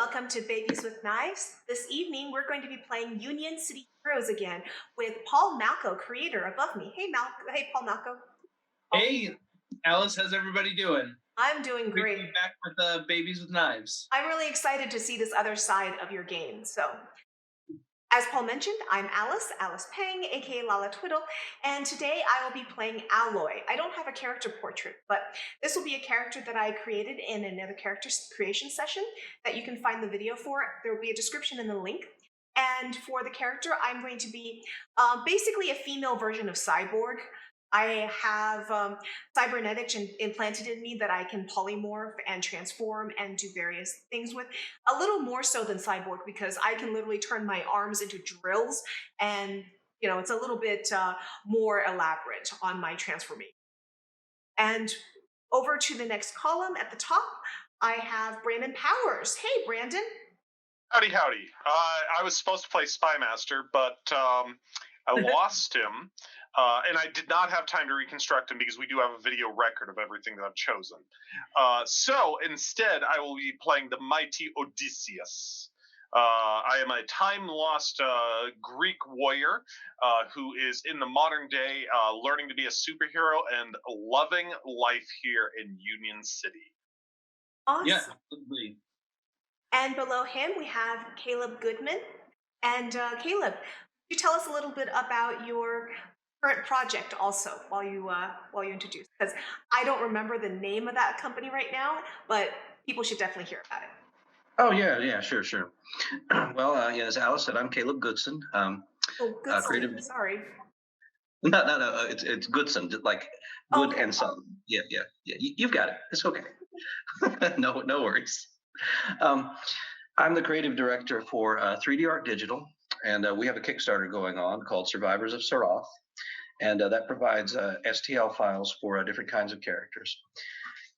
welcome to Babies with Knives. This evening, we're going to be playing Union City Heroes again with Paul Malchow, creator, above me. Hey, Paul Malchow. Hey, Alice, how's everybody doing? I'm doing Great to great. be back with Babies with Knives. I'm really excited to see this other side of your game. So, as Paul mentioned, I'm Alice Pang, aka Lala Twiddle, and today I will be playing Alloy. I don't have a character portrait, but this will be a character that I created in another character creation session that you can find the video for. There will be a description in the link. And for the character, I'm going to be basically a female version of Cyborg. I have cybernetics implanted in me that I can polymorph and transform and do various things with. A little more so than Cyborg because I can literally turn my arms into drills, and it's a little bit more elaborate on my transformation. And over to the next column at the top, I have Brandon Powers. Hey, Brandon. Howdy, howdy. I was supposed to play Spy Master, but I lost him, and I did not have time to reconstruct him because we do have a video record of everything that I've chosen. So instead, I will be playing the mighty Odysseus. I am a time-lost Greek warrior who is in the modern day learning to be a superhero and loving life here in Union City. Awesome. Yeah, absolutely. And below him, we have Caleb Goodman. And Caleb, could you tell us a little bit about your current project also while you introduce? Because I don't remember the name of that company right now, but people should definitely hear about it. Oh, yeah, sure. Well, as Alice said, I'm Caleb Goodson. Goodson, creative. sorry. No, it's Goodson, like good Okay. and son. Yeah. You've got it. It's okay. No worries. I'm the creative director for 3D Art Digital, and we have a Kickstarter going on called Survivors of Sarath, and that provides STL files for different kinds of characters.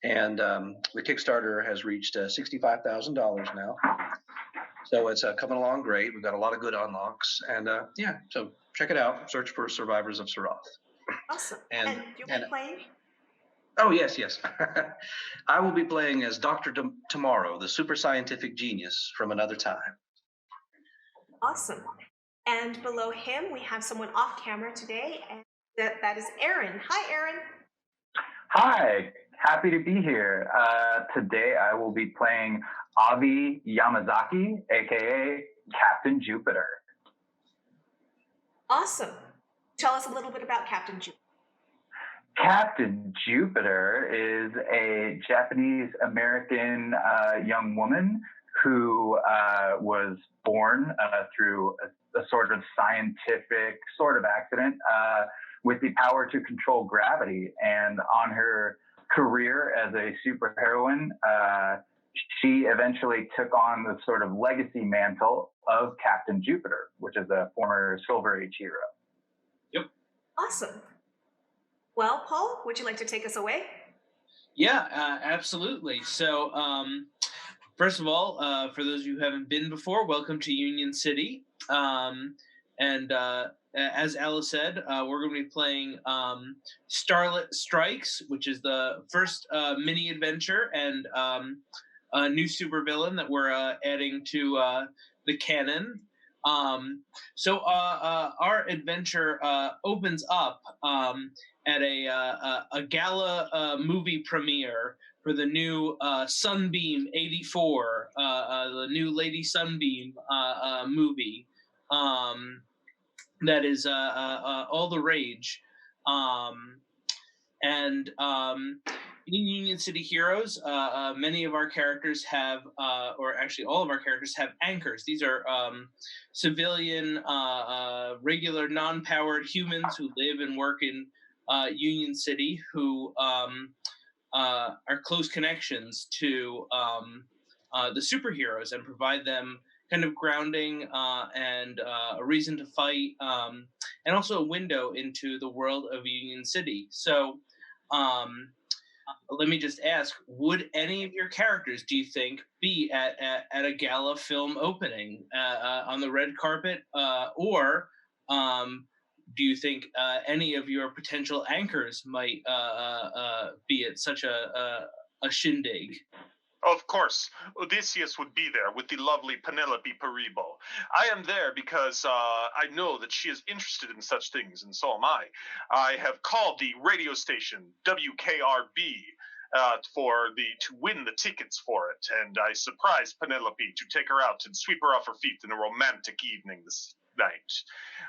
And the Kickstarter has reached $65,000 now, so it's coming along great. We've got a lot of good unlocks, and so check it out. Search for Survivors of Sarath. Awesome. And you'll be playing? Oh, yes. I will be playing as Dr. Tomorrow, the super scientific genius from another time. Awesome. And below him, we have someone off camera today, and that is Aaron. Hi, Aaron. Hi, happy to be here. Today I will be playing Avi Yamazaki, aka Captain Jupiter. Awesome. Tell us a little bit about Captain Jupiter. Captain Jupiter is a Japanese-American young woman who was born through a sort of scientific sort of accident with the power to control gravity. And on her career as a superheroine, she eventually took on the sort of legacy mantle of Captain Jupiter, which is a former Silver Age hero. Yep. Awesome. Well, Paul, would you like to take us away? Yeah, absolutely. So, first of all, for those of you who haven't been before, welcome to Union City. And as Alice said, we're going to be playing Starlet Strikes, which is the first mini adventure and a new supervillain that we're adding to the canon. So our adventure opens up at a gala movie premiere for the new Sunbeam 84, the new Lady Sunbeam movie that is all the rage. And in Union City Heroes, many of our characters have, or actually all of our characters have anchors. These are civilian, regular, non-powered humans who live and work in Union City who are close connections to the superheroes and provide them kind of grounding and a reason to fight, and also a window into the world of Union City. So let me just ask, would any of your characters, do you think, be at a gala film opening on the red carpet, or do you think any of your potential anchors might be at such a shindig? Of course, Odysseus would be there with the lovely Penelope Peribo. I am there because I know that she is interested in such things, and so am I. I have called the radio station WKRB to win the tickets for it, and I surprised Penelope to take her out and sweep her off her feet in a romantic evening this night.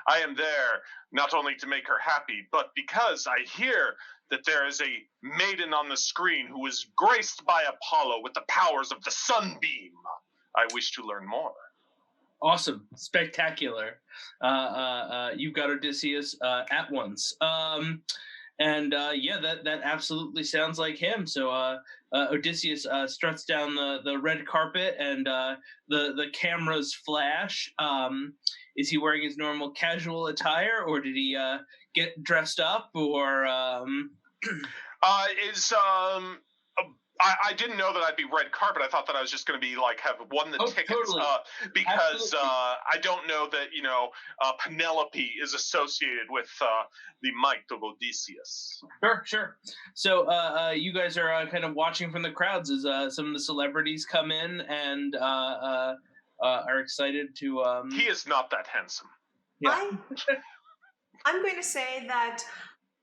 I am there not only to make her happy, but because I hear that there is a maiden on the screen who is graced by Apollo with the powers of the sunbeam. I wish to learn more. Awesome, spectacular. You've got Odysseus at once. That absolutely sounds like him. So Odysseus struts down the red carpet, and the cameras flash. Is he wearing his normal casual attire, or did he get dressed up, or? I didn't know that I'd be red carpet. I thought that I was just going to be have won the tickets totally. because I don't know that Penelope is associated with the might of Odysseus. Sure. So you guys are kind of watching from the crowds as some of the celebrities come in and are excited to. He is not that handsome. Yeah. I'm going to say that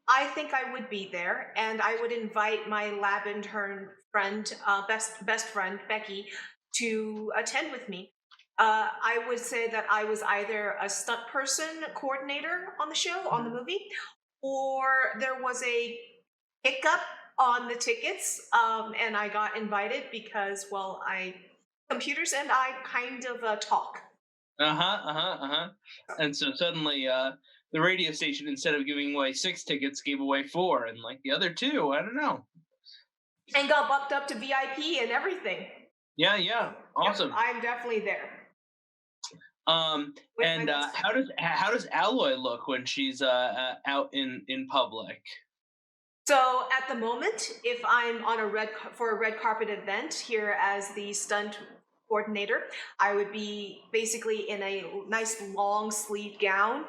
I think I would be there, and I would invite my lab intern friend, best friend, Becky, to attend with me. I would say that I was either a stunt person coordinator on the show, on the movie, or there was a hiccup on the tickets, and I got invited because, computers and I kind of talk. And so suddenly, the radio station, instead of giving away 6 tickets, gave away 4, and the other 2, I don't know. And got bumped up to VIP and everything. Yeah, awesome. Yep, I'm definitely there. How does Alloy look when she's out in public? So at the moment, if I'm on a red carpet event here as the stunt coordinator, I would be basically in a nice long sleeve gown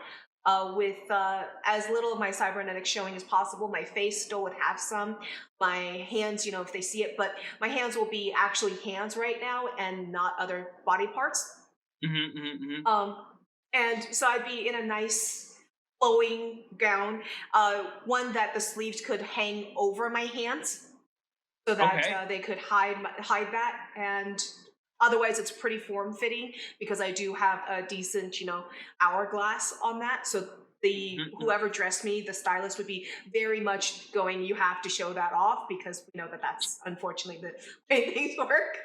with as little of my cybernetics showing as possible. My face still would have some. My hands, if they see it, but my hands will be actually hands right now and not other body parts. And so I'd be in a nice flowing gown, one that the sleeves could hang over my hands so that they could hide that, and otherwise it's pretty form-fitting because I do have a decent, hourglass on that. So whoever dressed me, the stylist, would be very much going, you have to show that off, because we know that that's unfortunately the way things work.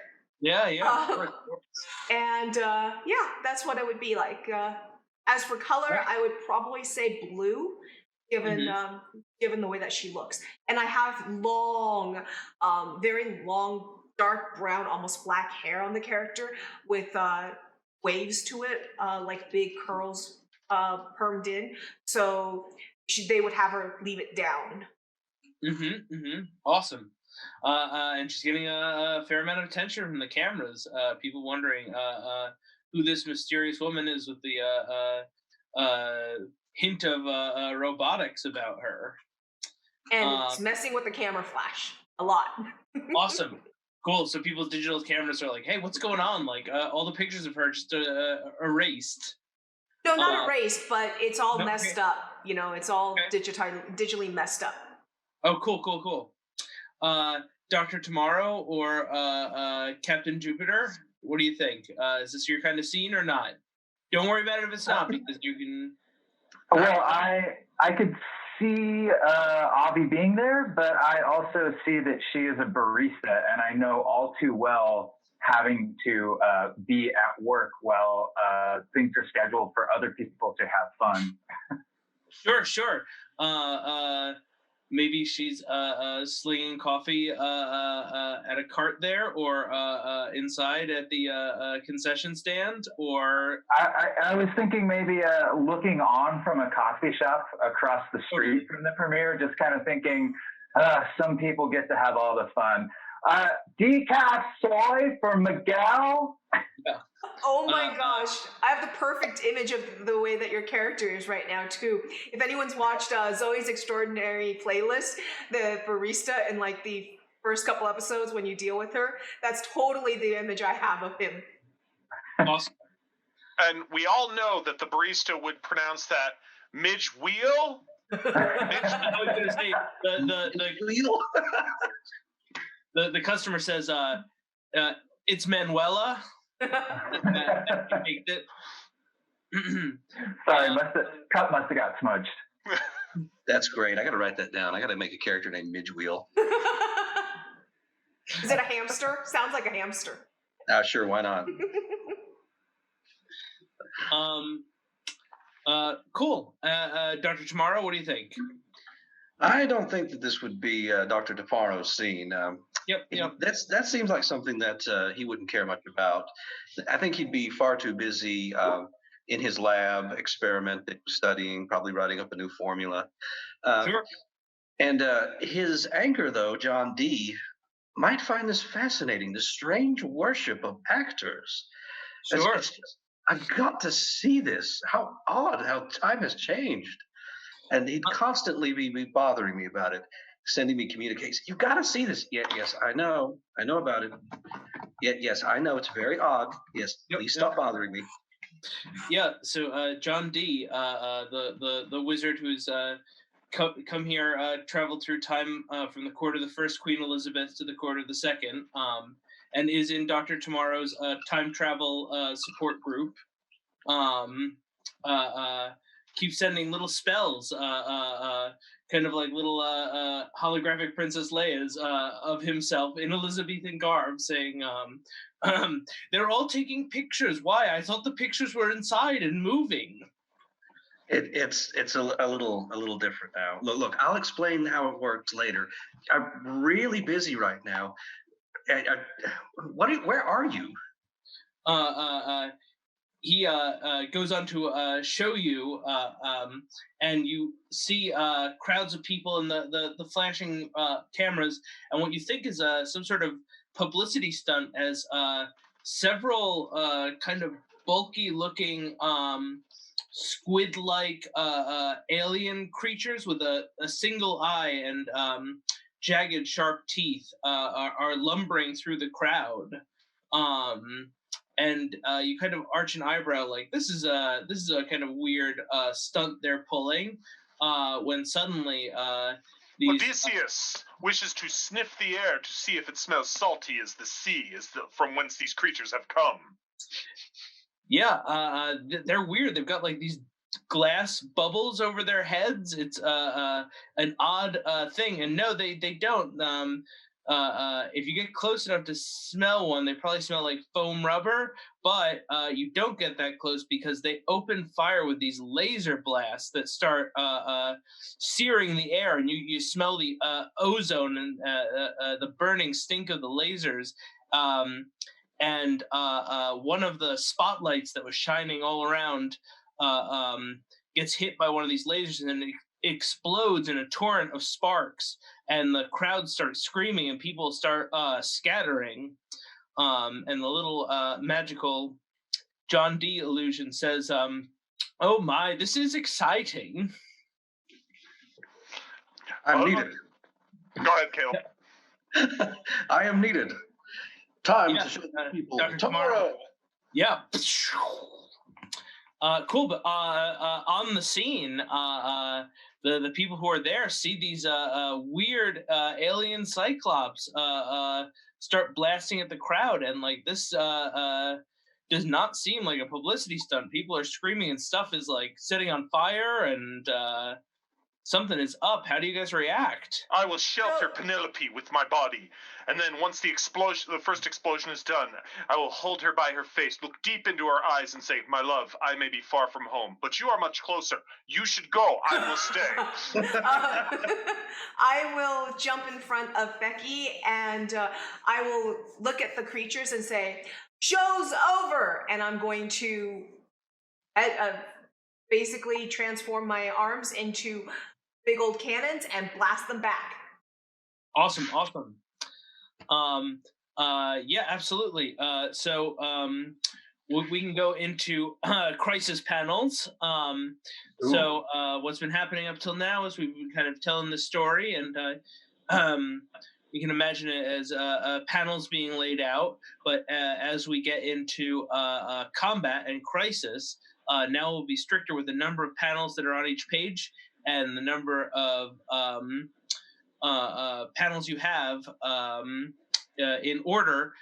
Yeah. And that's what it would be like. As for color, I would probably say blue, given the way that she looks. And I have long, very long, dark brown, almost black hair on the character with waves to it, like big curls permed in. So they would have her leave it down. Awesome. And she's getting a fair amount of attention from the cameras. People wondering who this mysterious woman is with the hint of robotics about her. And it's messing with the camera flash a lot. Awesome. Cool. So people's digital cameras are like, hey, what's going on? All the pictures of her just erased. No, not erased, but it's all messed up. It's all digitally messed up. Oh, cool. Dr. Tomorrow or Captain Jupiter? What do you think? Is this your kind of scene or not? Don't worry about it if it's not, because you can... Well, I could see Avi being there, but I also see that she is a barista, and I know all too well having to be at work while things are scheduled for other people to have fun. Sure. Maybe she's slinging coffee at a cart there, or inside at the concession stand, or... I was thinking maybe looking on from a coffee shop across the street from the premiere, just kind of thinking, some people get to have all the fun. Decaf soy for Miguel? Yeah. Oh my gosh. I have the perfect image of the way that your character is right now, too. If anyone's watched Zoe's Extraordinary Playlist, the barista and the first couple episodes when you deal with her. That's totally the image I have of him. Awesome. And we all know that the barista would pronounce that midge wheel. I was going to say the customer says, "It's Manuela." You picked it. Sorry, cup must have got smudged. That's great. I got to write that down. I got to make a character named Midge Wheel. Is it a hamster? Sounds like a hamster. Sure, why not? Cool. Dr. Tomorrow, what do you think? I don't think that this would be Dr. Tomorrow's scene. Yep. That seems like something that he wouldn't care much about. I think he'd be far too busy in his lab, experimenting, studying, probably writing up a new formula. Sure. And his anchor, though, John D., might find this fascinating, the strange worship of actors. Sure. I've got to see this. How odd how time has changed. And he'd constantly be bothering me about it, sending me communications. You've got to see this. Yes, I know about it. Yes, I know it's very odd. Yes, please stop bothering me. Yeah. So John D, the wizard who's come here, traveled through time from the court of the first Queen Elizabeth to the court of the second, and is in Dr. Tomorrow's time travel support group. Keeps sending little spells, kind of like little holographic Princess Leia's of himself in Elizabethan garb, saying, "They're all taking pictures. Why? I thought the pictures were inside and moving." It's a little different now. Look, I'll explain how it works later. I'm really busy right now. Where are you? He goes on to show you, and you see crowds of people in the flashing cameras, and what you think is some sort of publicity stunt as several kind of bulky-looking squid-like alien creatures with a single eye and jagged, sharp teeth are lumbering through the crowd. And you kind of arch an eyebrow, like this is a kind of weird stunt they're pulling. When suddenly, Odysseus wishes to sniff the air to see if it smells salty as the sea, from whence these creatures have come. Yeah, they're weird. They've got like these glass bubbles over their heads. It's an odd thing, and no, they don't. If you get close enough to smell one, they probably smell like foam rubber, but you don't get that close because they open fire with these laser blasts that start searing the air, and you smell the ozone and the burning stink of the lasers. And one of the spotlights that was shining all around gets hit by one of these lasers, and it explodes in a torrent of sparks, and the crowd starts screaming, and people start scattering. And the little magical John D illusion says, "Oh my, this is exciting." I'm needed. Go ahead, Caleb. I am needed. Time to show people Dr. tomorrow. Yeah. Cool, but on the scene, the people who are there see these weird alien cyclops start blasting at the crowd, and like this does not seem like a publicity stunt. People are screaming, and stuff is like setting on fire, and something is up. How do you guys react? I will shelter Penelope with my body, and then once the first explosion is done, I will hold her by her face, look deep into her eyes, and say, "My love, I may be far from home, but you are much closer. You should go. I will stay." I will jump in front of Becky, and I will look at the creatures and say, "Show's over!" And I'm going to basically transform my arms into big old cannons and blast them back. Awesome. Yeah, absolutely. So we can go into crisis panels. So what's been happening up till now is we've been kind of telling the story, and you can imagine it as panels being laid out. But as we get into combat and crisis, now we'll be stricter with the number of panels that are on each page and the number of panels you have in order,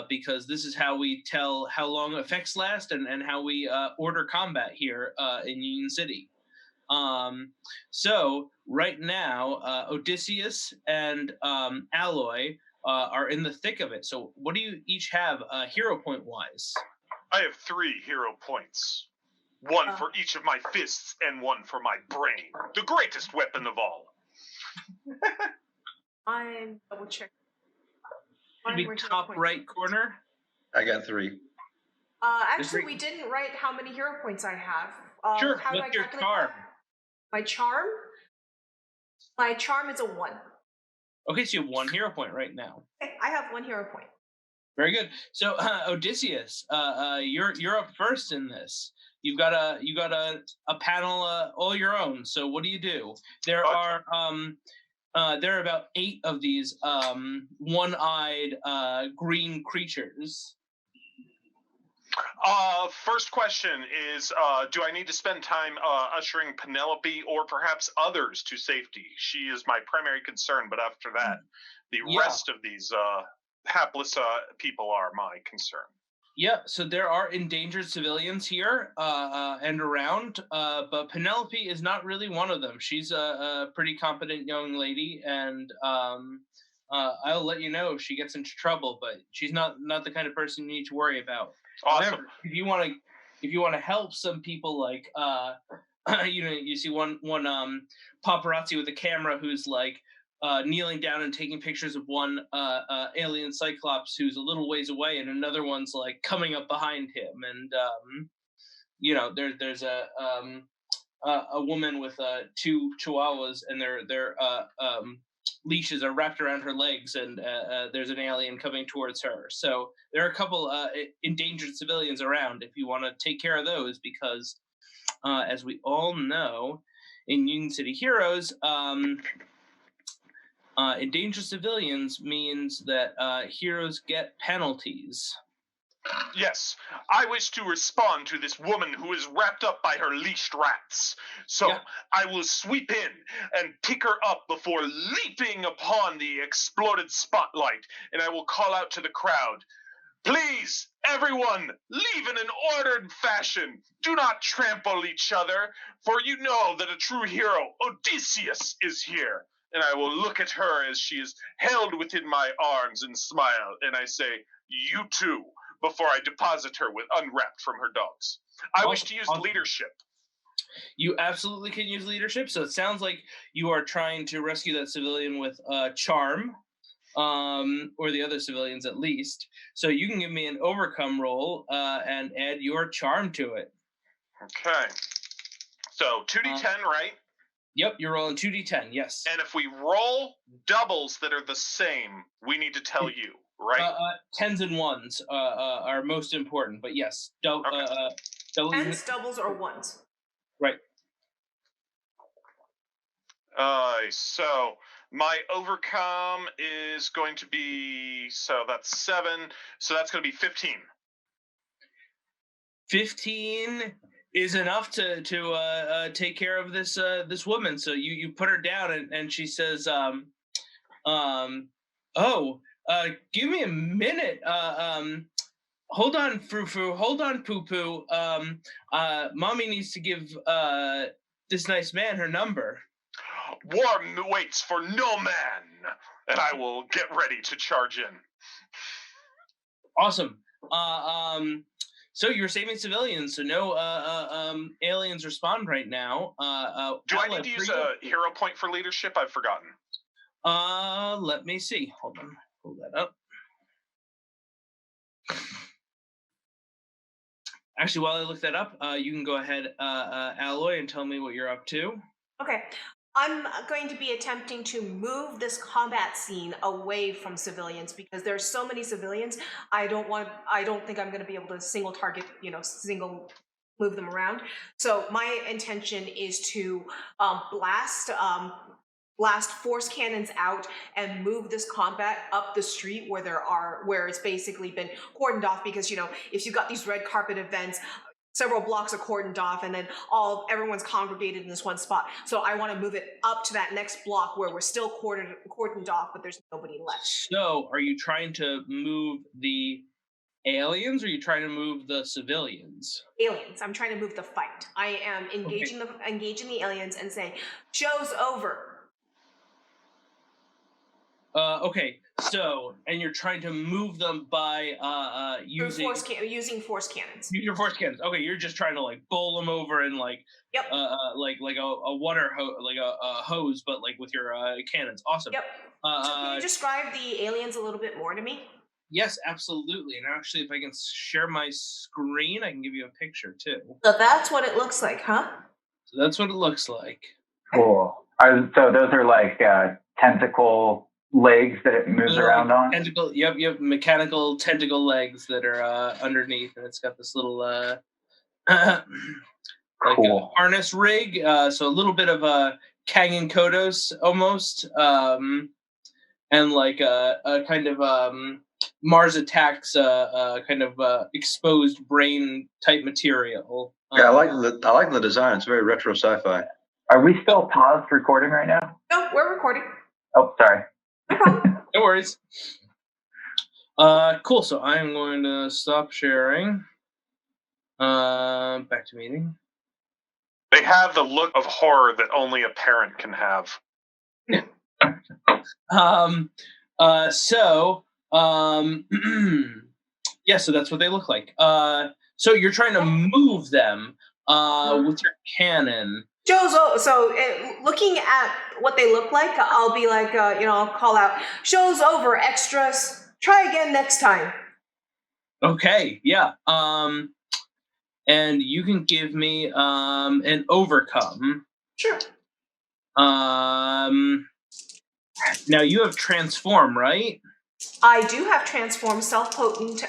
because this is how we tell how long effects last and how we order combat here in Union City. So right now, Odysseus and Alloy are in the thick of it. So what do you each have hero point wise? I have 3 hero points. One for each of my fists and one for my brain. The greatest weapon of all. I'm double check. Should be top right corner. I got 3. Actually, we didn't write how many hero points I have. Sure. How do I What's your calculate charm? that? My charm? My charm is a 1. Okay, so you have 1 hero point right now. Okay, I have 1 hero point. Very good. So Odysseus, you're up first in this. You've got a panel all your own. So what do? There are about 8 of these one-eyed green creatures. First question is, do I need to spend time ushering Penelope or perhaps others to safety? She is my primary concern, but after that, the rest of these hapless people are my concern. Yeah, so there are endangered civilians here and around, but Penelope is not really one of them. She's a pretty competent young lady, and I'll let you know if she gets into trouble, but she's not the kind of person you need to worry about. Awesome. However, if you want to help some people, like you see one paparazzi with a camera who's like kneeling down and taking pictures of one alien cyclops who's a little ways away, and another one's like coming up behind him, and there's a woman with 2 chihuahuas, and their leashes are wrapped around her legs, and there's an alien coming towards her. So there are a couple endangered civilians around if you want to take care of those, because as we all know, in Union City Heroes, endangered civilians means that heroes get penalties. Yes, I wish to respond to this woman who is wrapped up by her leashed rats. So I will sweep in and pick her up before leaping upon the exploded spotlight, and I will call out to the crowd, "Please, everyone, leave in an ordered fashion. Do not trample each other, for you know that a true hero, Odysseus, is here." And I will look at her as she is held within my arms and smile, and I say, "You too," before I deposit her with unwrapped from her dogs. I wish to use leadership. You absolutely can use leadership. So it sounds like you are trying to rescue that civilian with charm, or the other civilians at least. So you can give me an overcome roll and add your charm to it. Okay. So 2d10, right? Yep, you're rolling 2d10, yes. And if we roll doubles that are the same, we need to tell you, right? 10s and 1s are most important, but yes. Tens, doubles, or 1s. Right. So my overcome is going to be, so that's 7, so that's going to be 15. 15 is enough to take care of this woman. So you put her down, and she says, give me a minute. Hold on, Frou-Frou. Hold on, Poo-Poo. Mommy needs to give this nice man her number. War waits for no man, and I will get ready to charge in. Awesome. So you're saving civilians, so no aliens respond right now. Do I need to use a hero point for leadership? I've forgotten. Let me see. Hold on. Pull that up. Actually, while I look that up, you can go ahead, Alloy, and tell me what you're up to. Okay. I'm going to be attempting to move this combat scene away from civilians because there's so many civilians. I don't think I'm going to be able to single target, single move them around. So my intention is to blast blast force cannons out and move this combat up the street where it's basically been cordoned off, because if you've got these red carpet events, several blocks are cordoned off, and then everyone's congregated in this one spot. So I want to move it up to that next block where we're still cordoned off, but there's nobody left. So are you trying to move the aliens, or are you trying to move the civilians? Aliens. I'm trying to move the fight. I am engaging the aliens and saying, "Show's over." Okay. So, and you're trying to move them by using force cannons. Use your force cannons. Okay, you're just trying to like bowl them over and like Yep. like a water like a hose, but like with your cannons. Awesome. Yep. So can you describe the aliens a little bit more to me? Yes, absolutely. And actually, if I can share my screen, I can give you a picture too. So that's what it looks like, huh? So that's what it looks like. Cool. So those are like tentacle legs that it moves around on? Tentacle, yep, mechanical tentacle legs that are underneath, and it's got this little like a harness rig, so a little bit of a Kangen Kodos almost, and like a kind of Mars Attacks kind of exposed brain type material. Yeah, I like the design. It's very retro sci-fi. Are we still paused recording right now? No, we're recording. Oh, sorry. No worries. Cool. So I'm going to stop sharing. Back to meeting. They have the look of horror that only a parent can have. Yeah, so that's what they look like. So you're trying to move them with your cannon. Looking at what they look like, I'll be like, I'll call out, "Show's over, extras. Try again next time." Okay, yeah. And you can give me an overcome. Sure. Now you have transform, right? I do have transform, self-potent,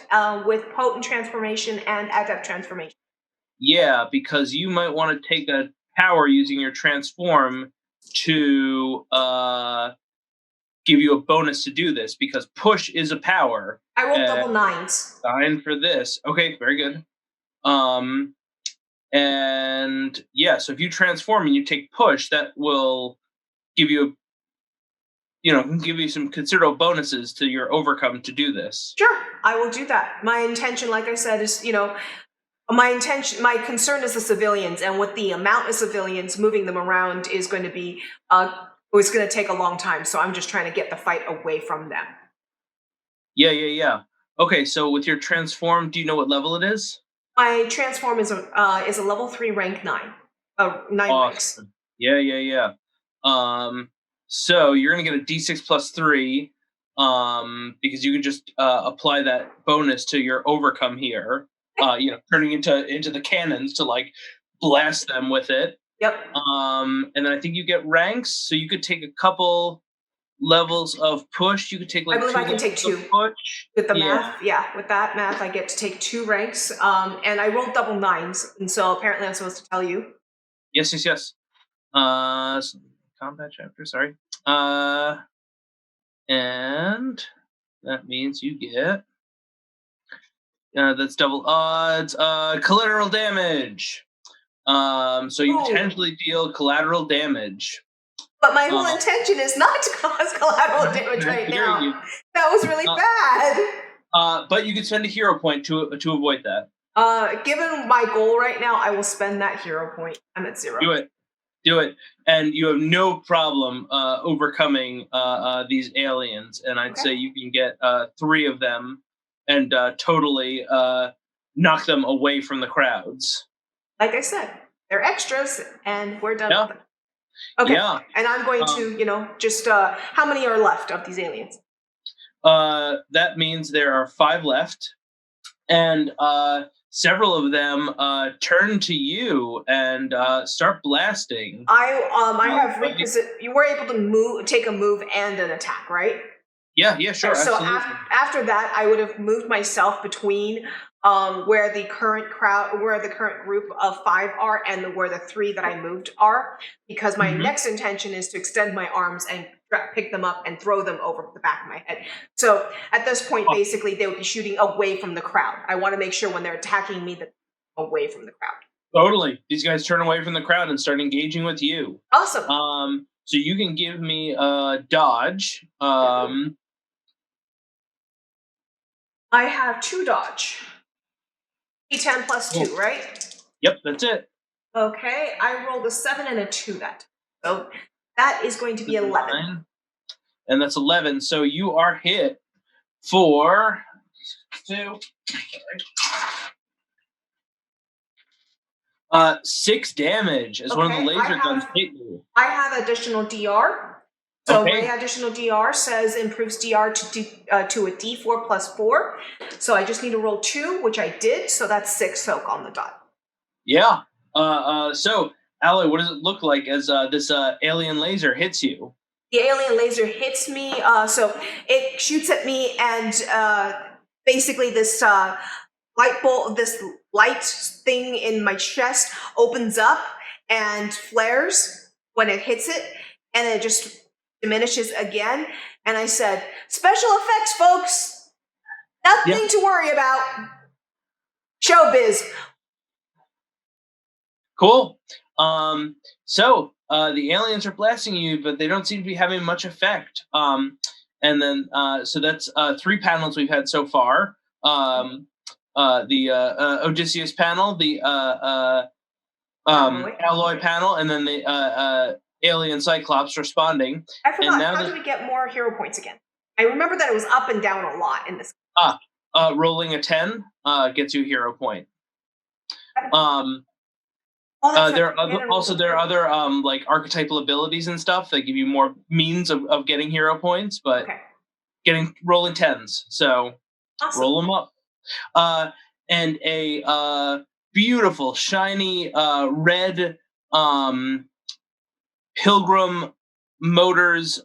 with potent transformation and adept transformation. Yeah, because you might want to take a power using your transform to give you a bonus to do this, because push is a power. I rolled double 9s. 9 for this. Okay, very good. And yeah, so if you transform and you take push, that will give you some considerable bonuses to your overcome to do this. Sure, I will do that. My intention, like I said, is my concern is the civilians, and with the amount of civilians, moving them around is going to be it's going to take a long time. So I'm just trying to get the fight away from them. Yeah. Okay, so with your transform, do you know what level it is? My transform is a level 3 rank 9. 9 ranks. Yeah. So you're gonna get a D6 plus 3, because you can just apply that bonus to your overcome here. Turning into the cannons to like blast them with it. Yep. And then I think you get ranks, so you could take a couple levels of push. You could take like I believe I can take 2 push. With the math. Yeah, with that math, I get to take 2 ranks. And I rolled double 9s, and so apparently I'm supposed to tell you. Yes. Combat chapter. Sorry. And that means you get. That's double odds. Collateral damage. So you potentially deal collateral damage. But my whole intention is not to cause collateral damage right now. That was really bad. But you can spend a hero point to avoid that. Given my goal right now, I will spend that hero point. I'm at 0. Do it. And you have no problem overcoming these aliens. And I'd say you can get 3 of them and totally knock them away from the crowds. Like I said, they're extras, and we're done with them. Okay, and I'm going to, just how many are left of these aliens? That means there are 5 left, and several of them turn to you and start blasting. I have you were able to take a move and an attack, right? Yeah, sure, So absolutely. after that, I would have moved myself between where the current group of 5 are and where the 3 that I moved are, because my Mhm. next intention is to extend my arms and pick them up and throw them over the back of my head. So at this point, basically, they would be shooting away from the crowd. I want to make sure when they're attacking me that they're away from the crowd. Totally. These guys turn away from the crowd and start engaging with you. Awesome. So you can give me dodge. I have 2 dodge. D10 plus 2, right? Yep, that's it. Okay, I rolled a 7 and a 2 that time. So that is going to be 11. 9, and that's 11. So you are hit for 6 damage as one of the laser guns hit you. I have additional DR. So Okay. my additional DR says improves DR to a D4 plus 4. So I just need to roll 2, which I did. So that's 6 soak on the dot. Yeah. So Alloy, what does it look like as this alien laser hits you? The alien laser hits me. So it shoots at me, and basically this this light thing in my chest opens up and flares when it hits it, and it just diminishes again. And I said, "Special effects, folks. Nothing to worry about. Showbiz." Cool. So the aliens are blasting you, but they don't seem to be having much effect. And then so that's 3 panels we've had so far. The Odysseus panel, the Alloy panel, and then the alien Cyclops responding. I forgot. And now How do we get more hero points again? I remember that it was up and down a lot in this. Rolling a 10 gets you a hero point. There are other like archetypal abilities and stuff that give you more means of getting hero points, but rolling 10s. So awesome. Roll them up. And a beautiful shiny red Pilgrim Motors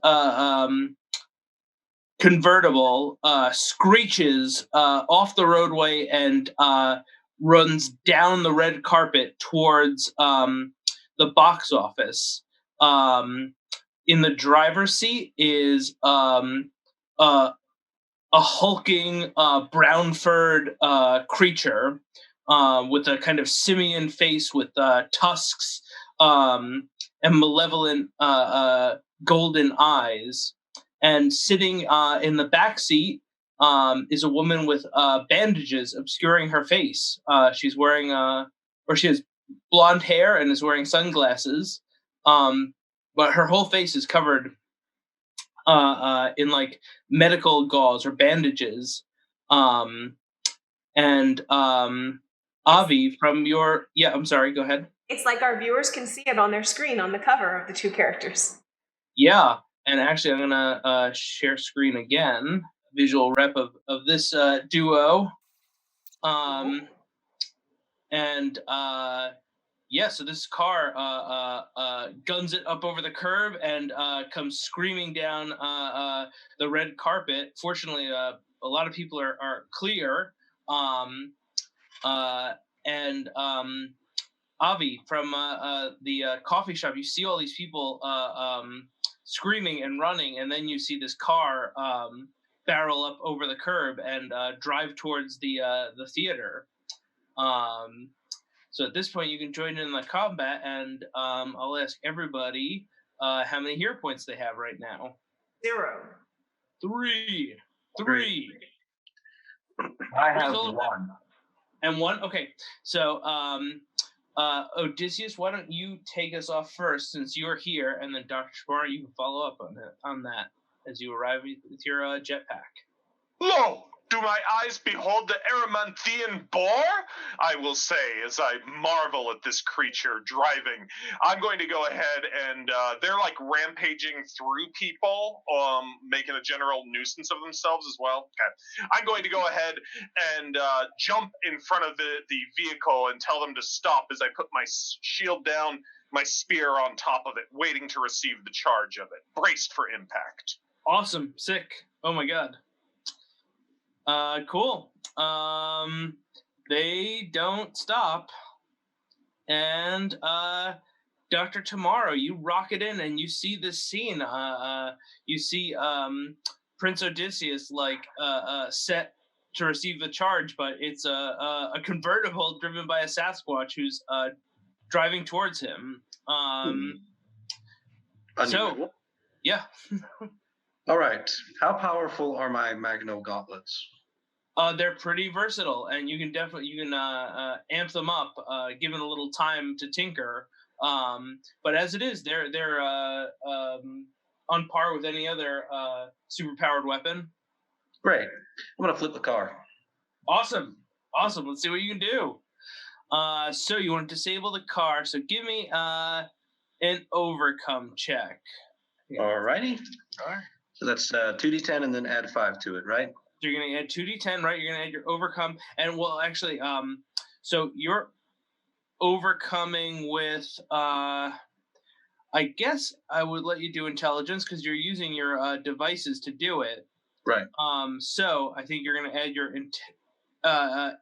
convertible screeches off the roadway and runs down the red carpet towards the box office. In the driver's seat is a hulking brown furred creature with a kind of simian face with tusks and malevolent golden eyes. And sitting in the back seat is a woman with bandages obscuring her face. She's wearing she has blonde hair and is wearing sunglasses, but her whole face is covered in like medical gauze or bandages. Avi, from your I'm sorry, go ahead. It's like our viewers can see it on their screen on the cover of the 2 characters. Yeah, and actually I'm gonna share screen again, visual rep of this duo. And so this car guns it up over the curb and comes screaming down the red carpet. Fortunately, a lot of people are clear. And Avi, from the coffee shop, you see all these people screaming and running, and then you see this car barrel up over the curb and drive towards the theater. So at this point, you can join in the combat, and I'll ask everybody how many hero points they have right now. 0. 3. I have 1. And 1? Okay. So Odysseus, why don't you take us off first, since you're here, and then Dr. Spar, you can follow up on that as you arrive with your jetpack. Lo! Do my eyes behold the Erymanthian Boar? I will say as I marvel at this creature driving. I'm going to go ahead and they're like rampaging through people, making a general nuisance of themselves as well. Okay. I'm going to go ahead and jump in front of the vehicle and tell them to stop as I put my shield down, my spear on top of it, waiting to receive the charge of it, braced for impact. Awesome. Sick. Oh my god. Cool. They don't stop. And Dr. Tomorrow, you rocket in and you see this scene. You see Prince Odysseus set to receive the charge, but it's a convertible driven by a Sasquatch who's driving towards him. So, yeah. All right. How powerful are my Magno gauntlets? They're pretty versatile, and you can amp them up, given a little time to tinker. But as it is, they're on par with any other superpowered weapon. Great. I'm gonna flip the car. Awesome. Let's see what you can do. So you want to disable the car. So give me an overcome check. All righty. So that's 2d10 and then add 5 to it, right? So you're going to add 2d10, right? You're going to add your overcome. And well, actually, so you're overcoming with, I guess I would let you do intelligence because you're using your devices to do it. Right. So I think you're going to add your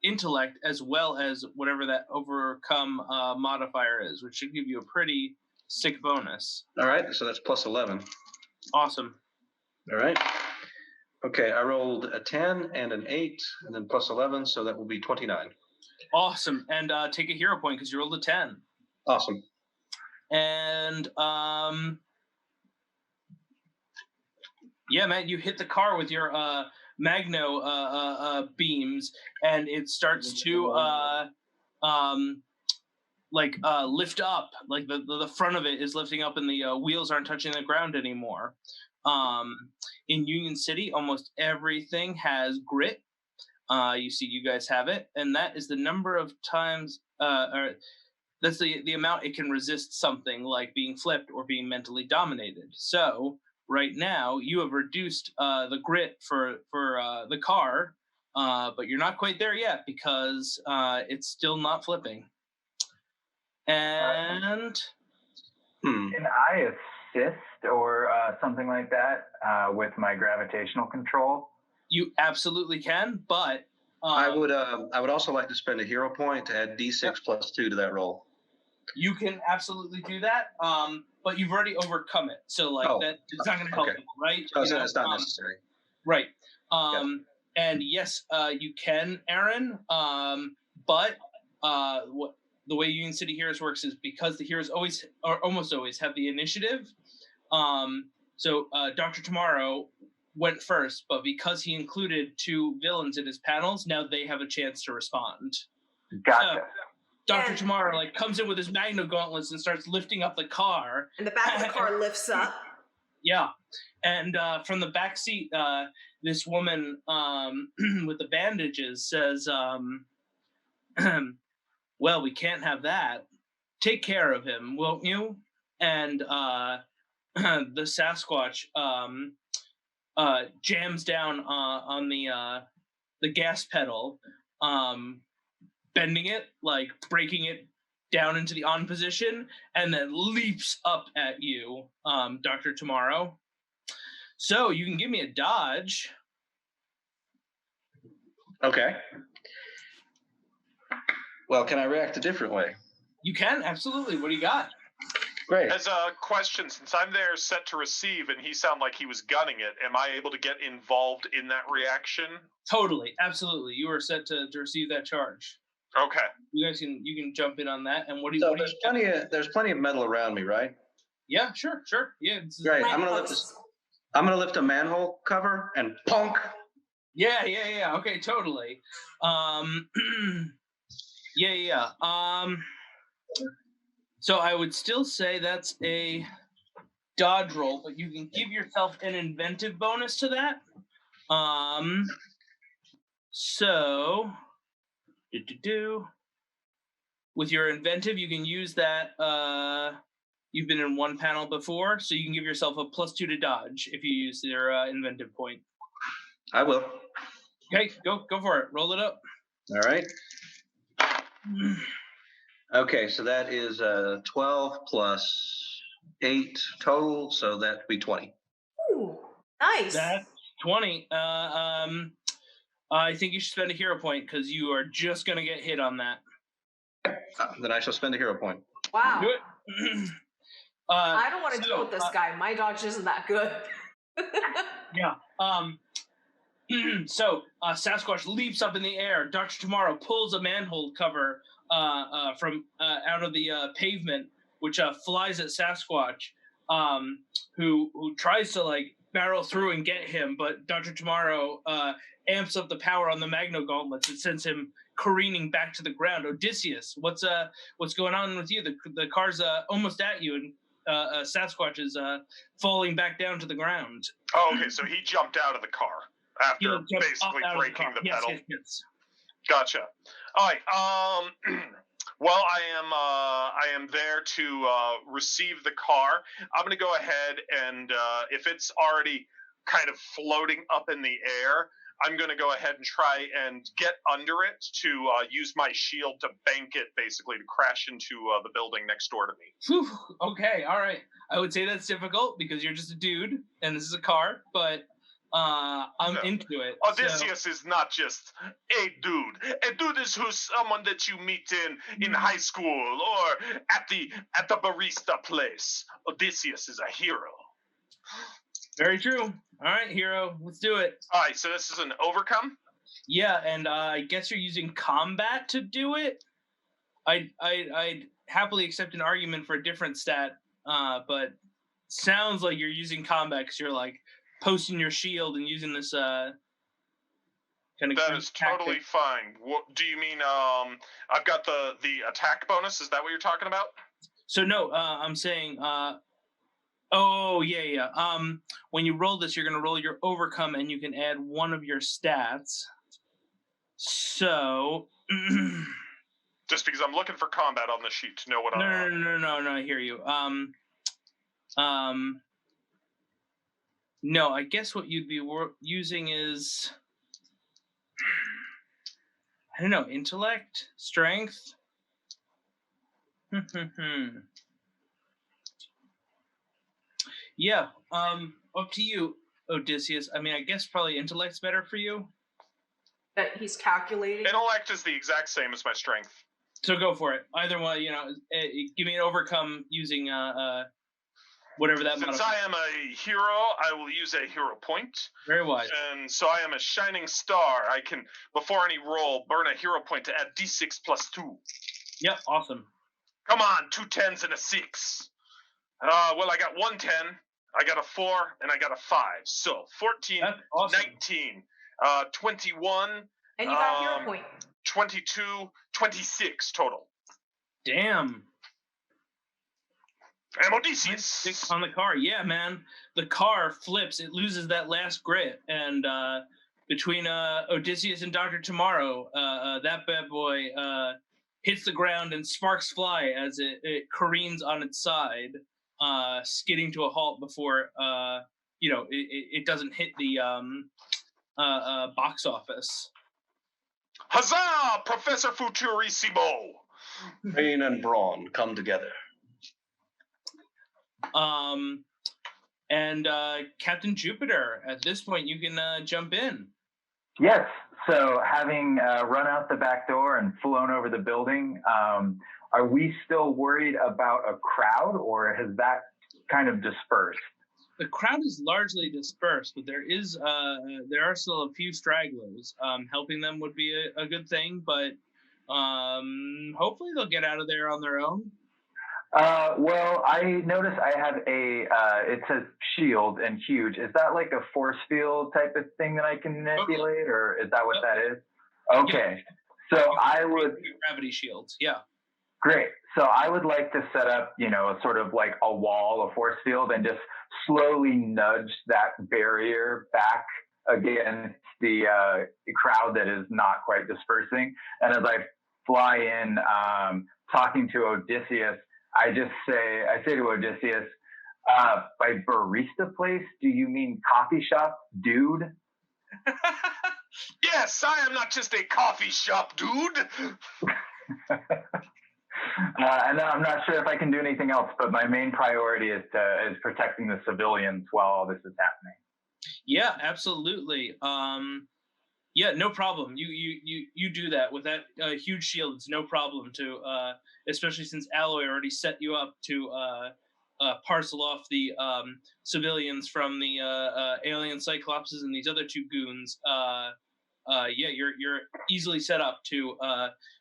intellect as well as whatever that overcome modifier is, which should give you a pretty sick bonus. All right. So that's plus 11. Awesome. All right. Okay, I rolled a 10 and an 8, and then plus 11, so that will be 29. Awesome. And take a hero point because you rolled a 10. Awesome. And yeah, man, you hit the car with your Magno beams, and it starts to lift up. Like the front of it is lifting up, and the wheels aren't touching the ground anymore. In Union City, almost everything has grit. You see, you guys have it, and that is the number of times, or that's the amount it can resist something like being flipped or being mentally dominated. So right now, you have reduced the grit for the car, but you're not quite there yet because it's still not flipping. And can I assist or something like that with my gravitational control? You absolutely can, but I would also like to spend a hero point to add D6 plus 2 to that roll. You can absolutely do that, but you've already overcome it, so that it's not going to help you, right? Oh, so it's not necessary. Right. And yes, you can, Aaron. But the way Union City Heroes works is because the heroes always, or almost always, have the initiative. So Dr. Tomorrow went first, but because he included 2 villains in his panels, now they have a chance to respond. Gotcha. Dr. Tomorrow comes in with his Magno gauntlets and starts lifting up the car. And the back of the car lifts up. Yeah. And from the back seat, this woman with the bandages says, well, we can't have that. Take care of him, won't you? And the Sasquatch jams down on the gas pedal, bending it, like breaking it down into the on position, and then leaps up at you, Dr. Tomorrow. So you can give me a dodge. Okay. Well, can I react a different way? You can, absolutely. What do you got? Great. As a question, since I'm there set to receive and he sounded like he was gunning it, am I able to get involved in that reaction? Totally, absolutely. You are set to receive that charge. Okay. You guys can jump in on that. And there's plenty of metal around me, right? Yeah, sure. Yeah. Great. I'm gonna lift a manhole cover and punk. Yeah. Okay, totally. Yeah. So I would still say that's a dodge roll, but you can give yourself an inventive bonus to that. So with your inventive, you can use that. You've been in one panel before, so you can give yourself a +2 to dodge if you use your inventive point. I will. Okay, go for it. Roll it up. All right. Okay, so that is 12 plus 8 total, so that'd be 20. Ooh, nice. That's 20. I think you should spend a hero point because you are just going to get hit on that. Then I shall spend a hero point. Wow. Do it. I don't want to deal with this guy. My dodge isn't that good. Yeah. So Sasquatch leaps up in the air. Dr. Tomorrow pulls a manhole cover from out of the pavement, which flies at Sasquatch, who tries to like barrel through and get him, but Dr. Tomorrow amps up the power on the Magno Gauntlets and sends him careening back to the ground. Odysseus, what's going on with you? The car's almost at you, and Sasquatch is falling back down to the ground. Oh, okay, so he jumped out of the car after basically breaking the pedal. Yes. Gotcha. All right. Well, I am there to receive the car. I'm going to go ahead and if it's already kind of floating up in the air, I'm going to go ahead and try and get under it to use my shield to bank it, basically, to crash into the building next door to me. Whew, okay, all right. I would say that's difficult because you're just a dude and this is a car, but I'm into it. Odysseus is not just a dude. A dude is who's someone that you meet in high school or at the barista place. Odysseus is a hero. Very true. All right, hero, let's do it. All right, so this is an overcome? Yeah, and I guess you're using combat to do it. I'd happily accept an argument for a different stat, but sounds like you're using combat because you're like posting your shield and using this kind of. That is totally fine. What do you mean? I've got the attack bonus. Is that what you're talking about? So no, I'm saying. Oh yeah. When you roll this, you're gonna roll your overcome, and you can add one of your stats. So. Just because I'm looking for combat on the sheet to know what I'm. No. I hear you. No, I guess what you'd be using is, I don't know, intellect, strength. Yeah. Up to you, Odysseus. I mean, I guess probably intellect's better for you. That he's calculating. Intellect is the exact same as my strength. So go for it. Either one, give me an overcome using whatever that. Since I am a hero, I will use a hero point. Very wise. And so I am a shining star. I can, before any roll, burn a hero point to add d6 plus 2. Yep, awesome. Come on, 2 10s and a 6. Well, I got 1 10, I got a 4, and I got a 5. So 14, awesome. 19, 21. And you got a hero point. 22, 26 total. Damn. I'm Odysseus. 6 on the car. Yeah, man. The car flips. It loses that last grit. And between Odysseus and Dr. Tomorrow, that bad boy hits the ground and sparks fly as it careens on its side, skidding to a halt before, it doesn't hit the box office. Huzzah, Professor Futurissimo! Brain and brawn come together. And Captain Jupiter, at this point, you can jump in. Yes. So having run out the back door and flown over the building, are we still worried about a crowd, or has that kind of dispersed? The crowd is largely dispersed, but there are still a few stragglers. Helping them would be a good thing, but hopefully they'll get out of there on their own. Well, I notice I have it says shield and huge. Is that like a force field type of thing that I can manipulate, or is that what that is? Okay. So I would gravity shields. Yeah. Great. So I would like to set up, sort of like a wall, a force field, and just slowly nudge that barrier back against the crowd that is not quite dispersing. And as I fly in, talking to Odysseus, I say to Odysseus, by barista place, do you mean coffee shop, dude? Yes, I am not just a coffee shop dude. And I'm not sure if I can do anything else, but my main priority is protecting the civilians while all this is happening. Yeah, absolutely. Yeah, no problem. You do that with that huge shield. It's no problem to, especially since Alloy already set you up to parcel off the civilians from the alien Cyclopses and these other two goons. Yeah, you're easily set up to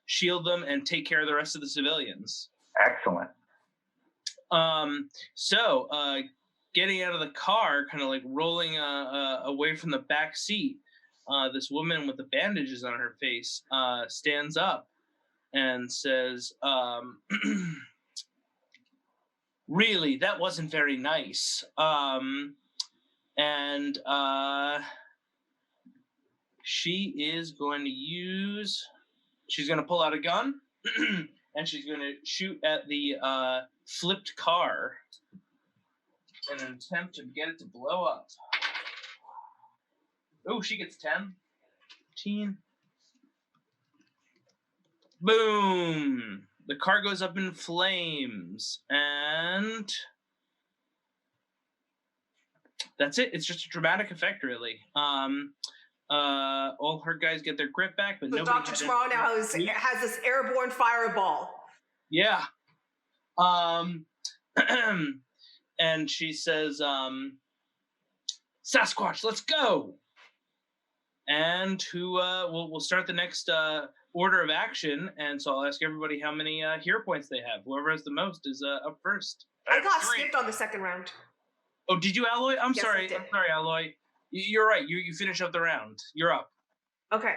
shield them and take care of the rest of the civilians. Excellent. So getting out of the car, kind of like rolling away from the back seat, this woman with the bandages on her face stands up and says, really, that wasn't very nice. And she is going to she's going to pull out a gun and she's going to shoot at the flipped car in an attempt to get it to blow up. Oh, she gets 10. 15. Boom! The car goes up in flames, and that's it. It's just a dramatic effect, really. All her guys get their grip back, but So nobody. Dr. Tomorrow now has this airborne fireball. Yeah. And she says, Sasquatch, let's go. And who we'll start the next order of action, and so I'll ask everybody how many hero points they have. Whoever has the most is up first. I got skipped on the second round. Oh, did you, Alloy? I'm Yes, sorry. I did. I'm sorry, Alloy. You're right. You finish up the round. You're up. Okay.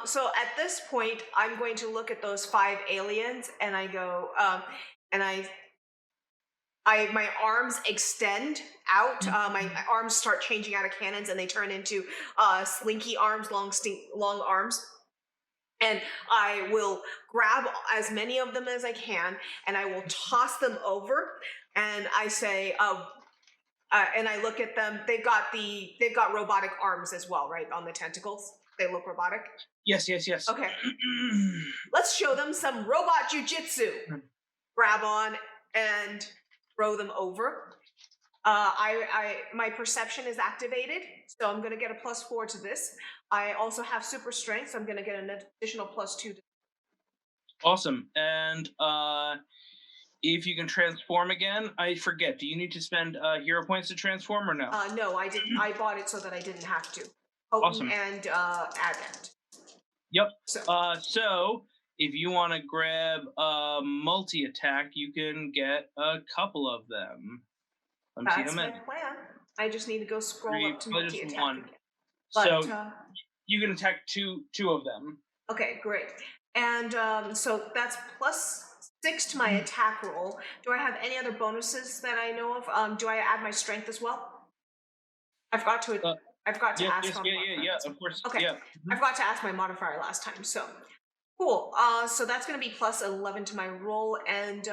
So at this point, I'm going to look at those 5 aliens, and I go, and my arms extend out. My arms start changing out of cannons, and they turn into slinky arms, long arms. And I will grab as many of them as I can, and I will toss them over. And I say, and I look at them. They've got robotic arms as well, right? On the tentacles, they look robotic. Yes. Okay. Let's show them some robot jujitsu. Grab on and throw them over. My perception is activated, so I'm going to get a +4 to this. I also have super strength, so I'm going to get an additional +2. Awesome. And if you can transform again, I forget. Do you need to spend hero points to transform or no? No, I didn't. I bought it so that I didn't have to. Awesome. And adept. Yep. So, So if you want to grab multi-attack, you can get a couple of them. Let me see that's how my many. plan. I just need to go scroll up to But just multi-attack one. again. So But, you can attack two of them. okay, great. And so that's +6 to my attack roll. Do I have any other bonuses that I know of? Do I add my strength as well? I forgot to ask. Yeah, of course. Okay. Yeah. I forgot to ask my modifier last time. So cool. So that's going to be +11 to my roll. And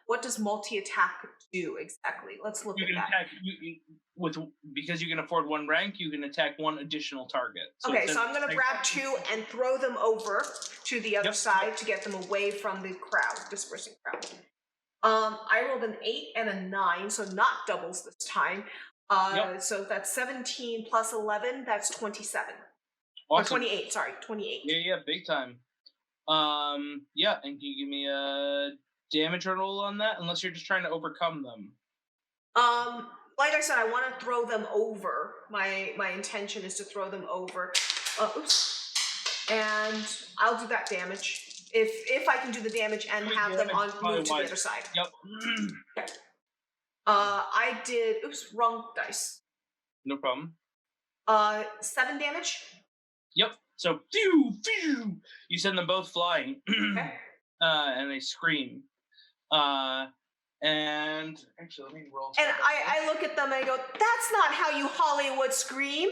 what does multi-attack do exactly? Let's look You at can that. attack because you can afford 1 rank. You can attack 1 additional target. Okay, so I'm going to grab 2 and throw them over to the other side to get them away from the crowd, dispersing crowd. I rolled an 8 and a 9, so not doubles this time. So that's 17 plus 11. That's 27. Awesome. Or 28. Sorry, 28. Yeah, big time. Yeah, and can you give me a damage roll on that? Unless you're just trying to overcome them. Like I said, I want to throw them over. My intention is to throw them over. Oops. And I'll do that damage. If I can do the damage and have them move to the other side. Yep. Okay. I did. Oops, wrong dice. No problem. 7 damage. Yep. So, phew, you send them both flying, Okay. and they scream. And actually, let me roll. And I look at them and I go, "That's not how you Hollywood scream."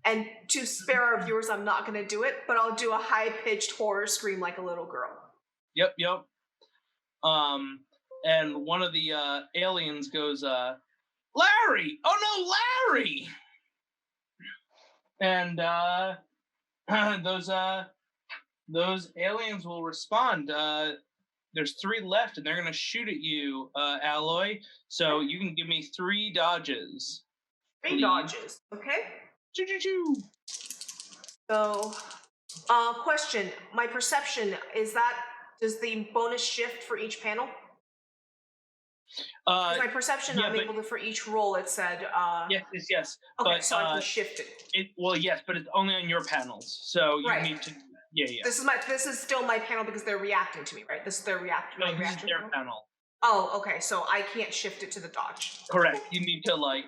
And to spare our viewers, I'm not going to do it, but I'll do a high-pitched horror scream like a little girl. Yep. And one of the aliens goes, "Larry! Oh no, Larry!" And those aliens will respond. There's 3 left, and they're gonna shoot at you, Alloy. So you can give me 3 dodges. 3 Please. dodges. Okay. Choo-choo-choo. So, question. My perception, does the bonus shift for each panel? My perception, yeah, I'm able to, for each roll, it said... Yes. Okay, but, so I can shift it. Yes, but it's only on your panels. So you Right. need to... Yeah. This is still my panel because they're reacting to me, right? This is their reaction. No, this is their panel. Oh, okay. So I can't shift it to the dodge. Correct. You need to, like...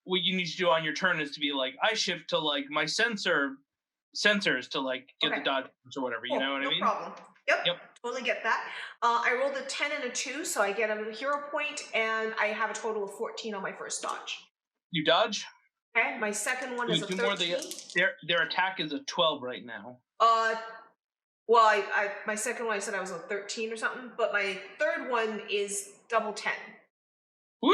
what you need to do on your turn is to be like, I shift to, like, my sensors to, like, get the dodge or whatever. You know what I mean? No problem. Yep. Totally get that. I rolled a 10 and a 2, so I get a hero point, and I have a total of 14 on my first dodge. You dodge? Okay, my second one is a 13. Their attack is a 12 right now. Well, my second one I said I was a 13 or something, but my third one is double 10. Woo!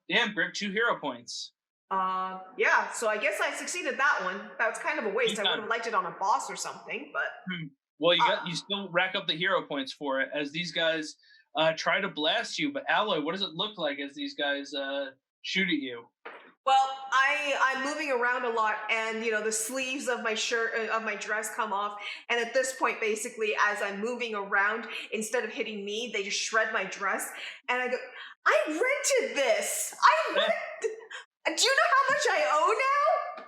Damn, grab 2 hero points. Yeah, so I guess I succeeded that one. That was kind of a waste. I would have liked it on a boss or something, but... Well, you still rack up the hero points for it as these guys try to blast you. But Alloy, what does it look like as these guys shoot at you? Well, I'm moving around a lot, and the sleeves of my shirt of my dress come off. And at this point, basically, as I'm moving around, instead of hitting me, they just shred my dress. And I go, I rented this. Do you know how much I owe now?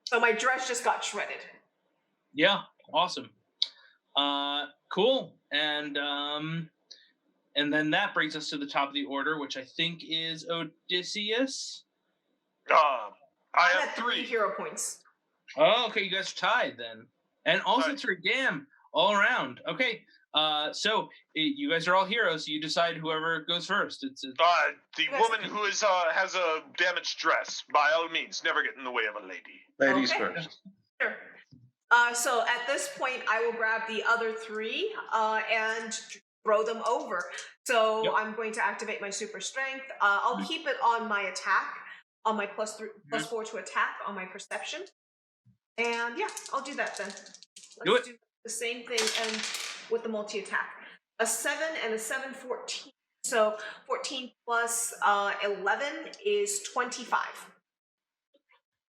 So my dress just got shredded. Yeah. Awesome. Cool. And then that brings us to the top of the order, which I think is Odysseus. I have at 3 hero points. Oh, okay. You guys are tied then. And also 3. Damn. All around. Okay. So you guys are all heroes. So you decide whoever goes first. The woman who is has a damaged dress, by all means, never get in the way of a lady. Ladies first. Sure. So at this point, I will grab the other 3 and throw them over. So I'm going to activate my super strength. I'll keep it on my attack, on my plus 4 to attack, on my perception. And yeah, I'll do that then. Let's do the same thing and with the multi-attack. A 7 and a 7, 14. So 14 plus 11 is 25.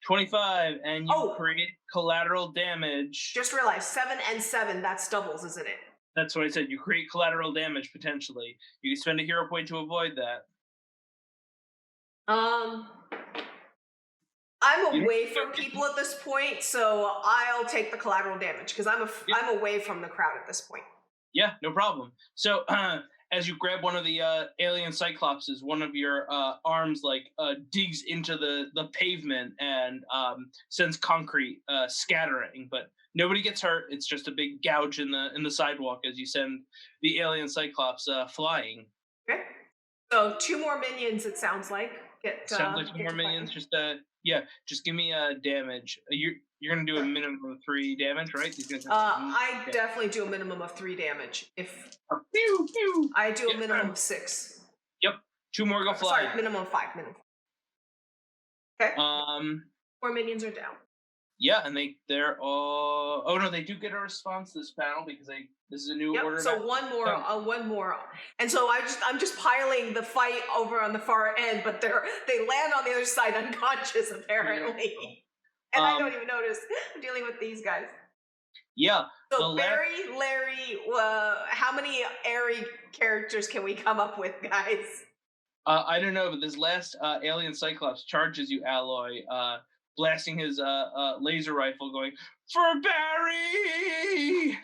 25, and you create collateral damage. Just realized 7 and 7, that's doubles, isn't it? That's what I said. You create collateral damage potentially. You can spend a hero point to avoid that. I'm away from people at this point, so I'll take the collateral damage because I'm away from the crowd at this point. Yeah, no problem. So as you grab one of the alien cyclopses, one of your arms digs into the pavement and sends concrete scattering, but nobody gets hurt. It's just a big gouge in the sidewalk as you send the alien cyclops flying. Okay. So 2 more minions. It sounds like. Sounds like 2 more minions. Just give me damage. You're gonna do a minimum of 3 damage, right? I definitely do a minimum of 3 damage. If I do a minimum of 6. Yep. 2 more go fly. Sorry, minimum of 5. Okay. 4 minions are down. Yeah, and they're all. Oh no, they do get a response this panel because this is a new order. So one more, and so I'm just piling the fight over on the far end, but they land on the other side unconscious apparently, and I don't even notice. I'm dealing with these guys. Yeah. So Larry, how many airy characters can we come up with, guys? I don't know, but this last alien cyclops charges you, Alloy. Blasting his laser rifle, going for Barry.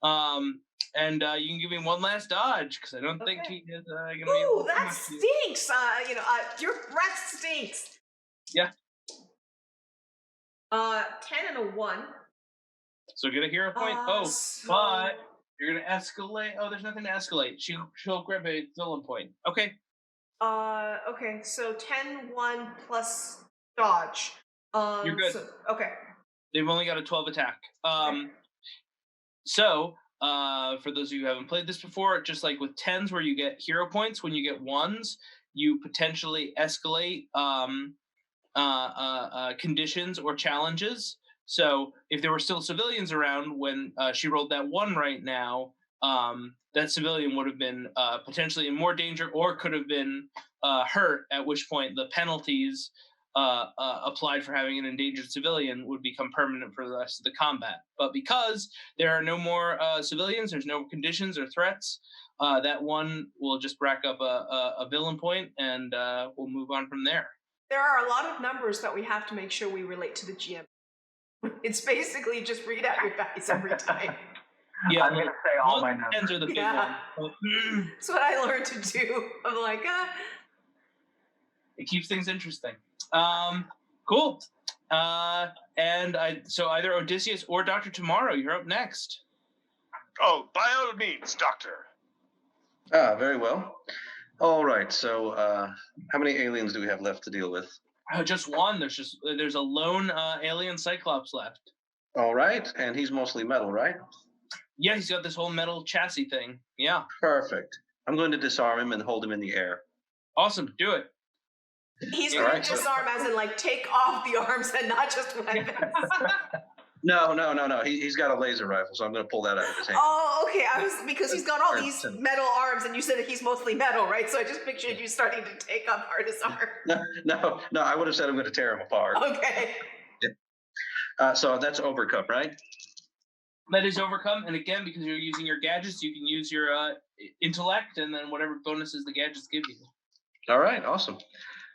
And you can give him one last dodge because I don't think he is gonna be. Ooh, that stinks. Your breath stinks. Yeah. 10 and a 1. So get a hero point. But you're gonna escalate. Oh, there's nothing to escalate. She'll grab a villain point. Okay. Okay. So 10, 1 plus dodge. You're good. Okay. They've only got a 12 attack. So, for those of you who haven't played this before, just like with 10s where you get hero points, when you get 1s, you potentially escalate conditions or challenges. So if there were still civilians around when she rolled that 1 right now, that civilian would have been potentially in more danger or could have been hurt, at which point the penalties applied for having an endangered civilian would become permanent for the rest of the combat. But because there are no more civilians, there's no conditions or threats, that one will just rack up a villain point, and we'll move on from there. There are a lot of numbers that we have to make sure we relate to the GM. It's basically just read out your dice every time. Yeah, I'm going to say all my numbers. Are the big Yeah. ones. That's what I learned to do. I'm like, It keeps things interesting. Cool. So either Odysseus or Dr. Tomorrow, you're up next. Oh, by all means, Doctor. Very well. All right. So, how many aliens do we have left to deal with? Just one. There's a lone alien Cyclops left. All right, and he's mostly metal, right? Yeah, he's got this whole metal chassis thing. Yeah. Perfect. I'm going to disarm him and hold him in the air. Awesome. Do it. he's All going right. to disarm as in like take off the arms and not just weapons. No. He's got a laser rifle, so I'm going to pull that out of his hand. Oh, okay. Because he's got all these metal arms, and you said that he's mostly metal, right? So I just pictured you starting to take apart his arm. No. I would have said I'm going to tear him apart. Okay. So that's overcome, right? That is overcome, and again, because you're using your gadgets, you can use your intellect, and then whatever bonuses the gadgets give you. All right, awesome.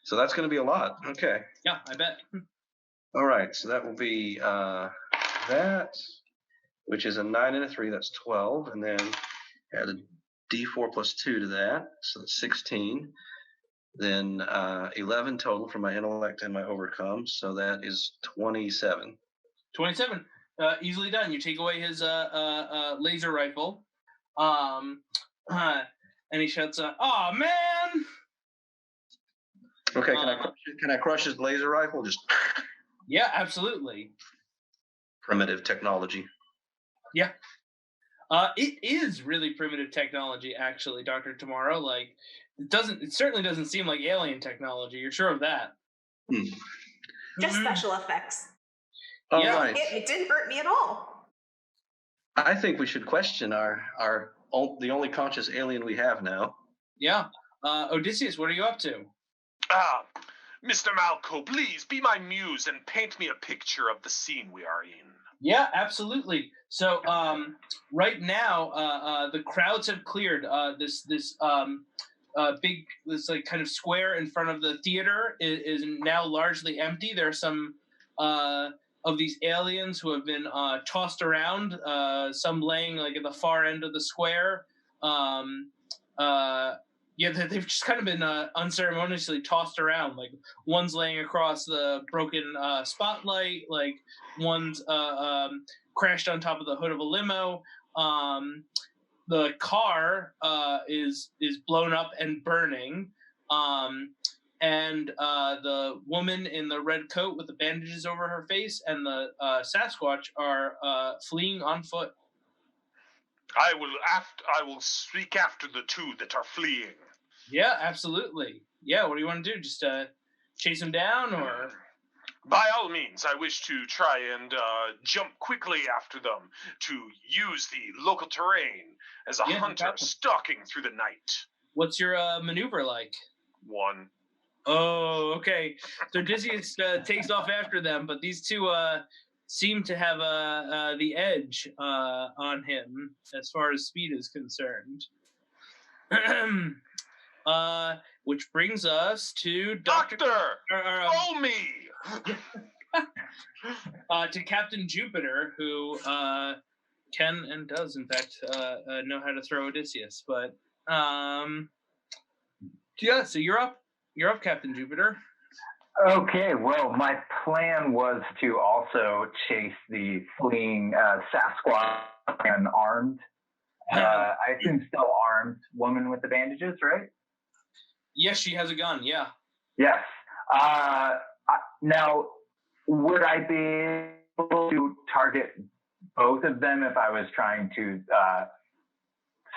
So that's going to be a lot. Okay. Yeah, I bet. All right, so that will be that, which is a 9 and a 3. That's 12, and then add a D4 plus 2 to that, so that's 16. Then 11 total for my intellect and my overcome, so that is 27. 27. Easily done. You take away his laser rifle, and he shouts, "Oh man!" Okay, can I crush his laser rifle? Just Yeah, absolutely. primitive technology. Yeah. It is really primitive technology, actually, Dr. Tomorrow. Like, it certainly doesn't seem like alien technology. You're sure of that? Just special effects. All Yeah. right. It didn't hurt me at all. I think we should question the only conscious alien we have now. Yeah. Odysseus, what are you up to? Mr. Malchow, please be my muse and paint me a picture of the scene we are in. Yeah, absolutely. So right now, the crowds have cleared. This big, this like kind of square in front of the theater is now largely empty. There are some of these aliens who have been tossed around. Some laying like at the far end of the square. Yeah, they've just kind of been unceremoniously tossed around. Like one's laying across the broken spotlight. Like one's crashed on top of the hood of a limo. The car is blown up and burning. And the woman in the red coat with the bandages over her face and the Sasquatch are fleeing on foot. I will speak after the two that are fleeing. Yeah, absolutely. Yeah, what do you want to do? Just chase them down, or? By all means, I wish to try and jump quickly after them to use the local terrain as a hunter stalking through the night. What's your maneuver like? 1. Oh, okay. So Odysseus takes off after them, but these two seem to have the edge on him as far as speed is concerned. Which brings us to Doctor! Follow me! To Captain Jupiter, who can and does, in fact, know how to throw Odysseus. But yeah, so you're up. You're up, Captain Jupiter. Okay, well, my plan was to also chase the fleeing Sasquatch unarmed. I assume still armed woman with the bandages, right? Yes, she has a gun, yeah. Yes. Now, would I be able to target both of them if I was trying to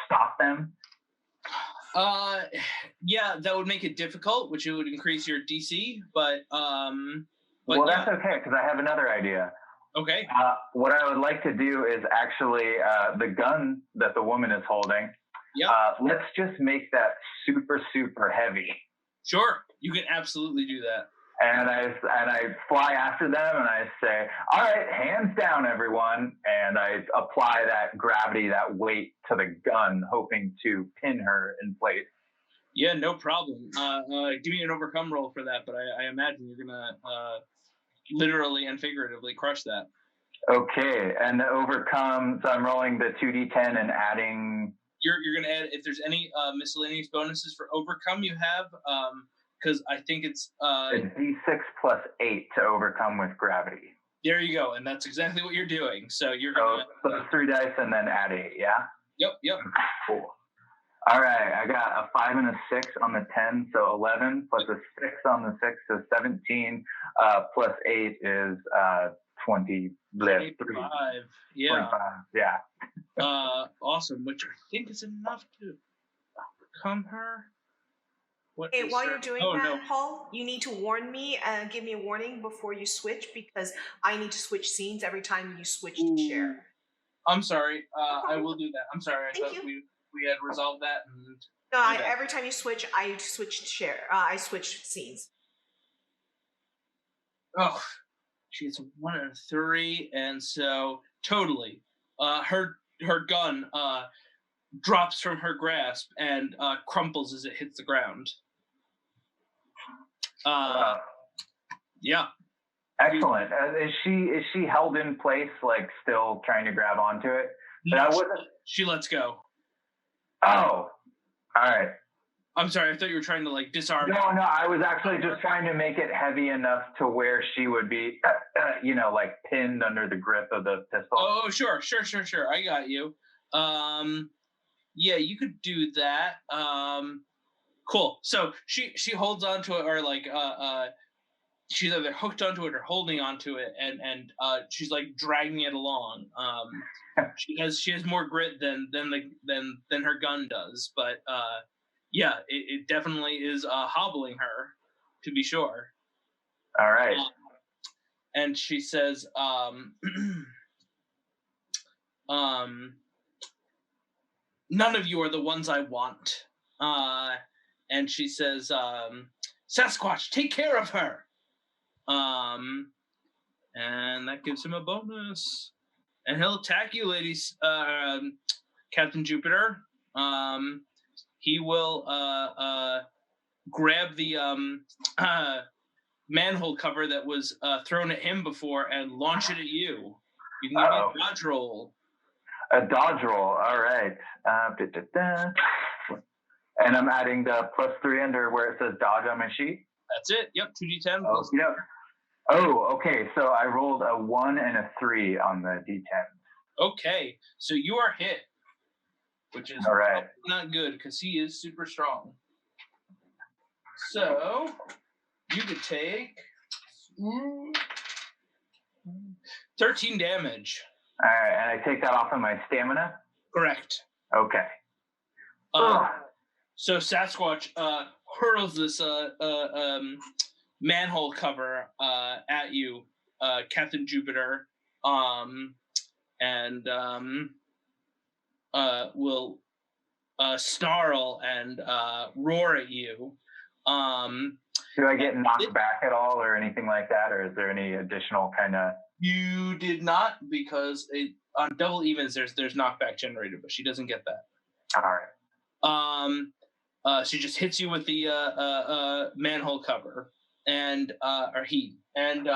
stop them? Yeah, that would make it difficult, which it would increase your DC, but well, that's okay, because I have another idea. Okay. What I would like to do is actually the gun that the woman is holding. Yeah. Let's just make that super, super heavy. Sure, you can absolutely do that. And I fly after them and I say, all right, hands down, everyone. And I apply that gravity, that weight to the gun, hoping to pin her in place. Yeah, no problem. Give me an overcome roll for that, but I imagine you're gonna literally and figuratively crush that. Okay, and the overcome, so I'm rolling the 2d10 and adding... You're gonna add, if there's any miscellaneous bonuses for overcome you have, because I think it's... a d6 plus 8 to overcome with gravity. There you go, and that's exactly what you're doing. So you're So gonna... 3 dice and then add 8, yeah? Yep. Cool. All right, I got a 5 and a 6 on the 10, so 11, plus a 6 on the 6, so 17, plus 8 is 20. 25. Yeah. 25, yeah. Awesome, which I think is enough to overcome her. What Hey, is while her- you're doing oh, that, no. Paul, you need to warn me and give me a warning before you switch because I need to switch scenes every time you switch to share. I'm sorry. I will do that. I'm sorry. I Thank thought you. we had resolved that. And No, Okay. every time you switch, I switch to share. I switch scenes. oh, she gets a 1 and a 3, and so totally, her gun drops from her grasp and crumples as it hits the ground. Yeah. Excellent. Is she held in place, like still trying to grab onto it? But I No, wasn't. she lets go. Oh, all right. I'm sorry. I thought you were trying to like disarm. No, I was actually just trying to make it heavy enough to where she would be, like pinned under the grip of the pistol. Oh, sure. I got you. Yeah, you could do that. Cool. So she holds onto it, or like she's either hooked onto it or holding onto it, and she's like dragging it along. She has more grit than her gun does, but yeah, it definitely is hobbling her, to be sure. All right. And she says, none of you are the ones I want. And she says, Sasquatch, take care of her. And that gives him a bonus. And he'll attack you, ladies, Captain Jupiter. He will grab the manhole cover that was thrown at him before and launch it at you. You can give me a dodge roll. A dodge roll. All right. And I'm adding the +3 under where it says dodge on my sheet. That's it. Yep, 2d10. Oh, yep. Oh, okay. So I rolled a 1 and a 3 on the d10. Okay, so you are hit, which is all right. Not good because he is super strong. So you could take 13 damage. All right, and I take that off of my stamina? Correct. Okay. So Sasquatch hurls this manhole cover at you, Captain Jupiter, and will snarl and roar at you. Do I get knocked back at all or anything like that, or is there any additional kind of... You did not, because on double evens there's knockback generated, but she doesn't get that. All right. She just hits you with the manhole cover and or he. And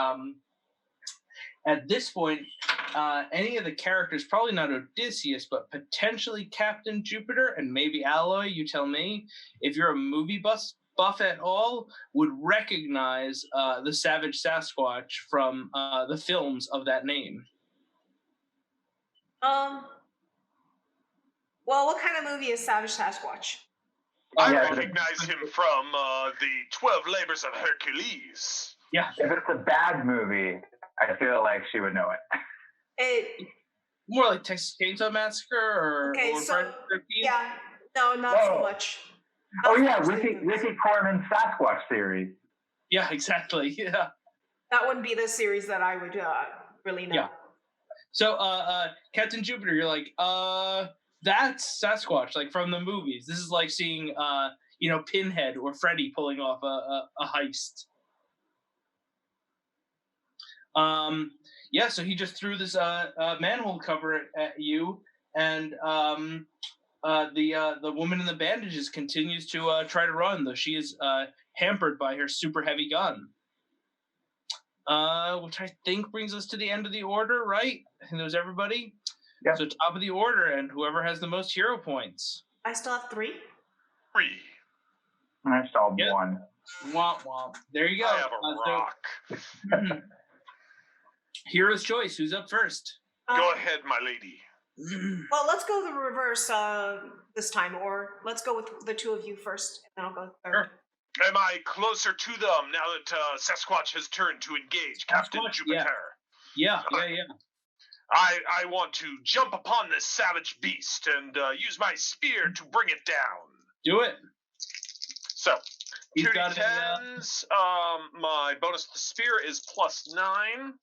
at this point, any of the characters, probably not Odysseus, but potentially Captain Jupiter and maybe Alloy, you tell me, if you're a movie buff at all, would recognize the Savage Sasquatch from the films of that name. Well, what kind of movie is Savage Sasquatch? I recognize him from the 12 Labors of Hercules. Yeah. If it's a bad movie, I feel like she would know it. More like Texas Chainsaw Massacre or so, yeah, no, not so much. Oh yeah, Ricky Corman's Sasquatch series. Yeah, exactly. Yeah. That wouldn't be the series that I would really know. Yeah. So, Captain Jupiter, you're like, that's Sasquatch, like from the movies. This is like seeing, Pinhead or Freddy pulling off a heist. So he just threw this manhole cover at you, and the woman in the bandages continues to try to run, though she is hampered by her super heavy gun. Which I think brings us to the end of the order, right? I think that was everybody. Yeah. So top of the order, and whoever has the most hero points. I still have 3. 3. I saw Yep. 1. Womp womp. There you go. I have a rock. Hero's choice. Who's up first? Go ahead, my lady. Well, let's go the reverse this time, or let's go with the 2 of you first, and then I'll go third. Sure. Am I closer to them now that Sasquatch has turned to engage Captain Sasquatch, Jupiter? Yeah. I want to jump upon this savage beast and use my spear to bring it down. Do it. So, He's 2 got d10s. My bonus to the spear is +9.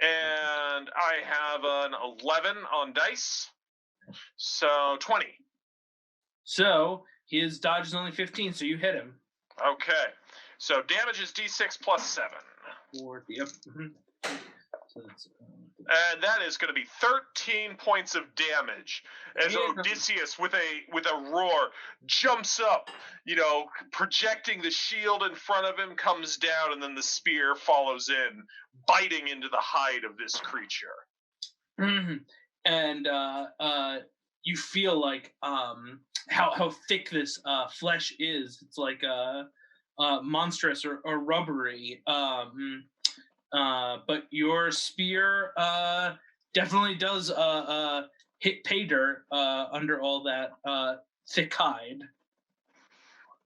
And I have an 11 on dice. So, 20. So his dodge is only 15, so you hit him. Okay. So, damage is d6 +7. Yep. So that's, And that is going to be 13 points of damage as Odysseus, with a roar, jumps up, projecting the shield in front of him, comes down, and then the spear follows in, biting into the hide of this creature. Mm-hmm. And you feel like how thick this flesh is. It's like monstrous or rubbery. But your spear definitely does hit pay dirt under all that thick hide.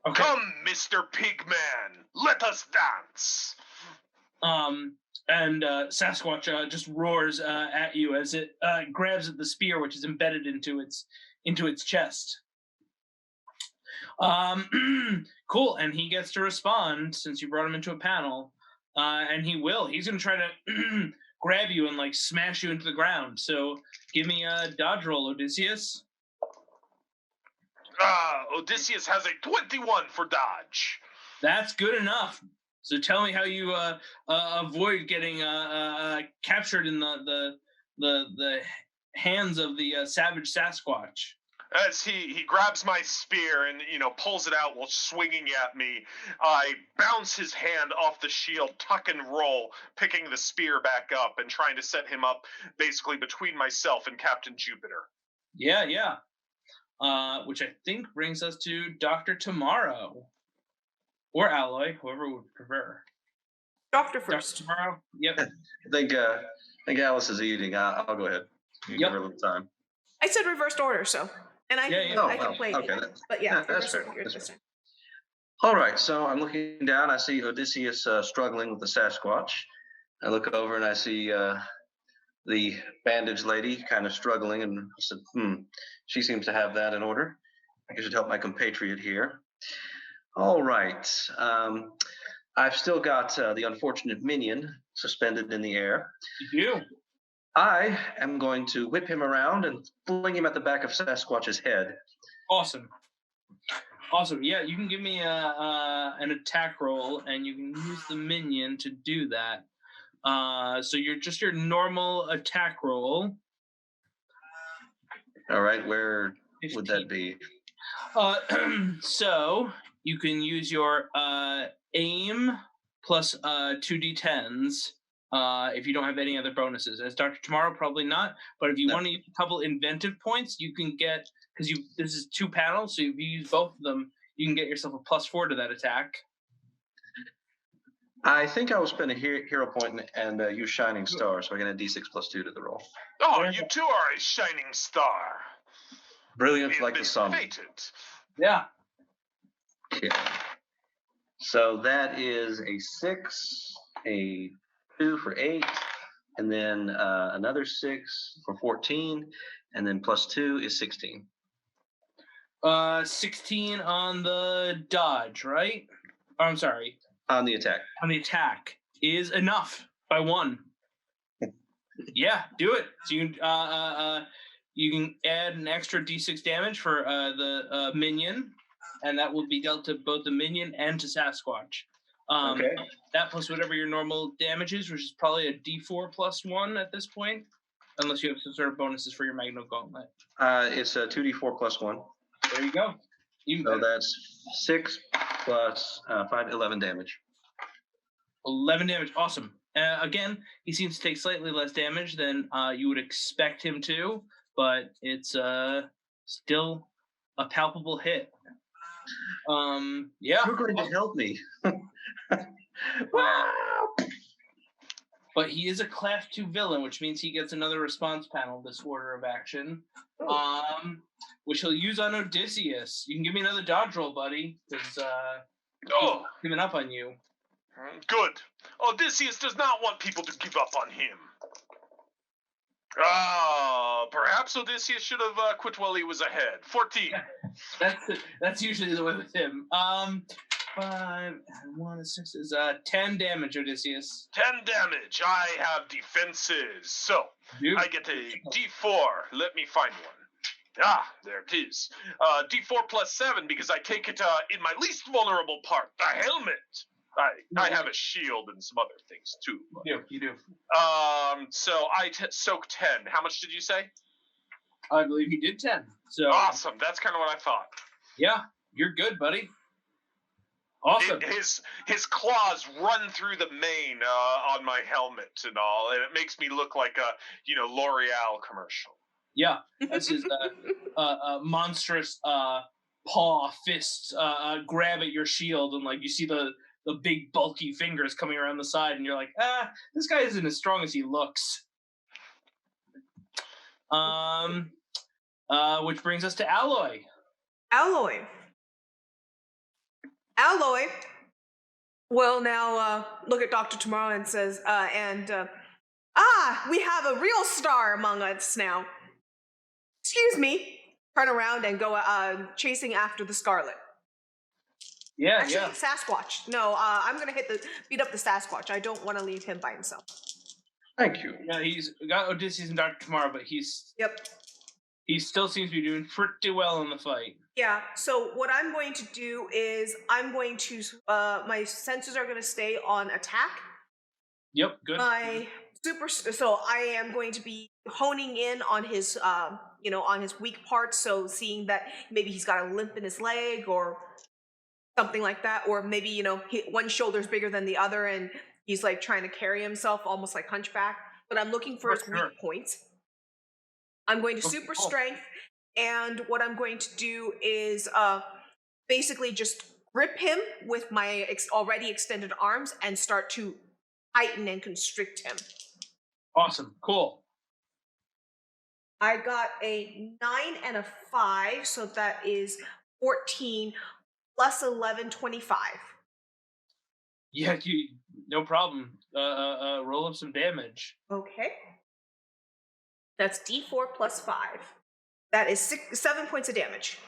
Okay. Come, Mr. Pigman, let us dance. And Sasquatch just roars at you as it grabs at the spear, which is embedded into its chest. Cool, and he gets to respond since you brought him into a panel. And he will. He's going to try to grab you and smash you into the ground. So give me a dodge roll, Odysseus. Odysseus has a 21 for dodge. That's good enough. So tell me how you avoid getting captured in the hands of the savage Sasquatch. As he grabs my spear and, pulls it out while swinging at me, I bounce his hand off the shield, tuck and roll, picking the spear back up and trying to set him up basically between myself and Captain Jupiter. Yeah. Which I think brings us to Dr. Tomorrow. Or Alloy, whoever would prefer. Doctor first. Dr. Tomorrow? Yep. I think Alice is eating. I'll go ahead. Give her a little time. I said reversed order, so. And I can play okay. it. But yeah, That's fair. order this time. All right, so I'm looking down. I see Odysseus struggling with the Sasquatch. I look over and I see the bandaged lady kind of struggling, and I said, she seems to have that in order. I should help my compatriot here. All right. I've still got the unfortunate minion suspended in the air. You do. I am going to whip him around and fling him at the back of Sasquatch's head. Awesome. Yeah, you can give me an attack roll, and you can use the minion to do that. So you're just your normal attack roll. All right, where 15. would that be? So you can use your aim plus 2d10s. If you don't have any other bonuses. As Dr. Tomorrow, probably not. But if you want to use a couple inventive points, you can get, because this is 2 panels, so if you use both of them, you can get yourself a +4 to that attack. I think I will spend a hero point and use Shining Star, so I get a d6 + 2 to the roll. Oh, you too are a shining star. Brilliant like the sun. Fated. Yeah. Okay. So that is a 6, a 2 for 8, and then another 6 for 14, and then +2 is 16. 16 on the dodge, right? Oh, I'm sorry. On the attack. On the attack is enough by 1. Yeah, do it. So you you can add an extra d6 damage for the minion, and that will be dealt to both the minion and to Sasquatch. Okay. That plus whatever your normal damage is, which is probably a d4 plus 1 at this point, unless you have some sort of bonuses for your Magno Gauntlet. It's a 2d4 plus 1. There you go. So that's 6 plus 5, 11 damage. 11 damage. Awesome. Again, he seems to take slightly less damage than you would expect him to, but it's still a palpable hit. Yeah. You're going to help me. But he is a class 2 villain, which means he gets another response panel this order of action, which he'll use on Odysseus. You can give me another dodge roll, buddy, because he's giving up on you. Good. Odysseus does not want people to give up on him. Perhaps Odysseus should have quit while he was ahead. 14. That's usually the way with him. 5 and 1 and 6 is 10 damage, Odysseus. 10 damage. I have defenses. So, I get a D4. Let me find one. There it is. D4 plus 7 because I take it in my least vulnerable part, the helmet. I have a shield and some other things too. You do. So I soak 10. How much did you say? I believe he did 10. So awesome. That's kind of what I thought. Yeah, you're good, buddy. Awesome. His claws run through the mane on my helmet and all, and it makes me look like a L'Oreal commercial. Yeah, that's his monstrous paw fists grab at your shield, and like you see the big bulky fingers coming around the side, and you're like, this guy isn't as strong as he looks. Which brings us to Alloy. Alloy will now look at Dr. Tomorrow and says, we have a real star among us now. Excuse me. Turn around and go chasing after the Starlet. Actually, Sasquatch. No, I'm going to beat up the Sasquatch. I don't want to leave him by himself. Thank you. Yeah, he's got Odysseus and Dr. Tomorrow, but he still seems to be doing pretty well in the fight. Yeah, so what I'm going to do is my senses are going to stay on attack. Yep, good. So I am going to be honing in on his, on his weak parts. So seeing that maybe he's got a limp in his leg or something like that, or maybe one shoulder's bigger than the other and he's like trying to carry himself almost like Hunchback. But I'm looking for his weak points. I'm going to super strength, and what I'm going to do is basically just grip him with my already extended arms and start to tighten and constrict him. Awesome. Cool. I got a 9 and a 5, so that is 14 plus 11, 25. Yeah, no problem. Roll up some damage. Okay. That's D4 plus 5. That is 7 points of damage.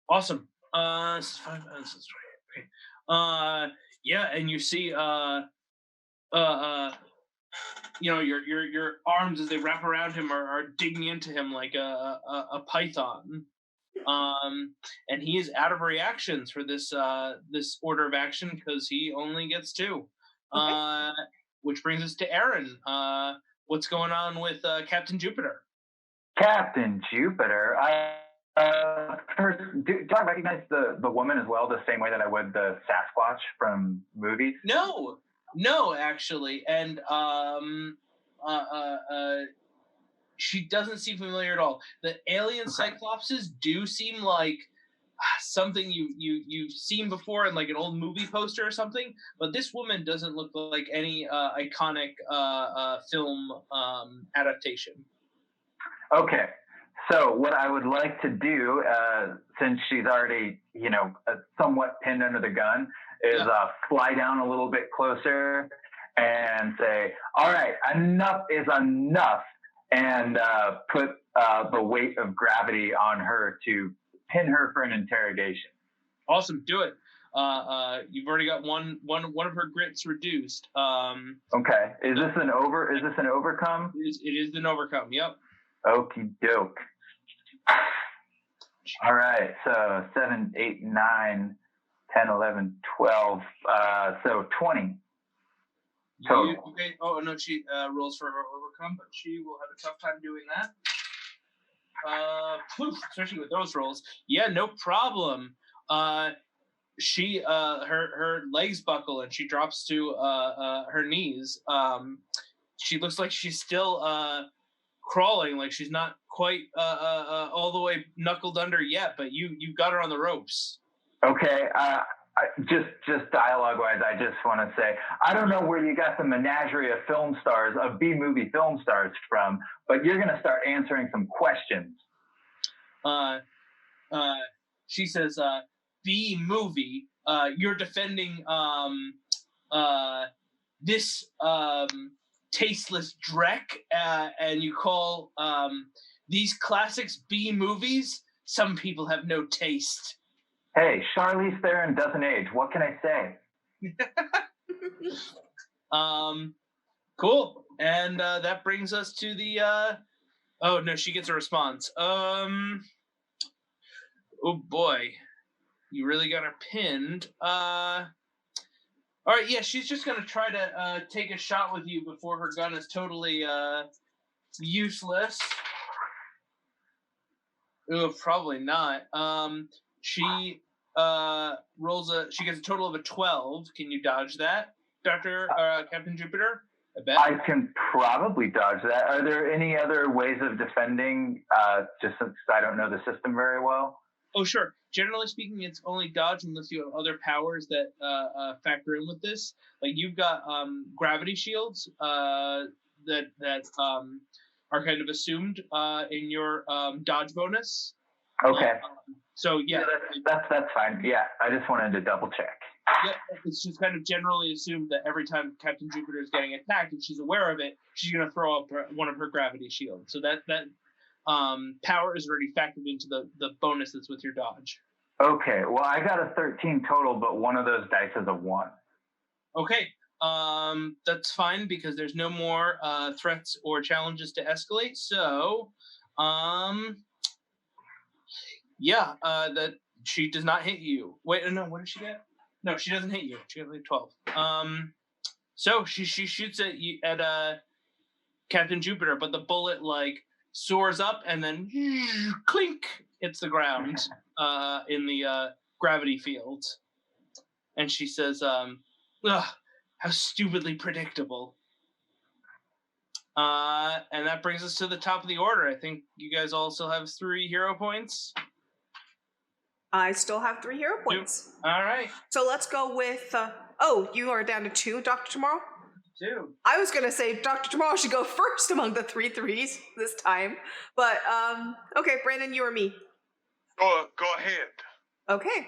Awesome. 5, 6, 3. Yeah, and you see your arms as they wrap around him are digging into him like a python. And he is out of reactions for this order of action because he only gets 2. Okay. Which brings us to Aaron. What's going on with Captain Jupiter? Captain Jupiter. First, do I recognize the woman as well, the same way that I would the Sasquatch from movies? No, actually, and she doesn't seem familiar at all. The alien Cyclopses do seem like something you've seen before in like an old movie poster or something, but this woman doesn't look like any iconic film adaptation. Okay, so what I would like to do, since she's already somewhat pinned under the gun, is fly down a little bit closer and say, all right, enough is enough, and put the weight of gravity on her to pin her for an interrogation. Awesome, do it. You've already got one of her grits reduced. Okay, is this an overcome? It is an overcome. Yep. Okie doke. All right, so 7, 8, 9, 10, 11, 12. So 20 total. Okay. Oh no, she rolls for her overcome, but she will have a tough time doing that. Especially with those rolls. Yeah, no problem. She her legs buckle and she drops to her knees. She looks like she's still crawling, like she's not quite all the way knuckled under yet, but you've got her on the ropes. Okay, just dialogue-wise, I just want to say, I don't know where you got the menagerie of film stars, of B-movie film stars from, but you're going to start answering some questions. She says, B-movie, you're defending this tasteless dreck, and you call these classics B-movies? Some people have no taste. Hey, Charlize Theron doesn't age. What can I say? Cool. And that brings us to the oh no, she gets a response. Oh boy. You really got her pinned. All right, yeah, she's just gonna try to take a shot with you before her gun is totally useless. Oh, probably not. She she gets a total of a 12. Can you dodge that, Captain Jupiter? I bet. I can probably dodge that. Are there any other ways of defending, just since I don't know the system very well? Oh, sure. Generally speaking, it's only dodge unless you have other powers that factor in with this. Like you've got gravity shields that are kind of assumed in your dodge bonus. Okay. So yeah, that's fine. Yeah, I just wanted to double check. Yeah, it's just kind of generally assumed that every time Captain Jupiter is getting attacked and she's aware of it, she's going to throw up one of her gravity shields. So that power is already factored into the bonus that's with your dodge. Okay, well, I got a 13 total, but one of those dice is a 1. Okay, that's fine because there's no more threats or challenges to escalate. So, yeah, that she does not hit you. Wait, no, what did she get? No, she doesn't hit you. She got like 12. So she shoots at you at Captain Jupiter, but the bullet like soars up and then clink hits the ground in the gravity field. And she says, ugh, how stupidly predictable. And that brings us to the top of the order. I think you guys all still have 3 hero points. I still have 3 hero points. All right. So let's go with, you are down to 2, Dr. Tomorrow? 2. I was going to say Dr. Tomorrow should go first among the 3 threes this time. But, okay, Brandon, you or me? Go ahead. Okay.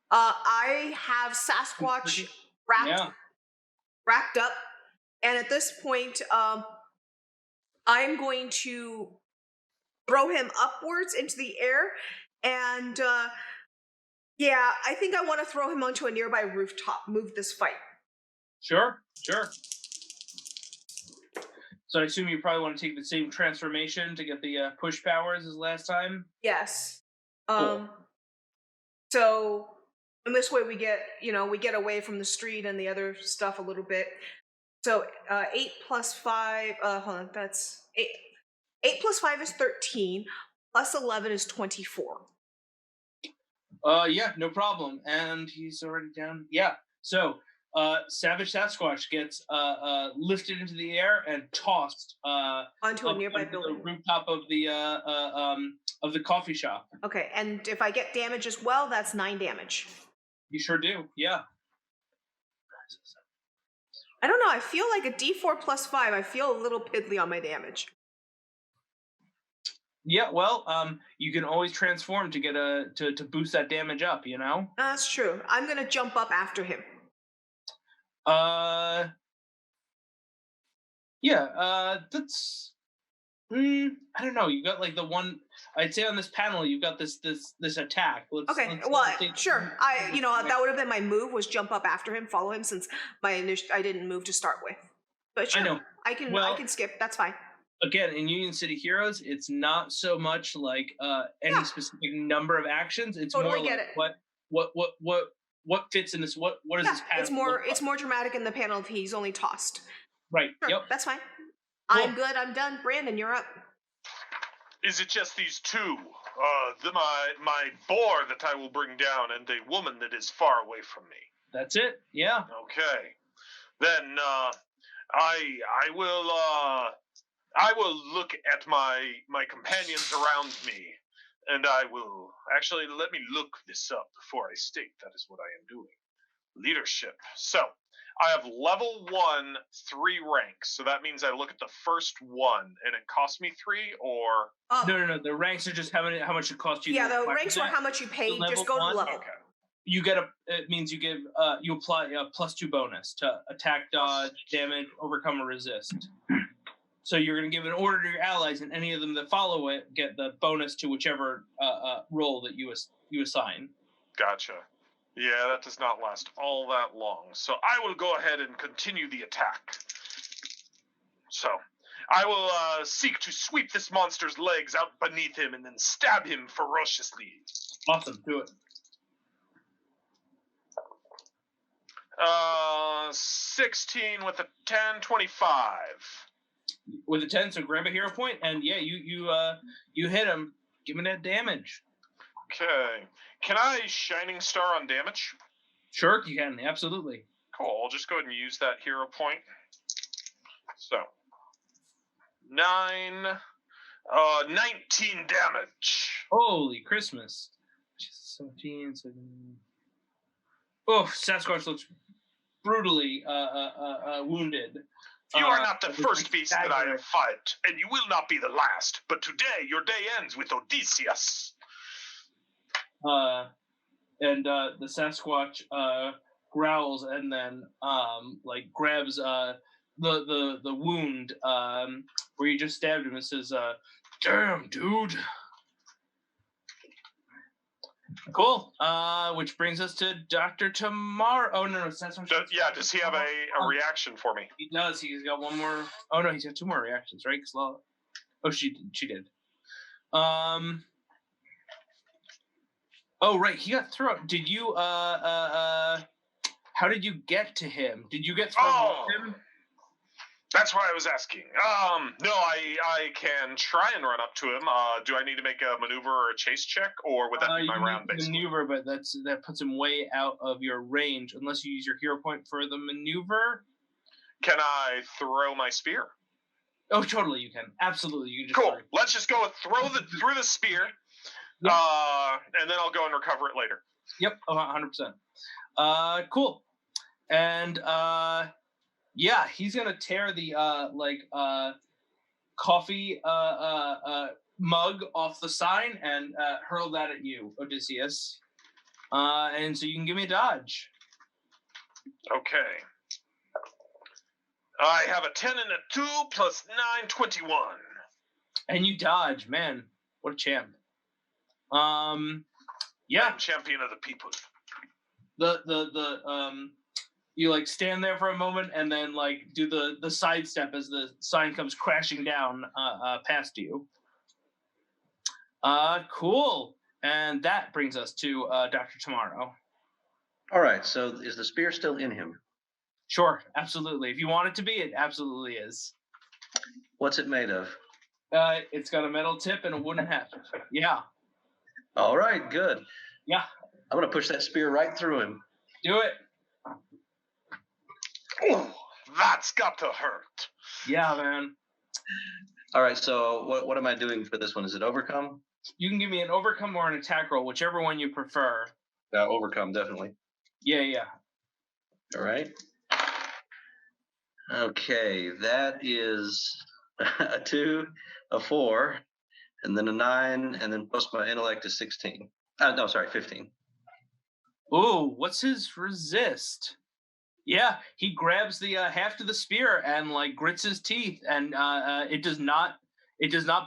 I have Sasquatch wrapped up. And at this point, I'm going to throw him upwards into the air. And, yeah, I think I want to throw him onto a nearby rooftop, move this fight. Sure. So I assume you probably want to take the same transformation to get the push powers as last time? Yes. Cool. So in this way we get away from the street and the other stuff a little bit. So 8 plus 5, hold on, that's 8. 8 plus 5 is 13, plus 11 is 24. Yeah, no problem. And he's already down. Yeah. So Savage Sasquatch gets lifted into the air and tossed onto a nearby building. The rooftop of the coffee shop. Okay, and if I get damage as well, that's 9 damage. You sure do, yeah. I don't know, I feel like a D4 plus 5, I feel a little piddly on my damage. Yeah, well, you can always transform to get to boost that damage up, you know? That's true. I'm gonna jump up after him. Yeah, that's I don't know. You got like the one I'd say on this panel. You've got this attack. Let's sure. That would have been my move, was jump up after him, follow him, since I didn't move to start with. But sure, I know. I can skip. That's fine. again, in Union City Heroes, it's not so much like any specific number of actions. It's Totally more get like it. what fits in this. What does this panel? It's more dramatic in the panel if he's only tossed. Right. Sure, Yep. that's fine. Cool. I'm good. I'm done. Brandon, you're up. Is it just these two? My boar that I will bring down and a woman that is far away from me. That's it. Yeah. Okay. Then I will look at my companions around me, and I will actually let me look this up before I state that is what I am doing. Leadership. So I have level 1, 3 ranks. So that means I look at the first one, and it costs me 3, or No. The ranks are just how much it costs you. Yeah, the ranks were how much you paid. Just go to the level. Okay. You get it means you give you apply a +2 bonus to attack, dodge, damage, overcome, or resist. So you're going to give an order to your allies, and any of them that follow it get the bonus to whichever role that you assign. Gotcha. Yeah, that does not last all that long. So I will go ahead and continue the attack. So I will seek to sweep this monster's legs out beneath him and then stab him ferociously. Awesome. Do it. 16 with a 10, 25. With a 10, so grab a hero point, and yeah, you hit him. Give me that damage. Okay. Can I Shining Star on damage? Sure, you can. Absolutely. Cool. I'll just go ahead and use that hero point. So 19 damage. Holy Christmas. 17. Oh, Sasquatch looks brutally wounded. You are not the first beast that I have fought, and you will not be the last. But today, your day ends with Odysseus. And the Sasquatch growls and then grabs the wound where you just stabbed him and says, "Damn, dude." Cool. Which brings us to Dr. Tomorrow. Oh no, Sasquatch. Does he have a reaction for me? He does. He's got one more. Oh no, he's got 2 more reactions, right? She did. Oh right, he got thrown. Did you how did you get to him? Did you get thrown with him? That's why I was asking. No, I can try and run up to him. Do I need to make a maneuver or a chase check, or would that be my round basically? Maneuver, but that puts him way out of your range unless you use your hero point for the maneuver. Can I throw my spear? Oh, totally, you can. Absolutely, you can just. Cool. Let's just go through the spear. Yep. And then I'll go and recover it later. Yep, 100%. Cool. And yeah, he's gonna tear the coffee mug off the sign and hurl that at you, Odysseus. And so you can give me a dodge. Okay. I have a 10 and a 2 plus 9, 21. And you dodge, man. What a champ. Yeah. I'm champion of the people. You stand there for a moment and then do the sidestep as the sign comes crashing down past you. Cool. And that brings us to Dr. Tomorrow. All right. So is the spear still in him? Sure, absolutely. If you want it to be, it absolutely is. What's it made of? It's got a metal tip and a wooden haft. Yeah. All right, good. Yeah. I'm going to push that spear right through him. Do it. Oh, that's got to hurt. Yeah, man. All right, so what am I doing for this one? Is it overcome? You can give me an overcome or an attack roll, whichever one you prefer. Overcome, definitely. Yeah. All right. Okay, that is a 2, a 4, and then a 9, and then plus my intellect is 16. No, sorry, 15. Ooh, what's his resist? Yeah, he grabs the haft of the spear and grits his teeth, and it does not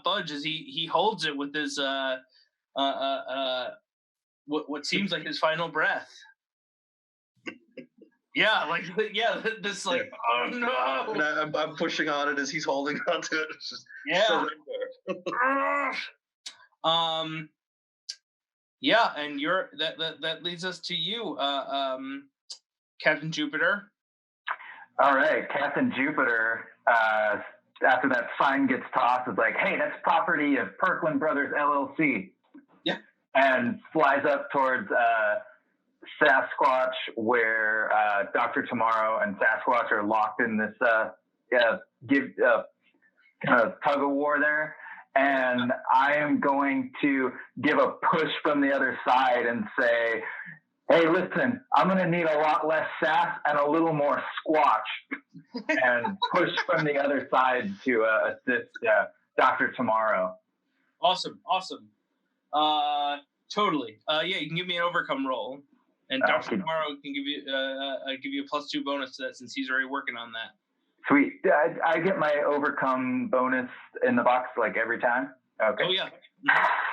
budge as he holds it with his what seems like his final breath. Yeah, like this like oh no. And I'm pushing on it as he's holding onto it. It's just Yeah. surrender. Yeah, and that leads us to you, Captain Jupiter. All right, Captain Jupiter. After that sign gets tossed, is like, "Hey, that's property of Perkland Brothers LLC." Yeah. And flies up towards Sasquatch, where Dr. Tomorrow and Sasquatch are locked in this kind of tug of war there. And I am going to give a push from the other side and say, "Hey, listen, I'm going to need a lot less sass and a little more squatch," and push from the other side to assist Dr. Tomorrow. Awesome. Totally. Yeah, you can give me an overcome roll, and Dr. Tomorrow can give you a +2 bonus to that since he's already working on that. Sweet. I get my overcome bonus in the box like every time. Okay. Oh yeah.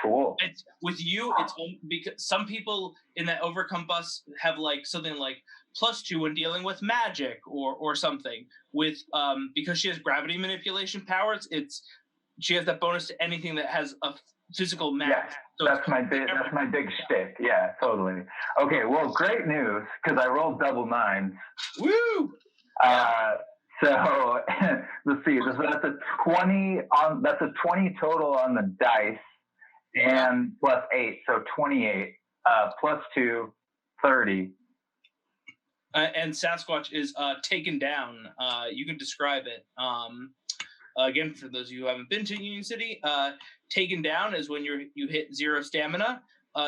Cool. It's with you. It's because some people in that overcome bus have like something like +2 when dealing with magic or something. With because she has gravity manipulation powers, she has that bonus to anything that has a physical mass. Yeah, So that's my big shtick. Yeah, totally. Okay, well, great news because I rolled double nines. Woo! So let's see. That's a 20 on. That's a 20 total on the dice, and +8, so 28. +2, 30. And Sasquatch is taken down. You can describe it. Again, for those of you who haven't been to Union City, taken down is when you hit 0 stamina.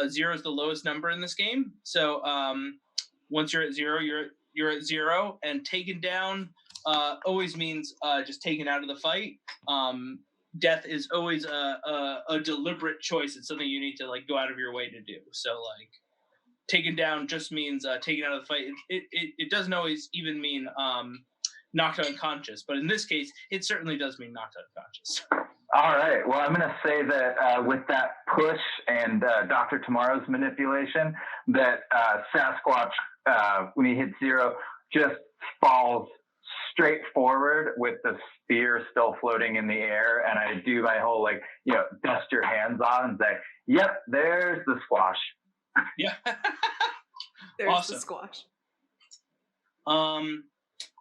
0 is the lowest number in this game. So once you're at 0, you're at 0, and taken down always means just taken out of the fight. Death is always a deliberate choice. It's something you need to like go out of your way to do. So like taken down just means taken out of the fight. It doesn't always even mean knocked unconscious, but in this case, it certainly does mean knocked unconscious. All right. Well, I'm going to say that with that push and Dr. Tomorrow's manipulation, that Sasquatch, when he hits 0, just falls straight forward with the spear still floating in the air. And I do my whole, dust your hands off and say, "Yep, there's the squash." Yeah. There's awesome. the squash.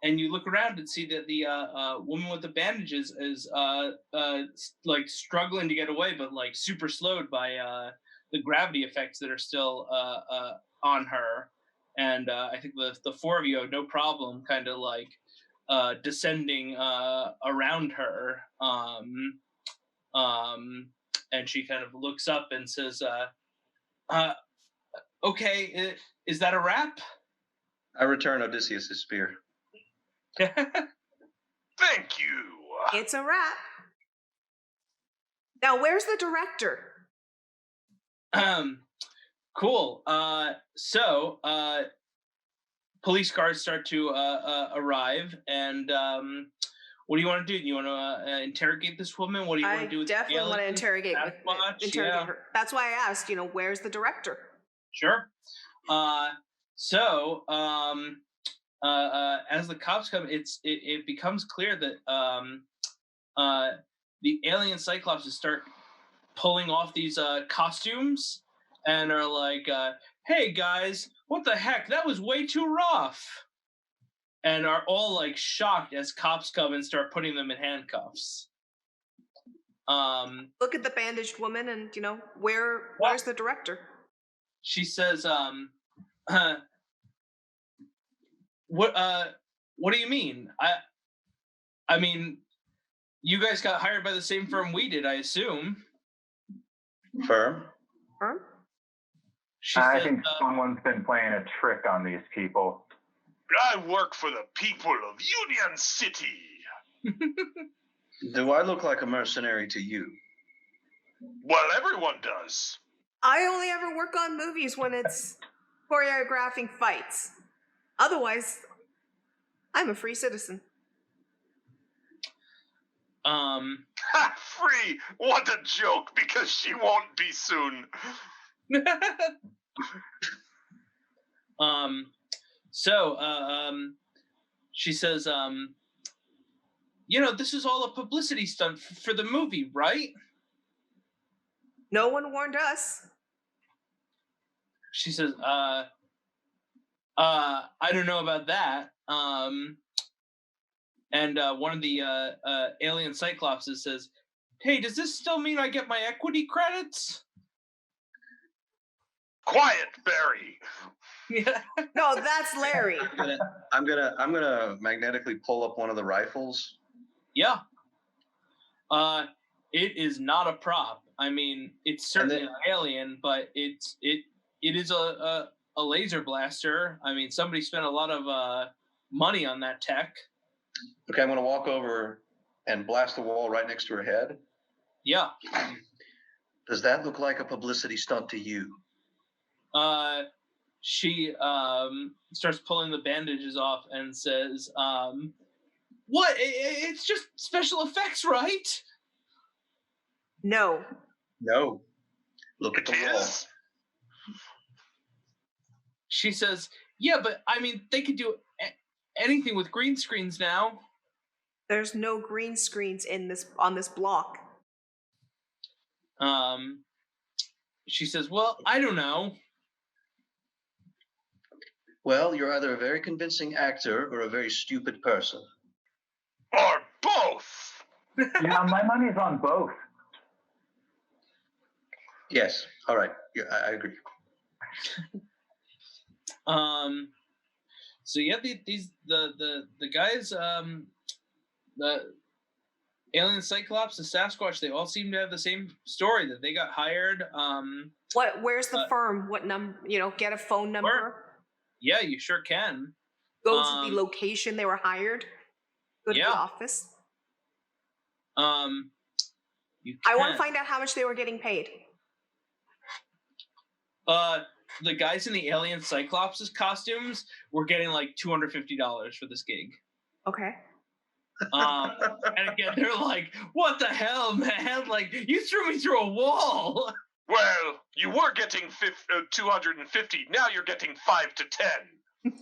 And you look around and see that the woman with the bandages is like struggling to get away, but like super slowed by the gravity effects that are still on her. And I think the 4 of you have no problem kind of like descending around her. And she kind of looks up and says, "Okay, is that a wrap?" I return Odysseus' spear. Thank you. It's a wrap. Now, where's the director? Cool. So police cars start to arrive, and what do you want to do? Do you want to interrogate this woman? What do you want to do with I definitely want to interrogate her. That's why I asked, where's the director? Sure. So as the cops come, it becomes clear that the alien Cyclopses start pulling off these costumes and are like, "Hey guys, what the heck? That was way too rough," and are all like shocked as cops come and start putting them in handcuffs. Look at the bandaged woman, and where's the director? She says, what do you mean? I mean, you guys got hired by the same firm we did, I assume. Firm? I think someone's been playing a trick on these people. I work for the people of Union City. Do I look like a mercenary to you? Well, everyone does. I only ever work on movies when it's choreographing fights. Otherwise, I'm a free citizen. Free? What a joke, because she won't be soon. So, she says, this is all a publicity stunt for the movie, right? No one warned us. She says, I don't know about that. And one of the alien Cyclopses says, hey, does this still mean I get my equity credits? Quiet, Barry. Yeah. No, that's Larry. I'm gonna magnetically pull up one of the rifles. Yeah. It is not a prop. I mean, it's certainly an alien, but it is a laser blaster. I mean, somebody spent a lot of money on that tech. Okay, I'm gonna walk over and blast the wall right next to her head. Yeah. Does that look like a publicity stunt to you? She starts pulling the bandages off and says, what? It's just special effects, right? No. No. Look at the wall. She says, yeah, but I mean, they could do anything with green screens now. There's no green screens on this block. She says, well, I don't know. Well, you're either a very convincing actor or a very stupid person. Or both. Yeah, my money's on both. Yes. All right. Yeah, I agree. So yeah, the guys, the alien Cyclops, the Sasquatch, they all seem to have the same story, that they got hired. Where's the firm? What number? Get a phone number. Yeah, you sure can. Go to the location they were hired. Go to the office. You can. I want to find out how much they were getting paid. The guys in the alien Cyclops' costumes were getting like $250 for this gig. Okay. And again, they're like, what the hell, man? Like, you threw me through a wall. Well, you were getting 250. Now you're getting 5 to 10.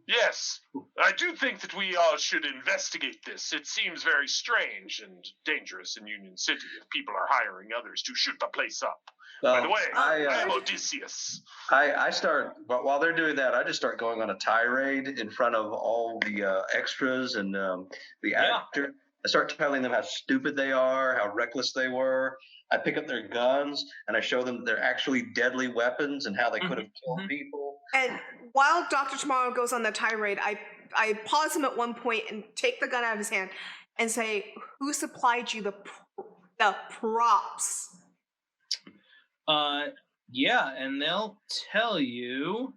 Yes, I do think that we should investigate this. It seems very strange and dangerous in Union City if people are hiring others to shoot the place up. Well, By the way, I am I Odysseus. start, but while they're doing that, I just start going on a tirade in front of all the extras and the actor. I start telling them how stupid they are, how reckless they were. I pick up their guns and I show them they're actually deadly weapons and how they could have killed people. And while Dr. Tomorrow goes on the tirade, I pause him at one point and take the gun out of his hand and say, "Who supplied you the props?" Yeah, and they'll tell you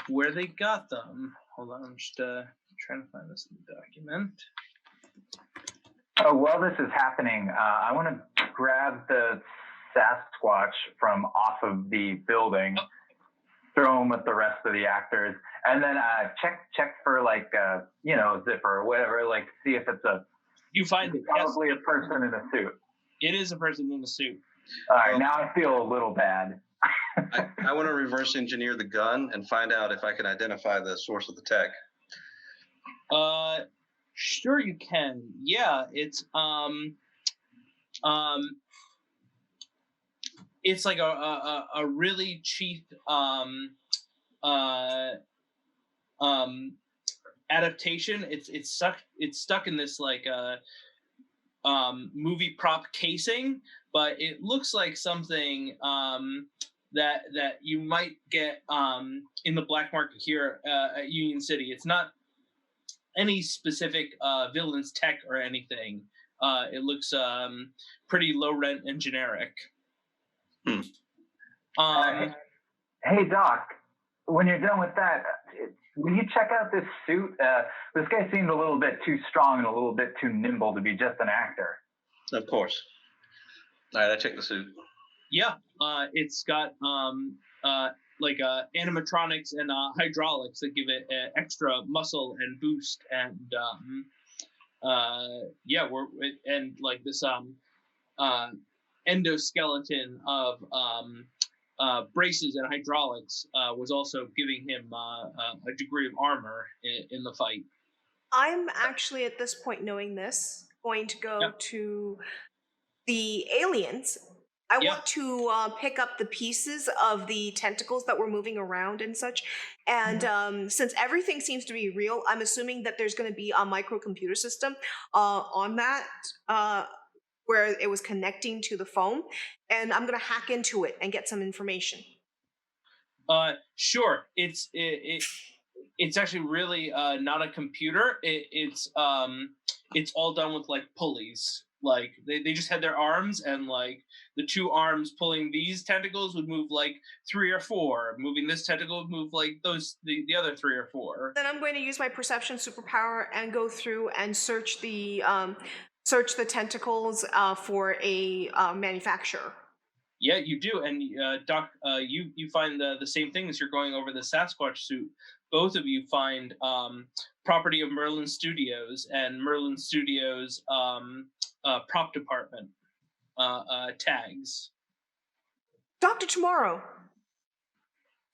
where they got them. Hold on, I'm just trying to find this in the document. Oh, while this is happening, I want to grab the Sasquatch from off of the building, throw him with the rest of the actors, and then check for like zipper or whatever, like see if it's you find it. Probably a person in a suit. It is a person in a suit. All right, now I feel a little bad. I want to reverse engineer the gun and find out if I can identify the source of the tech. Sure you can. Yeah, it's it's like a really cheap adaptation. It's stuck in this like movie prop casing, but it looks like something that you might get in the black market here at Union City. It's not any specific villain's tech or anything. It looks pretty low rent and generic. Hey Doc, when you're done with that, will you check out this suit? This guy seemed a little bit too strong and a little bit too nimble to be just an actor. Of course. All right, I check the suit. Yeah, it's got like animatronics and hydraulics that give it extra muscle and boost, and and like this endoskeleton of braces and hydraulics was also giving him a degree of armor in the fight. I'm actually at this point, knowing this, going to go to the aliens. I want to pick up the pieces of the tentacles that were moving around and such. And since everything seems to be real, I'm assuming that there's going to be a microcomputer system on that where it was connecting to the phone. And I'm going to hack into it and get some information. Sure. It's actually really not a computer. It's all done with like pulleys. Like they just had their arms, and like the two arms pulling these tentacles would move like 3 or 4. Moving this tentacle would move like the other 3 or 4. Then I'm going to use my perception superpower and go through and search the tentacles for a manufacturer. Yeah, you do, and Doc, you find the same thing as you're going over the Sasquatch suit. Both of you find property of Merlin Studios and Merlin Studios prop department tags. Dr. Tomorrow,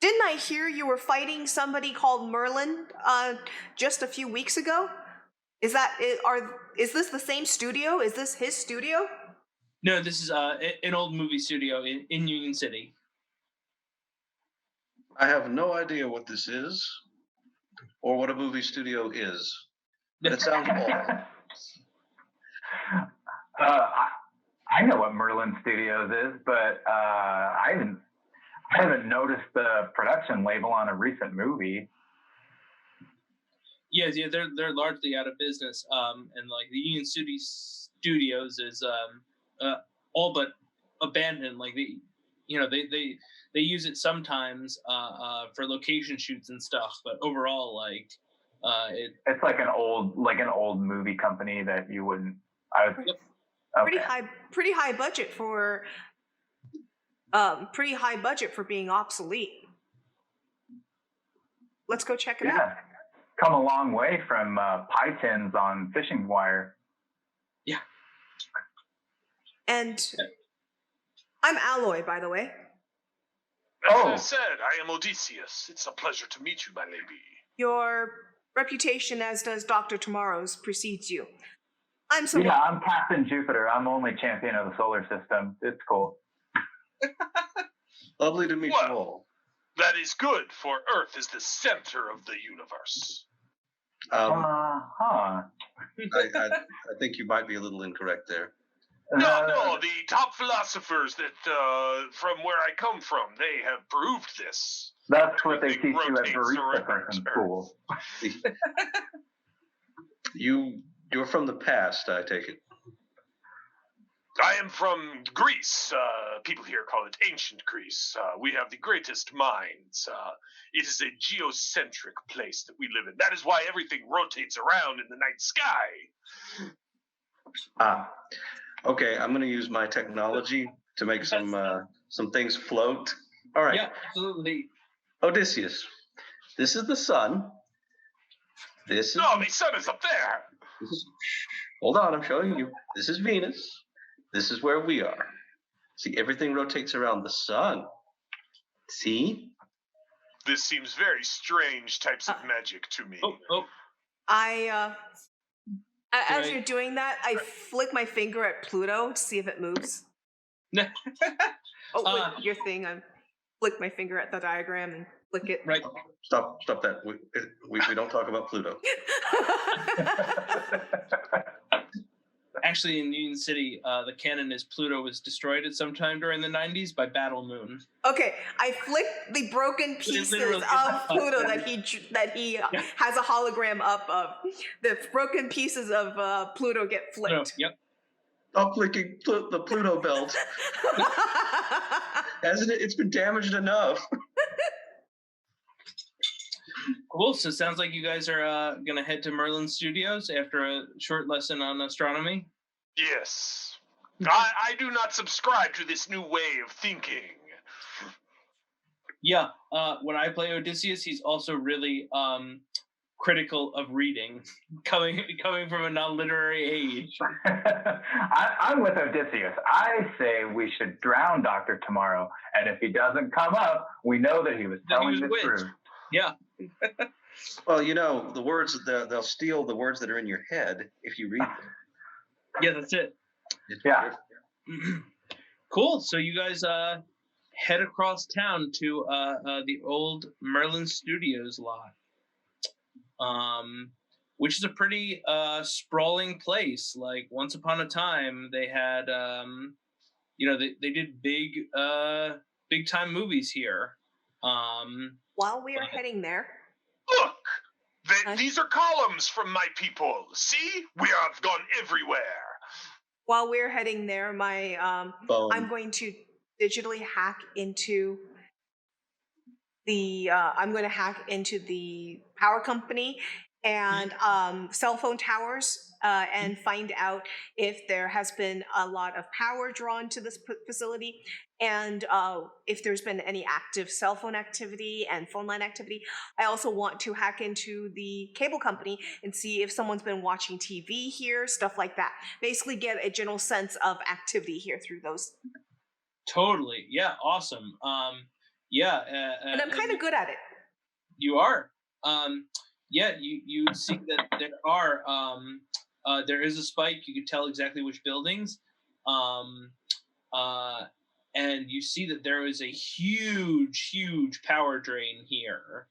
didn't I hear you were fighting somebody called Merlin just a few weeks ago? Is this the same studio? Is this his studio? No, this is an old movie studio in Union City. I have no idea what this is or what a movie studio is, but it sounds awful. I know what Merlin Studios is, but I haven't noticed the production label on a recent movie. Yeah, they're largely out of business, and like the Union City Studios is all but abandoned. Like they use it sometimes for location shoots and stuff, but overall, like it's like an old movie company that you wouldn't. Yep. Okay. Pretty high budget for being obsolete. Let's go check it out. Come a long way from pie tins on fishing wire. Yeah. And I'm Alloy, by the way. As I said, I am Odysseus. It's a pleasure to meet you, my lady. Your reputation, as does Dr. Tomorrow's, precedes you. I'm Captain Jupiter. I'm only champion of the solar system. It's cool. Lovely to meet you all. That is good, for Earth is the center of the universe. I think you might be a little incorrect there. No, the top philosophers that from where I come from, they have proved this. That's what they teach you at barista person school. You're from the past, I take it. I am from Greece. People here call it ancient Greece. We have the greatest minds. It is a geocentric place that we live in. That is why everything rotates around in the night sky. Okay, I'm going to use my technology to make some things float. All right. Yeah, absolutely. Odysseus, this is the sun. The sun is up there. Hold on, I'm showing you. This is Venus. This is where we are. See, everything rotates around the sun. See? This seems very strange types of magic to me. As you're doing that, I flick my finger at Pluto to see if it moves. Your thing. I flick my finger at the diagram and flick it. Right. Stop that. We don't talk about Pluto. Actually, in Union City, the canon is Pluto was destroyed at some time during the 90s by Battle Moon. Okay, I flicked the broken pieces of Pluto that he has a hologram up of. The broken pieces of Pluto get flicked. Yep. I'm flicking the Pluto belt. Hasn't it? It's been damaged enough. Cool. So it sounds like you guys are going to head to Merlin Studios after a short lesson on astronomy. Yes. I do not subscribe to this new way of thinking. Yeah. When I play Odysseus, he's also really critical of reading, coming from a non-literary age. I'm with Odysseus. I say we should drown Dr. Tomorrow, and if he doesn't come up, we know that he was telling the truth. Yeah. Well, the words they'll steal the words that are in your head if you read them. Yeah, that's it. Yeah. Cool. So you guys head across town to the old Merlin Studios lot, which is a pretty sprawling place. Like once upon a time, they had they did big time movies here. While we are heading there, Look, these are columns from my people. See, we have gone everywhere. while we're heading there, I'm going to digitally hack into the power company and cell phone towers and find out if there has been a lot of power drawn to this facility, and if there's been any active cell phone activity and phone line activity. I also want to hack into the cable company and see if someone's been watching TV here, stuff like that. Basically get a general sense of activity here through those. Totally. Yeah. Awesome. And I'm kind of good at it. You are. You see that there is a spike. You can tell exactly which buildings. And you see that there is a huge power drain here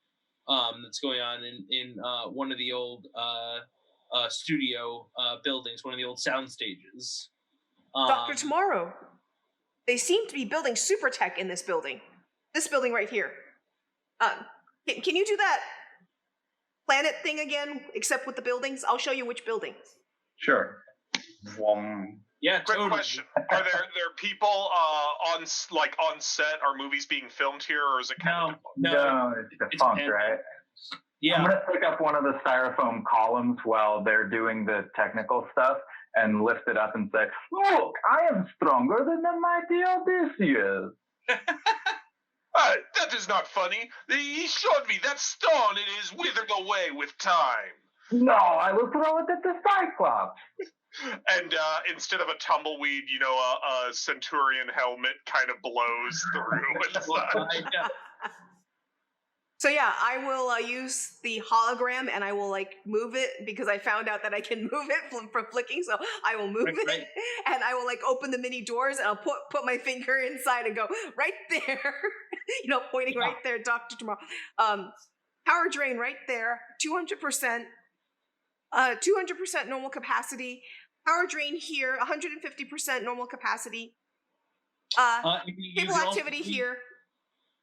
that's going on in one of the old studio buildings, one of the old sound stages. Dr. Tomorrow, they seem to be building super tech in this building. This building right here. Can you do that planet thing again, except with the buildings? I'll show you which building. Sure. Yeah, Quick totally. question: are there people on set? Are movies being filmed here, or is it kind of No, it's defunct, right? Yeah. I'm gonna pick up one of the styrofoam columns while they're doing the technical stuff and lift it up and say, "Look, I am stronger than the mighty Odysseus." That is not funny. He showed me that stone. It is withering away with time. No, I will throw it at the Cyclops. And instead of a tumbleweed, a centurion helmet kind of blows through and such. So yeah, I will use the hologram and I will move it because I found out that I can move it from flicking. So I will move it and I will open the mini doors and I'll put my finger inside and go right there, pointing right there, Dr. Tomorrow. Power drain right there, 200%, 200% normal capacity. Power drain here, 150% normal capacity. Cable activity here.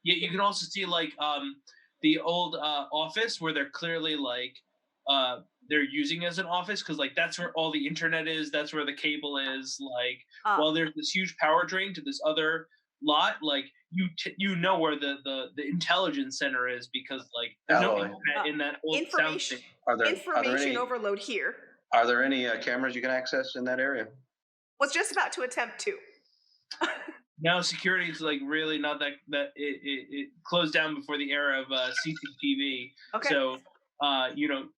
Yeah, you can also see the old office where they're clearly they're using as an office because that's where all the internet is. That's where the cable is. While there's this huge power drain to this other lot, you know where the intelligence center is because there's no internet in that old information. sound Overload here. Are there any cameras you can access in that area? Was just about to attempt to. No, security is really not that it closed down before the era of CCTV. Okay. So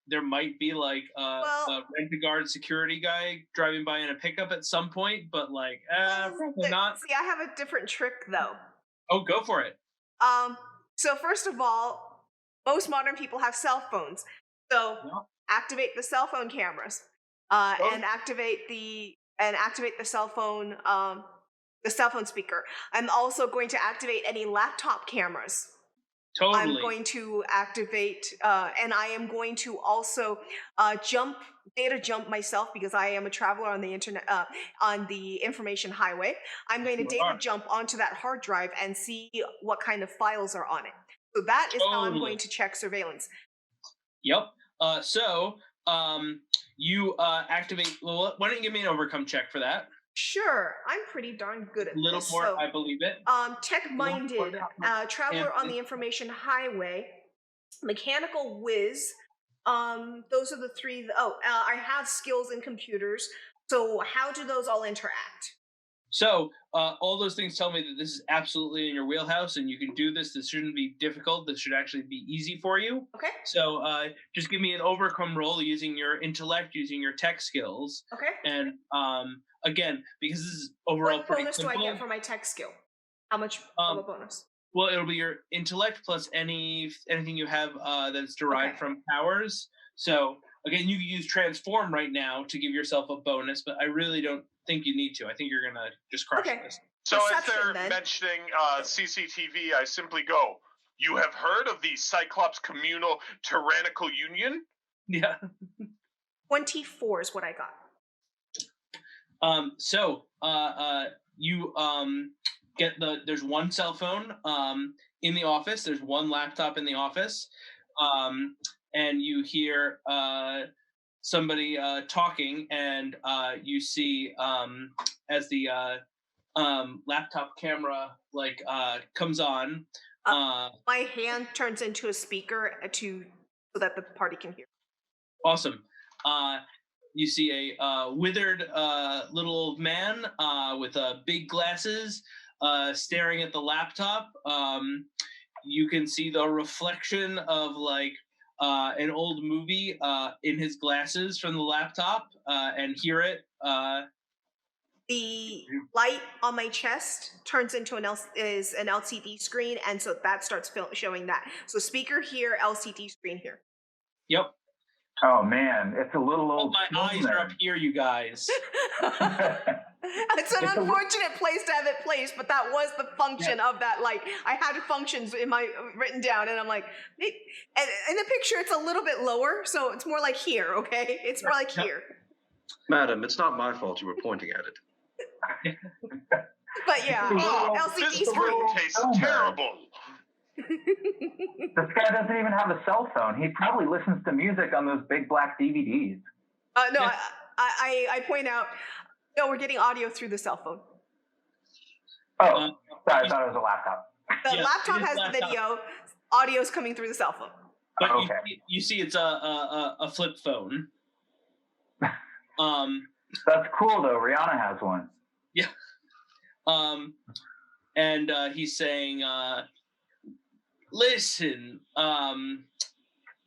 there might be a rent-a-guard security guy driving by in a pickup at some point, but probably not. See, I have a different trick though. Oh, go for it. So first of all, most modern people have cell phones. So activate the cell phone cameras. And activate the cell phone speaker. I'm also going to activate any laptop cameras. Totally. I'm going to activate, and I am going to also data jump myself because I am a traveler on the internet, on the information highway. I'm going to data jump onto that hard drive and see what kind of files are on it. So that is how I'm going to check surveillance. Yep. You activate. Well, why don't you give me an overcome check for that? Sure, I'm pretty darn good at this. A little more, I believe it. Tech-minded, traveler on the information highway, mechanical whiz. Those are the three. I have skills in computers. So how do those all interact? So all those things tell me that this is absolutely in your wheelhouse, and you can do this. This shouldn't be difficult. This should actually be easy for you. Okay. So just give me an overcome roll using your intellect, using your tech skills, Okay. and again, because this is overall What pretty bonus simple. do I get for my tech skill? How much of a bonus? Well, it'll be your intellect plus anything you have that's derived from powers. So again, you can use transform right now to give yourself a bonus, but I really don't think you need to. I think you're gonna just crush this. So as Perception, they're then. mentioning CCTV, I simply go, "You have heard of the Cyclops Communal Tyrannical Union?" Yeah. 24 is what I got. So you get there's one cell phone in the office. There's one laptop in the office, and you hear somebody talking, and you see as the laptop camera comes on. My hand turns into a speaker so that the party can hear. Awesome. You see a withered little old man with big glasses staring at the laptop. You can see the reflection of an old movie in his glasses from the laptop and hear it. The light on my chest turns into an LCD screen, and so that starts showing that. So speaker here, LCD screen here. Yep. Oh man, it's a little old. My eyes are up here, you guys. It's an unfortunate place to have it placed, but that was the function of that light. I had functions written down, and I'm like, and in the picture it's a little bit lower, so it's more like here. Okay, it's more like here. Madam, it's not my fault you were pointing at it. But yeah, LCD This screen. tastes terrible. This guy doesn't even have a cell phone. He probably listens to music on those big black DVDs. No, I point out, no, we're getting audio through the cell phone. Oh, sorry, I thought it was a laptop. The laptop has the video. Audio's coming through the cell phone. But Okay. you see it's a flip phone. That's cool though. Rihanna has one. Yeah. And he's saying, listen,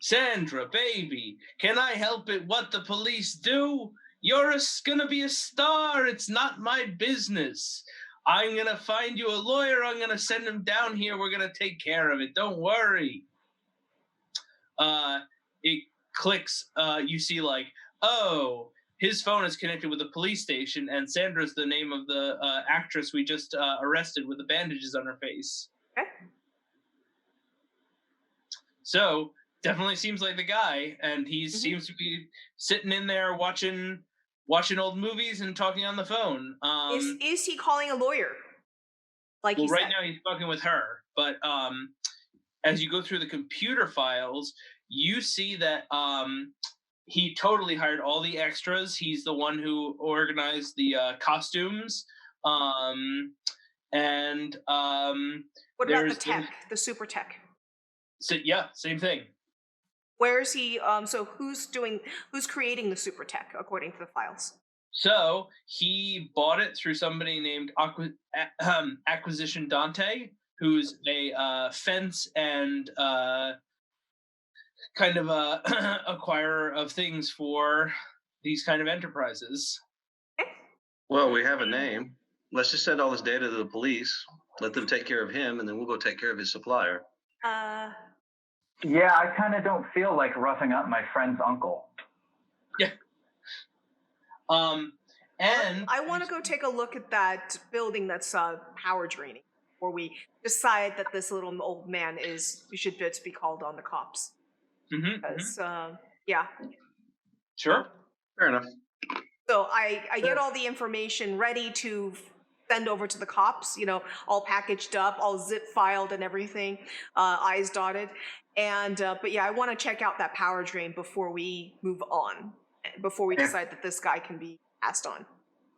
Sandra, baby, can I help it what the police do? You're gonna be a star. It's not my business. I'm gonna find you a lawyer. I'm gonna send him down here. We're gonna take care of it. Don't worry. It clicks. You see oh, his phone is connected with the police station, and Sandra's the name of the actress we just arrested with the bandages on her face. Okay. So definitely seems like the guy, and he seems to be sitting in there watching old movies and talking on the phone. Is he calling a lawyer? Like well, he right said? now he's talking with her, but as you go through the computer files, you see that he totally hired all the extras. He's the one who organized the costumes, and What about the tech, the super tech? So yeah, same thing. Where is he? So who's creating the super tech according to the files? So he bought it through somebody named Acquisition Dante, who's a fence and kind of a acquirer of things for these kind of enterprises. Well, we have a name. Let's just send all this data to the police. Let them take care of him, and then we'll go take care of his supplier. Yeah, I kind of don't feel like roughing up my friend's uncle. Yeah. And I want to go take a look at that building that's power draining, before we decide that this little old man should just be called on the cops. Because yeah. Sure. Fair enough. So I get all the information ready to send over to the cops, all packaged up, all zip filed and everything, I's dotted. And but yeah, I want to check out that power drain before we move on, before we decide that this guy can be passed on.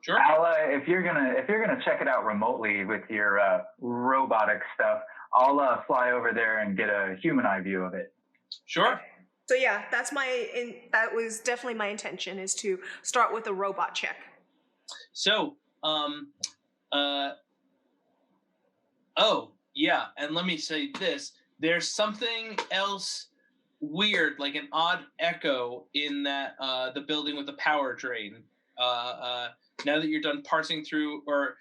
Sure. Al, if you're gonna check it out remotely with your robotic stuff, I'll fly over there and get a human eye view of it. Sure. So yeah, that was definitely my intention, is to start with a robot check. So Oh, yeah, and let me say this. There's something else weird, like an odd echo in that the building with the power drain. Now that you're done parsing through, or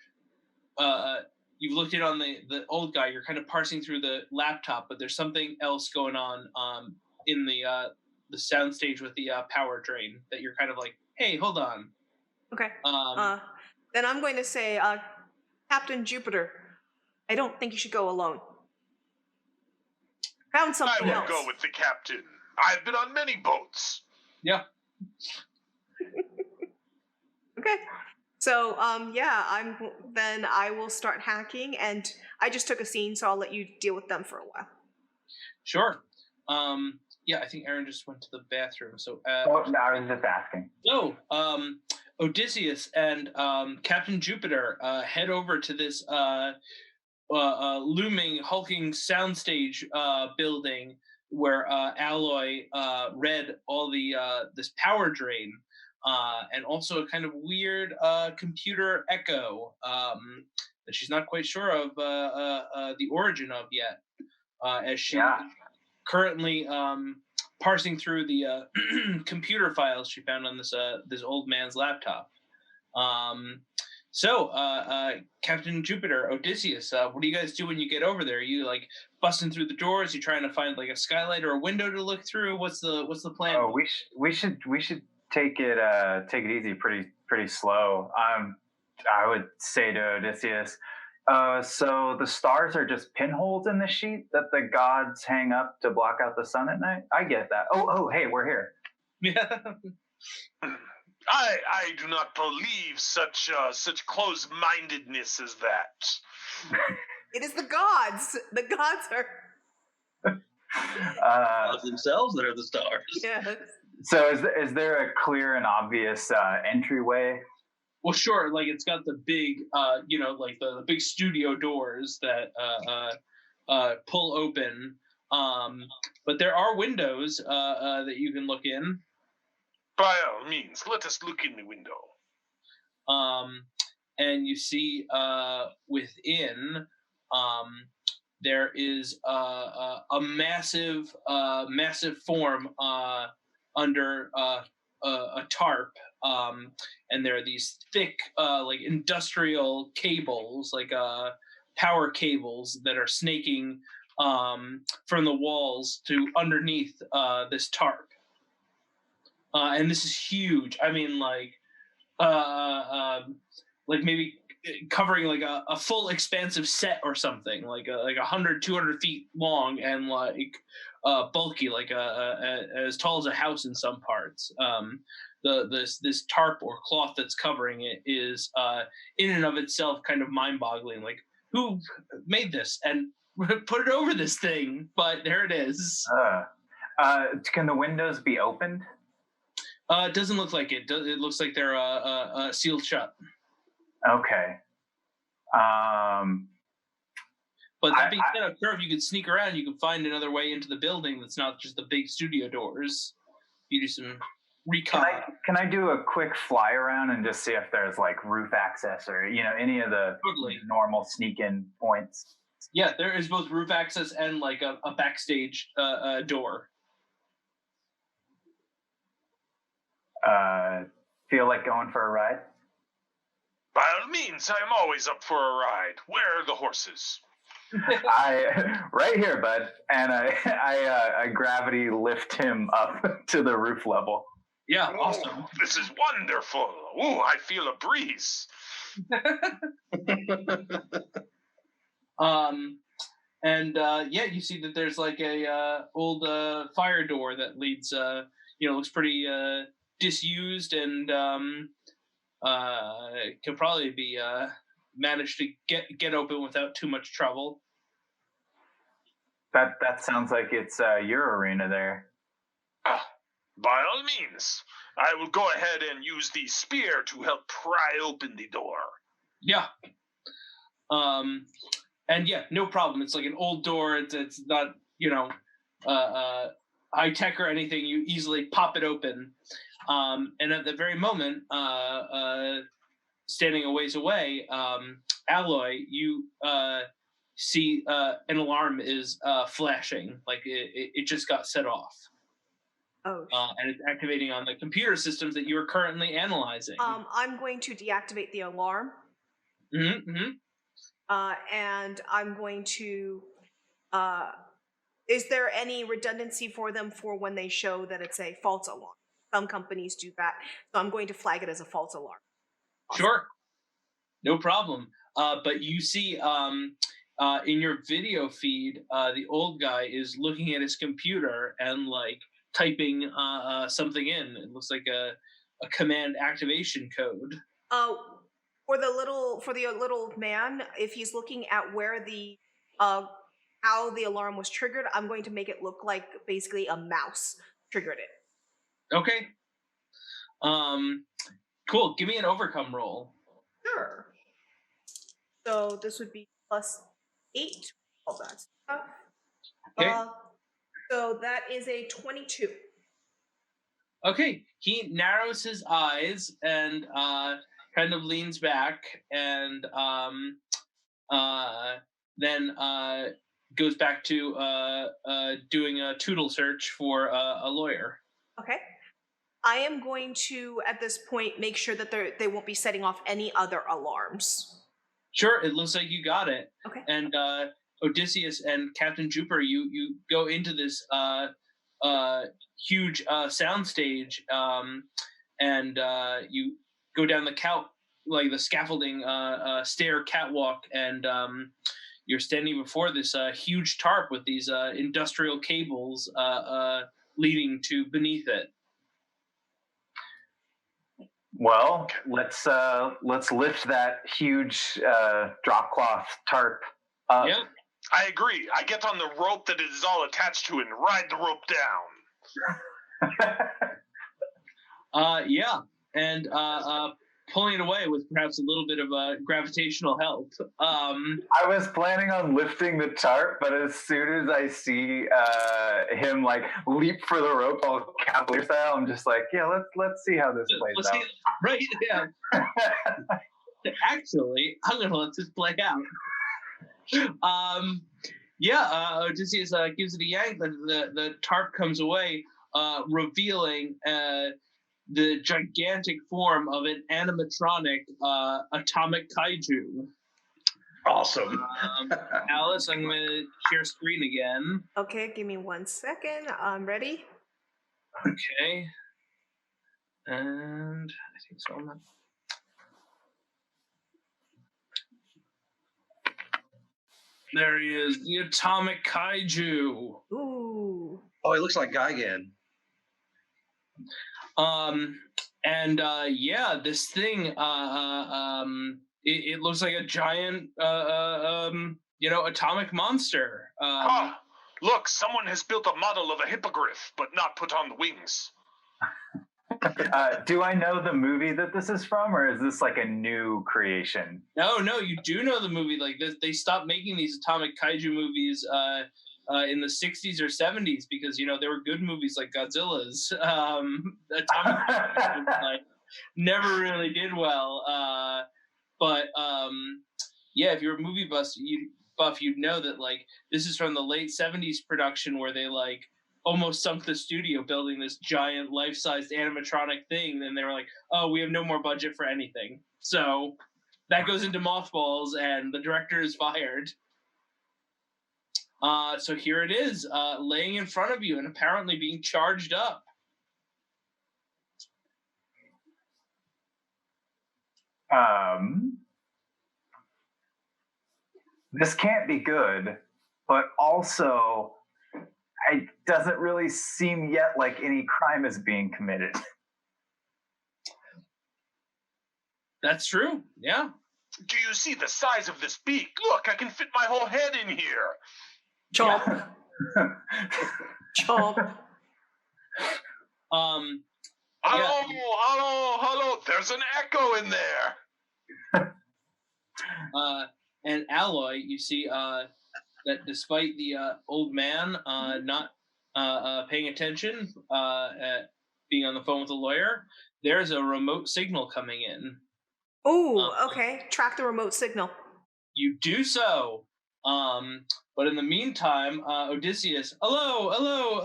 you've looked in on the old guy, you're kind of parsing through the laptop, but there's something else going on in the soundstage with the power drain that you're kind of like, hey, hold on. Okay. Um, Then I'm going to say, Captain Jupiter, I don't think you should go alone. Found I something will else. go with the captain. I've been on many boats. yeah. Okay. So, yeah, I will start hacking, and I just took a scene, so I'll let you deal with them for a while. Sure. Yeah, I think Aaron just went to the bathroom. So, Oh, no, I was just asking. Odysseus and Captain Jupiter head over to this looming, hulking soundstage building where Alloy read all the this power drain, and also a kind of weird computer echo that she's not quite sure of the origin of yet, as she currently parsing through the computer files she found on this old man's laptop. So, Captain Jupiter, Odysseus, what do you guys do when you get over there? Are you like busting through the doors? You trying to find like a skylight or a window to look through? What's the plan? Oh, we should take it easy, pretty slow. I would say to Odysseus, so the stars are just pinholes in the sheet that the gods hang up to block out the sun at night. I get that. Oh, hey, we're here. Yeah. I do not believe such close-mindedness as that. It is the gods. The gods are. Of themselves that are the stars. Yes. So is there a clear and obvious entryway? Well, sure. Like it's got the big, like the big studio doors that pull open. But there are windows that you can look in. By all means, let us look in the window. And you see within there is a massive form under a tarp, and there are these thick like industrial cables, like power cables that are snaking from the walls to underneath this tarp. And this is huge. I mean, like maybe covering like a full expansive set or something, like 100, 200 feet long, and like bulky, like as tall as a house in some parts. This tarp or cloth that's covering it is in and of itself kind of mind-boggling. Like, who made this and put it over this thing? But there it is. Can the windows be opened? It doesn't look like it. It looks like they're sealed shut. Okay. But that being said, I'm sure if you could sneak around, you can find another way into the building that's not just the big studio doors. You do some recon. Can I do a quick fly around and just see if there's like roof access or any of the normal sneak-in points? Yeah, there is both roof access and like a backstage door. Feel like going for a ride? By all means, I am always up for a ride. Where are the horses? Right here, bud. And I gravity lift him up to the roof level. Yeah, awesome. This is wonderful. Ooh, I feel a breeze. You see that there's like a old fire door that leads. Looks pretty disused and can probably be managed to get open without too much trouble. That sounds like it's your arena there. By all means, I will go ahead and use the spear to help pry open the door. Yeah. And yeah, no problem. It's like an old door. It's not high tech or anything. You easily pop it open. And at the very moment, standing a ways away, Alloy, you see an alarm is flashing, like it just got set off. Oh. And it's activating on the computer systems that you are currently analyzing. I'm going to deactivate the alarm. Mm-hmm. And I'm going to. Is there any redundancy for them for when they show that it's a false alarm? Some companies do that, so I'm going to flag it as a false alarm. Awesome. Sure, no problem. But you see, in your video feed, the old guy is looking at his computer and like typing something in. It looks like a command activation code. For the little man, if he's looking at where the how the alarm was triggered, I'm going to make it look like basically a mouse triggered it. Okay. Cool. Give me an overcome roll. Sure. So this would be +8. All that stuff. Okay. So that is a 22. Okay. He narrows his eyes and kind of leans back and then goes back to doing a Tootle search for a lawyer. Okay. I am going to, at this point, make sure that they won't be setting off any other alarms. Sure, it looks like you got it. Okay. And Odysseus and Captain Jupiter, you go into this huge soundstage, and you go down the scaffolding stair catwalk, and you're standing before this huge tarp with these industrial cables leading to beneath it. Well, let's lift that huge drop cloth tarp up. Yeah. I agree. I get on the rope that it is all attached to and ride the rope down. Yeah, and pulling it away with perhaps a little bit of gravitational help. I was planning on lifting the tarp, but as soon as I see him like leap for the rope all cavalier style, I'm just like, yeah, let's see how this plays out. Right? Yeah. Actually, I'm gonna let this play out. Odysseus gives it a yank. The tarp comes away, revealing the gigantic form of an animatronic atomic kaiju. Awesome. Alice, I'm going to share screen again. Okay, give me 1 second. I'm ready. Okay. And I think so. There he is, the atomic kaiju. Ooh. Oh, he looks like Gigan. This thing, it looks like a giant, atomic monster. Look, someone has built a model of a hippogriff, but not put on the wings. Do I know the movie that this is from, or is this like a new creation? No, you do know the movie. Like this, they stopped making these atomic kaiju movies in the 60s or 70s because there were good movies like Godzilla's. Atomic Kaiju never really did well. If you're a movie buff, you'd know that like this is from the late 70s production where they like almost sunk the studio building this giant life-sized animatronic thing. And they were like, oh, we have no more budget for anything. So that goes into mothballs and the director is fired. So here it is, laying in front of you and apparently being charged up. This can't be good, but also it doesn't really seem yet like any crime is being committed. That's true, yeah. Do you see the size of this beak? Look, I can fit my whole head in here. Chomp. Chomp. Hello. There's an echo in there. And Alloy, you see that despite the old man not paying attention, being on the phone with a lawyer, there's a remote signal coming in. Oh, okay. Track the remote signal. You do so. But in the meantime, Odysseus, hello, hello,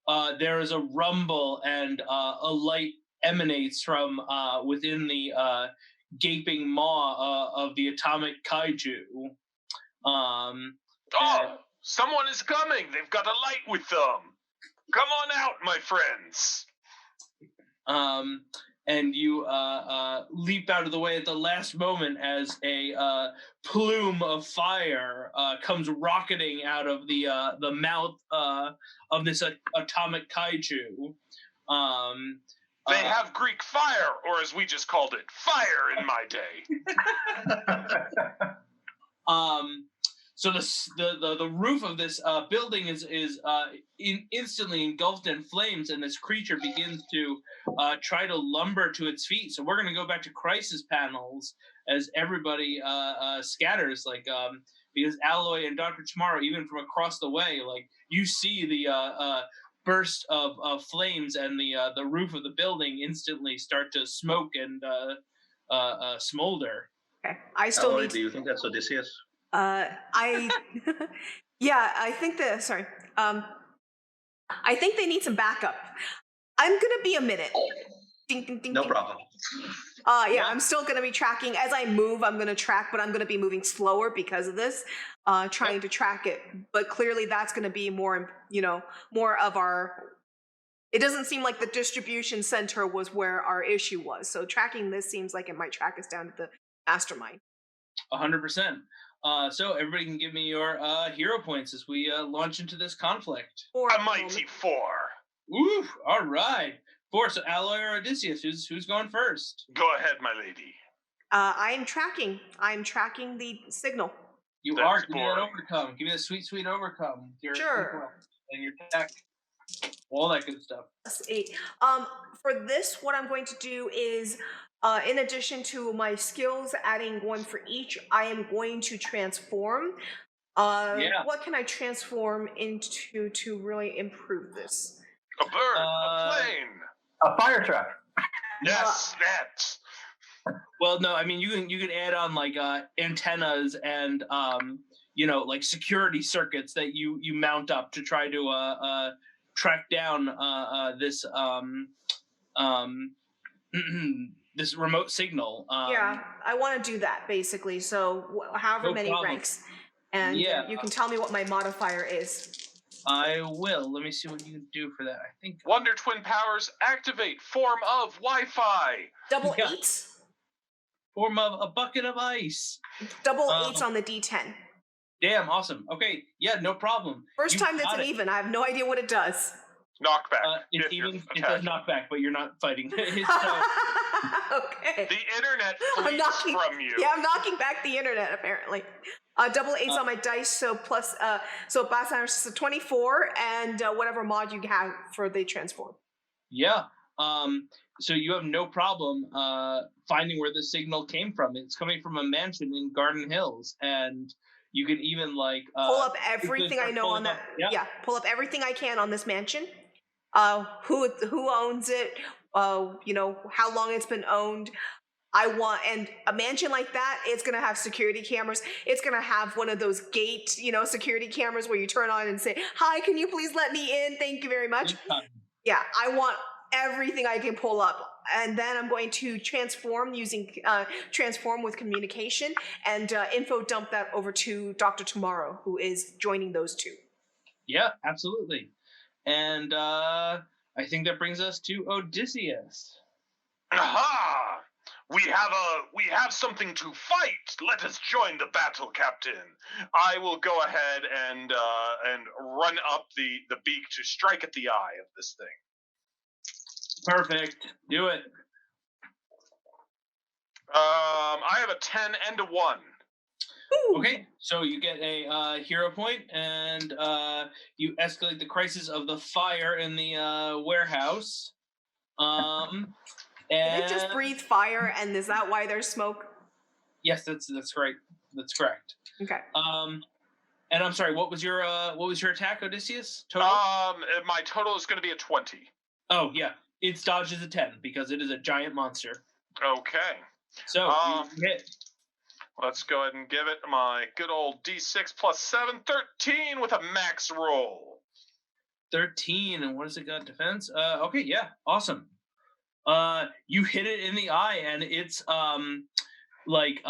hello. There is a rumble, and a light emanates from within the gaping maw of the atomic kaiju. Oh, someone is coming. They've got a light with them. Come on out, my friends. And you leap out of the way at the last moment as a plume of fire comes rocketing out of the mouth of this atomic kaiju. They have Greek fire, or as we just called it, fire in my day. So the roof of this building is instantly engulfed in flames, and this creature begins to try to lumber to its feet. So we're going to go back to crisis panels as everybody scatters, because Alloy and Dr. Tomorrow, even from across the way, you see the burst of flames, and the roof of the building instantly start to smoke and smolder. Okay. I still Alloy, need. do you think that's Odysseus? Yeah, I think sorry. I think they need some backup. I'm gonna be a minute. Ding, ding, ding, No ding. problem. Yeah, I'm still gonna be tracking. As I move, I'm gonna track, but I'm gonna be moving slower because of this, trying to track it. But clearly that's gonna be more of our. It doesn't seem like the distribution center was where our issue was. So tracking this seems like it might track us down to the mastermind. 100%. So everybody can give me your hero points as we launch into this conflict. A mighty 4. Ooh, all right. 4. So Alloy or Odysseus, who's going first? Go ahead, my lady. I am tracking. I'm tracking the signal. You That's are. Give me that boring. overcome. Give me the sweet, sweet overcome. Your Sure. and your tech. All that good stuff. Plus 8. For this, what I'm going to do is, in addition to my skills, adding 1 for each, I am going to transform. What can I transform into to really improve this? A bird, a plane. A fire truck. Yes, that. Well, no, I mean you can add on antennas and security circuits that you mount up to try to track down this this remote signal. Yeah, I want to do that basically. So however No many problem. ranks, and Yeah. you can tell me what my modifier is. I will. Let me see what you can do for that. I think Wonder Twin powers activate. Form of Wi-Fi. Double Yeah. 8s. form of a bucket of ice. Double 8s on the D10. Damn, awesome. Okay, yeah, no problem. First You time that's got an it. even. I have no idea what it does. Knockback. It's if you're even. It does attacking. knockback, but you're not fighting. So, Okay. The internet I'm flees knocking, from you. Yeah, I'm knocking back the internet apparently. Double 8s on my dice, so plus so Bass 24 and whatever mod you have for the transform. yeah. So you have no problem finding where the signal came from. It's coming from a mansion in Garden Hills, and you can even Pull up everything I know on that. Yeah, pull up everything I can on this mansion. Who owns it? How long it's been owned. And a mansion like that, it's gonna have security cameras. It's gonna have one of those gate, security cameras where you turn on and say, "Hi, can you please let me in? Thank you very much." Yeah, I want everything I can pull up, and then I'm going to transform using transform with communication and info dump that over to Dr. Tomorrow, who is joining those two. Yeah, absolutely. And I think that brings us to Odysseus. Aha! We have something to fight. Let us join the battle, Captain. I will go ahead and run up the beak to strike at the eye of this thing. Perfect. Do it. I have a 10 and a 1. Ooh. Okay, so you get a hero point, and you escalate the crisis of the fire in the warehouse. Did it just breathe fire, and is that why there's smoke? Yes, that's right. That's correct. Okay. And I'm sorry. What was your attack, Odysseus? Total? My total is going to be a 20. Oh yeah, its dodge is a 10 because it is a giant monster. Okay. So you hit. Let's go ahead and give it my good old D6 plus 7, 13 with a max roll. 13, and what has it got? Defense? Okay, yeah, awesome. You hit it in the eye, and it's like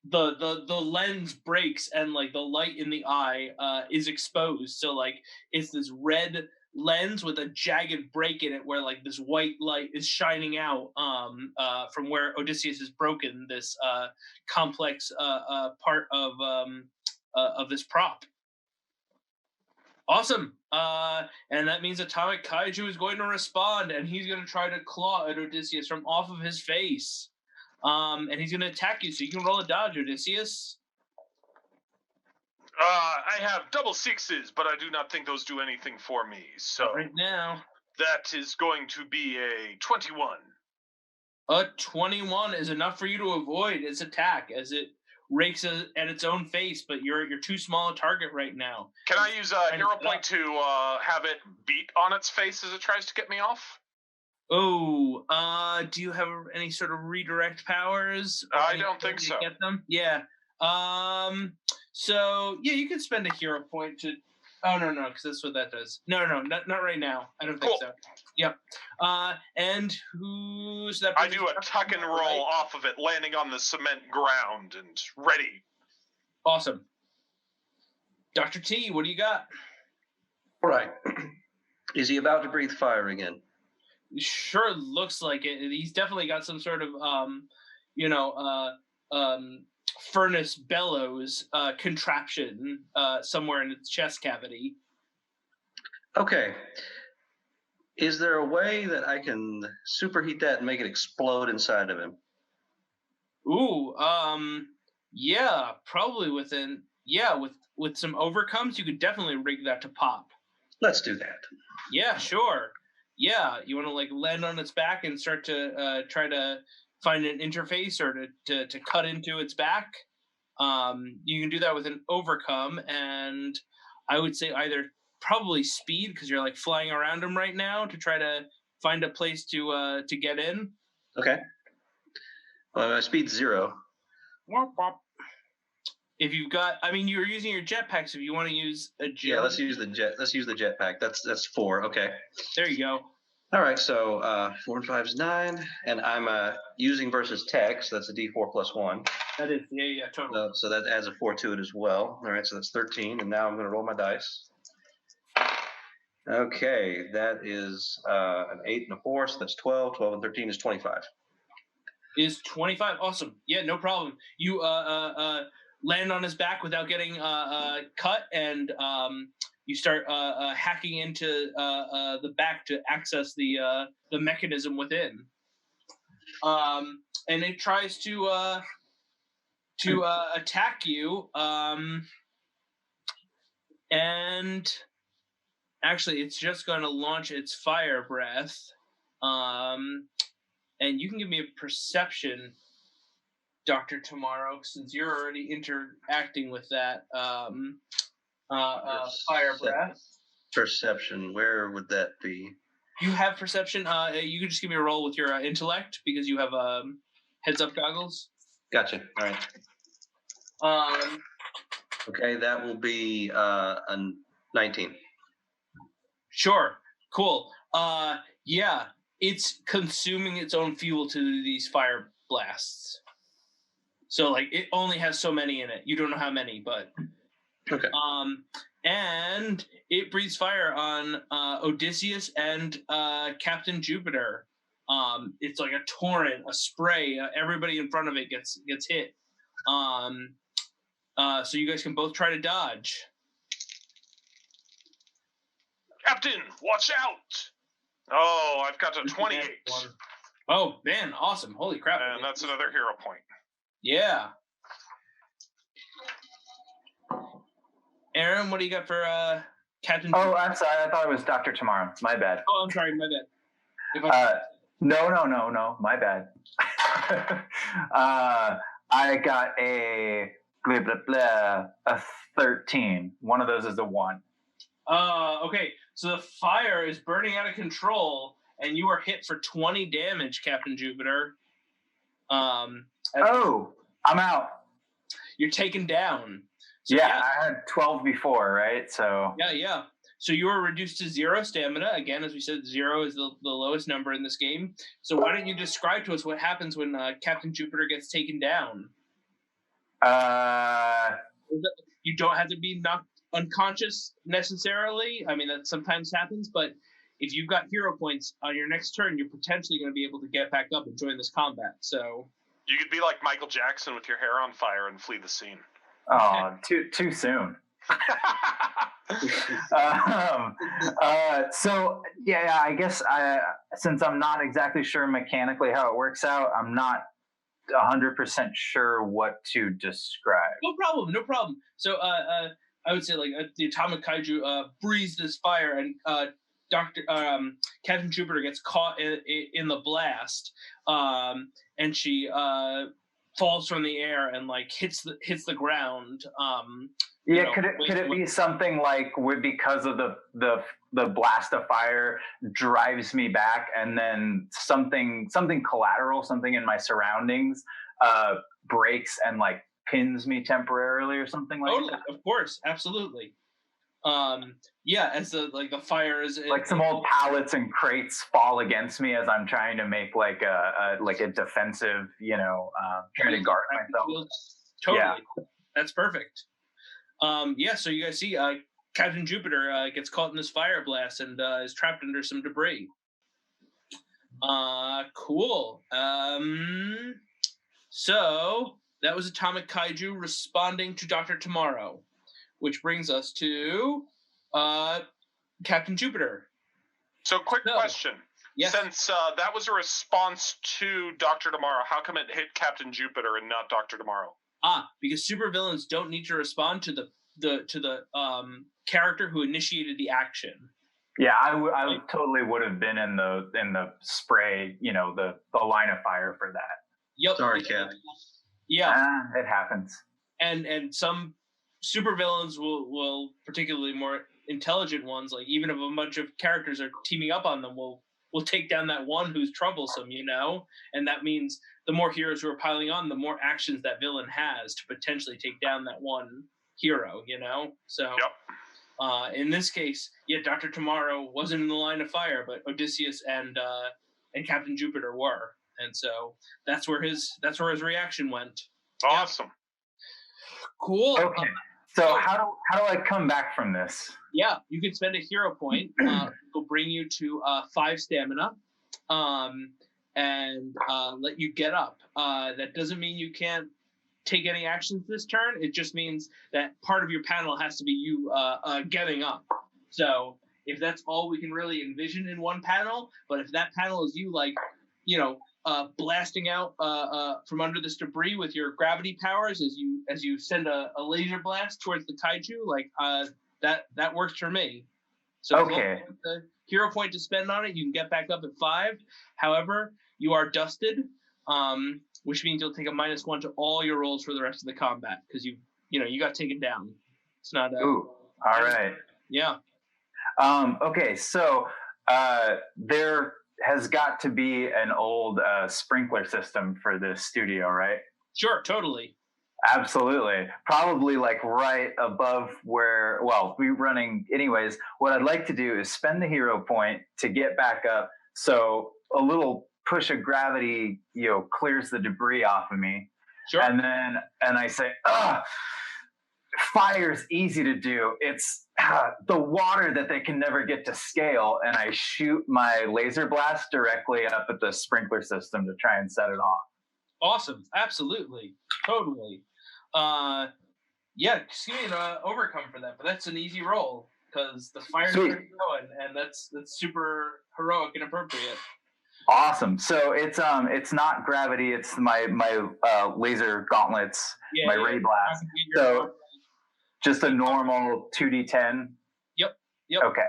the lens breaks, and like the light in the eye is exposed. So like it's this red lens with a jagged break in it, where like this white light is shining out from where Odysseus has broken this complex part of this prop. Awesome. And that means Atomic Kaiju is going to respond, and he's going to try to claw at Odysseus from off of his face. And he's going to attack you, so you can roll a dodge, Odysseus. I have double 6s, but I do not think those do anything for me. So not right now. That is going to be a 21. A 21 is enough for you to avoid its attack as it rakes at its own face, but you're too small a target right now. Can I use a hero point to have it beat on its face as it tries to get me off? Oh, do you have any sort of redirect powers? I don't think so. Get them? Yeah. So yeah, you could spend a hero point to. Oh no, because that's what that does. No, not right now. I don't think so. Yep. And who's that? I do a tuck and roll off of it, landing on the cement ground and ready. Awesome. Dr. T, what do you got? All right. Is he about to breathe fire again? Sure looks like it. He's definitely got some sort of furnace bellows contraption somewhere in its chest cavity. Okay. Is there a way that I can superheat that and make it explode inside of him? Ooh, yeah, probably with some overcomes, you could definitely rig that to pop. Let's do that. Yeah, sure. Yeah, you want to like land on its back and start to try to find an interface or to cut into its back. You can do that with an overcome, and I would say either probably speed, because you're like flying around them right now to try to find a place to get in. Okay. My speed's 0. Womp womp. If you've got, I mean, you're using your jetpack, so if you want to use a jet. Yeah, let's use the jetpack. That's 4. Okay. There you go. All right, so 4 and 5 is 9, and I'm using versus tech, so that's a D4 plus 1. That is, yeah, totally. So that adds a 4 to it as well. All right, so that's 13, and now I'm going to roll my dice. Okay, that is an 8 and a 4, so that's 12. 12 and 13 is 25. Is 25 awesome? Yeah, no problem. You land on his back without getting cut, and you start hacking into the back to access the mechanism within. And it tries to attack you. And actually, it's just going to launch its fire breath. And you can give me a perception, Dr. Tomorrow, since you're already interacting with that fire breath. Perception, where would that be? You have perception. You can just give me a roll with your intellect, because you have heads-up goggles. Gotcha. All right. Okay, that will be a 19. Sure. Cool. Yeah, it's consuming its own fuel to these fire blasts. So, like, it only has so many in it. You don't know how many, but... Okay. And it breathes fire on Odysseus and Captain Jupiter. It's like a torrent, a spray. Everybody in front of it gets hit. So you guys can both try to dodge. Captain, watch out! Oh, I've got a 28. Oh, man, awesome. Holy crap. And that's another hero point. Yeah. Aaron, what do you got for Captain? Oh, I'm sorry. I thought it was Dr. Tomorrow. My bad. Oh, I'm sorry. My bad. No. My bad. I got a blah, blah, blah, a 13. One of those is a 1. Okay. So the fire is burning out of control, and you are hit for 20 damage, Captain Jupiter. Oh, I'm out. You're taken down. So, yeah, I had 12 before, right? So yeah. So you are reduced to 0 stamina. Again, as we said, 0 is the lowest number in this game. So why don't you describe to us what happens when Captain Jupiter gets taken down? You don't have to be knocked unconscious necessarily. I mean, that sometimes happens, but if you've got hero points on your next turn, you're potentially going to be able to get back up and join this combat. So you could be like Michael Jackson with your hair on fire and flee the scene. Oh, too soon. So yeah, I guess since I'm not exactly sure mechanically how it works out, I'm not 100% sure what to describe. No problem. So I would say like the atomic kaiju breathes this fire, and Captain Jupiter gets caught in the blast, and she falls from the air and like hits the ground. Could it be something like because of the blast of fire drives me back, and then something collateral, something in my surroundings breaks and like pins me temporarily or something like that? Of course, absolutely. As the fire is like some old pallets and crates fall against me as I'm trying to make like a defensive, trying to guard myself. Totally. Yeah. That's perfect. So you guys see Captain Jupiter gets caught in this fire blast and is trapped under some debris. Cool. So that was Atomic Kaiju responding to Dr. Tomorrow, which brings us to Captain Jupiter. So quick question. Yes. Since that was a response to Dr. Tomorrow, how come it hit Captain Jupiter and not Dr. Tomorrow? Because supervillains don't need to respond to the character who initiated the action. Yeah, I totally would have been in the spray, the line of fire for that. Yep. Sorry, Cap. Yeah. It happens. And some supervillains will, particularly more intelligent ones, like even if a bunch of characters are teaming up on them, will take down that one who's troublesome, and that means the more heroes who are piling on, the more actions that villain has to potentially take down that one hero, So yep. In this case, Dr. Tomorrow wasn't in the line of fire, but Odysseus and Captain Jupiter were, and so that's where his reaction went. Awesome. Yeah. Cool. Okay. So how do I come back from this? Yeah, you can spend a hero point. It'll bring you to 5 stamina, and let you get up. That doesn't mean you can't take any actions this turn. It just means that part of your panel has to be you getting up. So if that's all we can really envision in one panel, but if that panel is you blasting out from under this debris with your gravity powers as you send a laser blast towards the kaiju, that works for me. So okay. The hero point to spend on it, you can get back up at 5. However, you are dusted, which means you'll take a -1 to all your rolls for the rest of the combat because you got taken down. It's not. Ooh. All right. Yeah. Okay. So there has got to be an old sprinkler system for this studio, right? Sure. Totally. Absolutely. Probably like right above where, we're running anyways. What I'd like to do is spend the hero point to get back up. So a little push of gravity, clears the debris off of me. Sure. And I say, fire's easy to do. It's the water that they can never get to scale. And I shoot my laser blast directly up at the sprinkler system to try and set it off. Awesome. Absolutely. Totally. Just give me an overcome for that, but that's an easy roll because the fire's going, and that's super heroic and appropriate. Awesome. So it's not gravity. It's my laser gauntlets, my ray blast. So just a normal 2d10. Yep. Okay.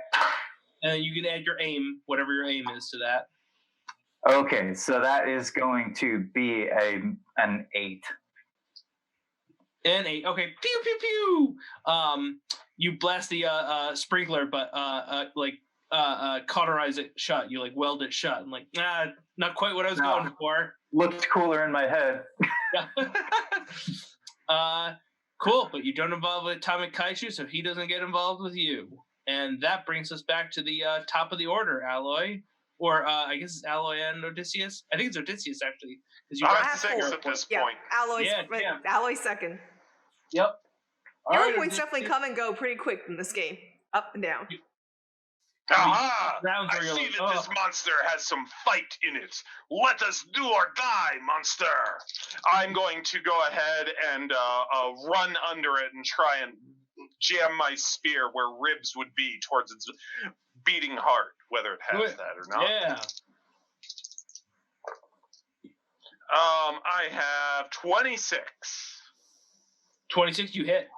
And you can add your aim, whatever your aim is, to that. Okay, so that is going to be an 8. An 8. Okay. Pew pew pew. You blast the sprinkler, but cauterize it shut. You like weld it shut. I'm like, nah, not quite what I was going for. Looked cooler in my head. Yeah. Cool, but you don't involve Atomic Kaiju, so he doesn't get involved with you. And that brings us back to the top of the order, Alloy. Or I guess it's Alloy and Odysseus. I think it's Odysseus, actually. You I'm 6 at this point. Alloy's second. Yep. Hero points definitely come and go pretty quick in this game. Up and down. Aha! I see that this monster has some fight in it. Let us do or die, monster! I'm going to go ahead and run under it and try and jam my spear where ribs would be towards its beating heart, whether it has that or not. Yeah. I have 26. 26, you hit.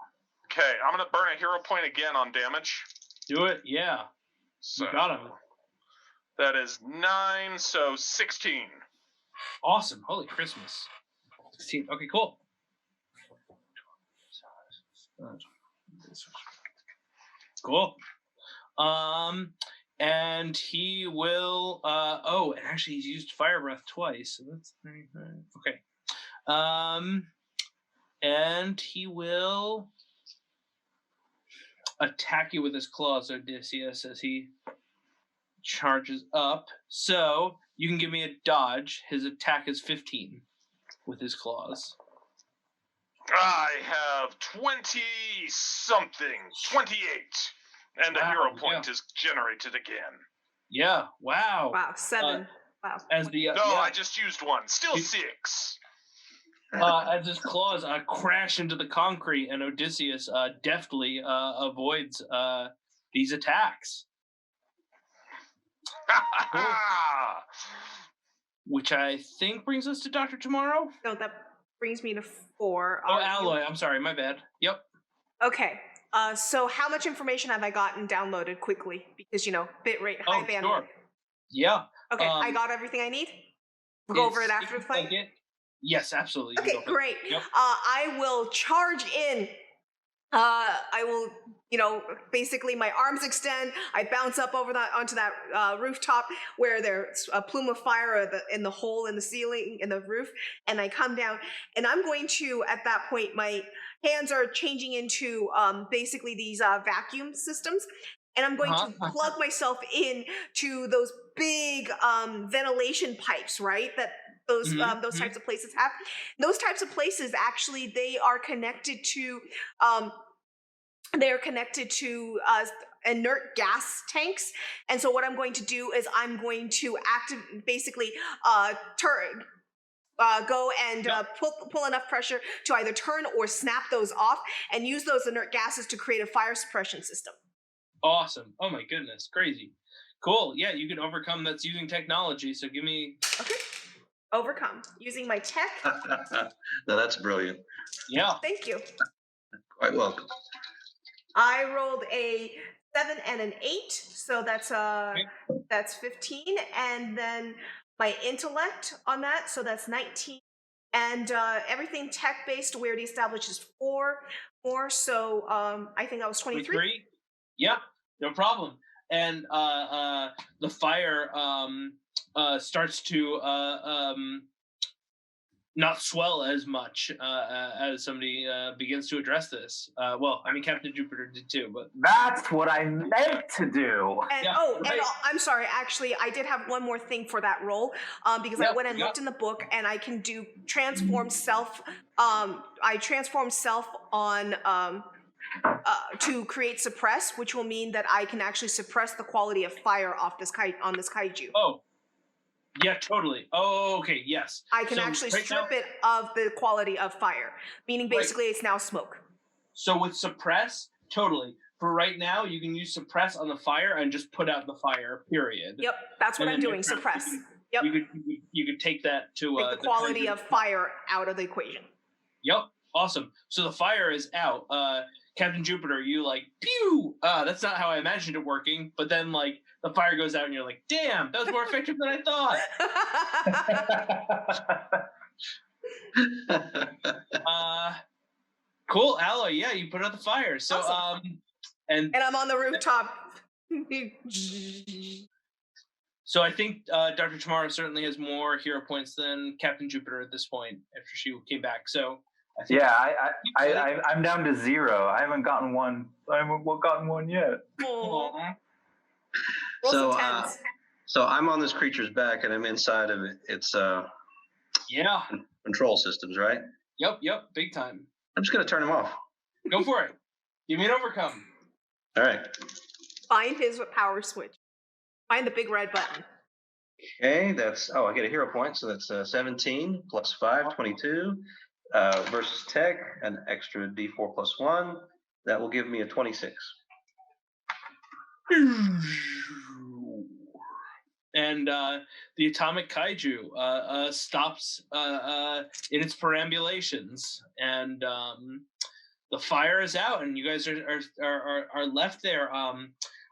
Okay, I'm going to burn a hero point again on damage. Do it, yeah. So you got him. That is 9, so 16. Awesome. Holy Christmas. 16. Okay, cool. Cool. And he will and actually he's used fire breath twice, so that's 35. Okay. And he will attack you with his claws, Odysseus, as he charges up. So you can give me a dodge. His attack is 15 with his claws. I have 20-something, 28. And a hero point is generated again. Yeah, wow. Wow, 7. Wow. As the I just used one. Still 6. As his claws crash into the concrete, and Odysseus deftly avoids these attacks. Which I think brings us to Dr. Tomorrow? No, that brings me to 4. Oh, Alloy. I'm sorry. My bad. Yep. Okay. So how much information have I gotten downloaded quickly? Because, bitrate, high bandwidth. Sure. Yeah. Okay, I got everything I need? We'll go over it after the fight? Yes, absolutely. Okay, great. Yep. I will charge in. I will, basically my arms extend. I bounce up onto that rooftop where there's a plume of fire in the hole in the ceiling, in the roof, and I come down. And I'm going to, at that point, my hands are changing into basically these vacuum systems. And I'm going to plug myself in to those big ventilation pipes, right? That those types of places have. Those types of places, actually, they are connected to inert gas tanks. And so what I'm going to do is I'm going to go and pull enough pressure to either turn or snap those off and use those inert gases to create a fire suppression system. Awesome. Oh my goodness. Crazy. Cool. Yeah, you can overcome that's using technology. So give me... Okay. Overcome. Using my tech. No, that's brilliant. Yeah. Thank you. Quite welcome. I rolled a 7 and an 8. So that's 15. And then my intellect on that. So that's 19. And everything tech-based, we already established is 4 more. So I think I was 23. Yeah, no problem. And the fire starts to not swell as much as somebody begins to address this. Captain Jupiter did too, but that's what I meant to do. And I'm sorry. Actually, I did have one more thing for that role because I went and looked in the book, and I can do transform self. I transform self on. To create suppress, which will mean that I can actually suppress the quality of fire off on this kaiju. Oh, yeah, totally. Oh, okay, yes. I can actually strip it of the quality of fire, meaning basically it's now smoke. So with suppress, totally. For right now, you can use suppress on the fire and just put out the fire. Period. Yep, that's what I'm doing. Suppress. Yep. You could take that to take the quality of fire out of the equation. Yep. Awesome. So the fire is out. Captain Jupiter, you like, pew! That's not how I imagined it working, but then like the fire goes out and you're like, damn, that was more effective than I thought. Cool, Alloy, yeah, you put out the fire. So awesome. and I'm on the rooftop So I think Dr. Tomorrow certainly has more hero points than Captain Jupiter at this point after she came back. So I think I'm down to 0. I haven't gotten one. I haven't gotten one yet. Aw. Roll So, some tens. So I'm on this creature's back, and I'm inside of its Yeah. control systems, right? Yep. Big time. I'm just gonna turn them off. Go for it. Give me an overcome. All right. Find his power switch. Find the big red button. Okay, I get a hero point, so that's 17 plus 5, 22. Versus tech, an extra d4 plus 1. That will give me a 26. And the atomic kaiju stops in its perambulations, and the fire is out, and you guys are left there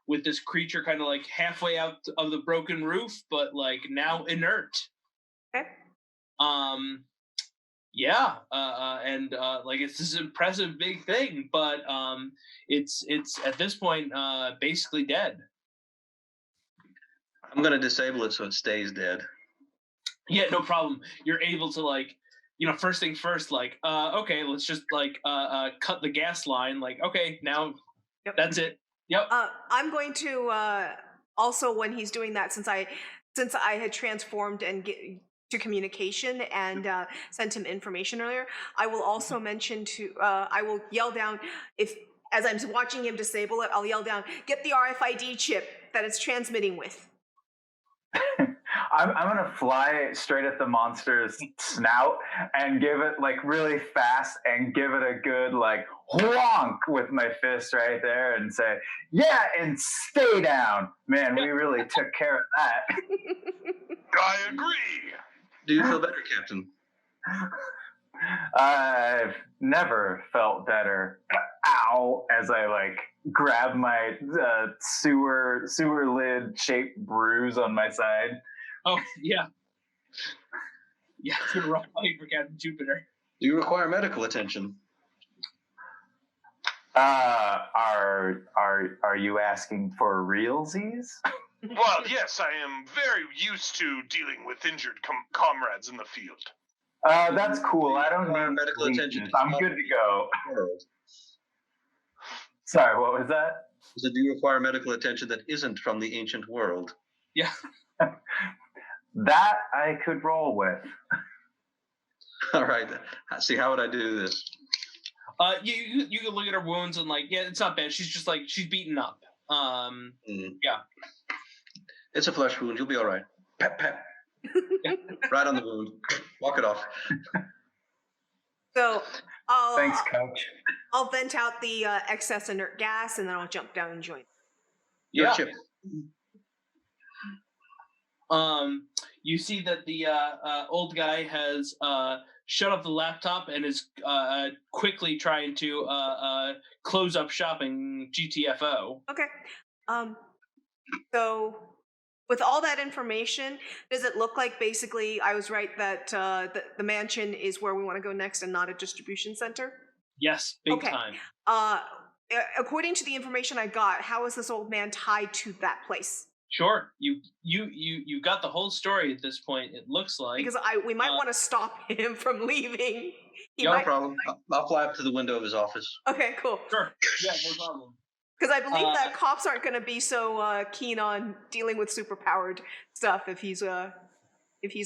with this creature kind of like halfway out of the broken roof, but like now inert. Okay. Yeah, and like it's this impressive big thing, but it's at this point basically dead. I'm gonna disable it so it stays dead. Yeah, no problem. You're able to like, first thing first, like, okay, let's just like cut the gas line. Like, okay, now that's it. Yep. I'm going to also, when he's doing that, since I had transformed and to communication and sent him information earlier, I will also mention I will yell down, as I'm watching him disable it, I'll yell down, get the RFID chip that it's transmitting with. I'm gonna fly straight at the monster's snout and give it like really fast and give it a good like whonk with my fist right there and say, yeah, and stay down. Man, we really took care of that. I agree. Do you feel better, Captain? I've never felt better. Ow! As I like grab my sewer lid shaped bruise on my side. Oh yeah. Yeah, it's been a rough fight for Captain Jupiter. Do you require medical attention? Are you asking for realsies? Well, yes, I am very used to dealing with injured comrades in the field. That's cool. I don't need medical attention. I'm good to go. Sorry, what was that? So do you require medical attention that isn't from the ancient world? Yeah. That I could roll with. All right. See, how would I do this? You can look at her wounds and like, yeah, it's not bad. She's just like, she's beaten up. Yeah. It's a flesh wound. You'll be all right. Pep, pep. Right on the wound. Walk it off. So Thanks, Coach. I'll vent out the excess inert gas, and then I'll jump down and join. Yeah. Chip. You see that the old guy has shut off the laptop and is quickly trying to close up shopping GTFO. Okay. So with all that information, does it look like basically I was right that the mansion is where we want to go next and not a distribution center? Yes, big Okay. time. According to the information I got, how is this old man tied to that place? Sure, you got the whole story at this point. It looks like Because we might want to stop him from leaving. No problem. I'll fly up to the window of his office. Okay, cool. Sure. Yeah, no problem. Because I believe that cops aren't going to be so keen on dealing with superpowered stuff if he's a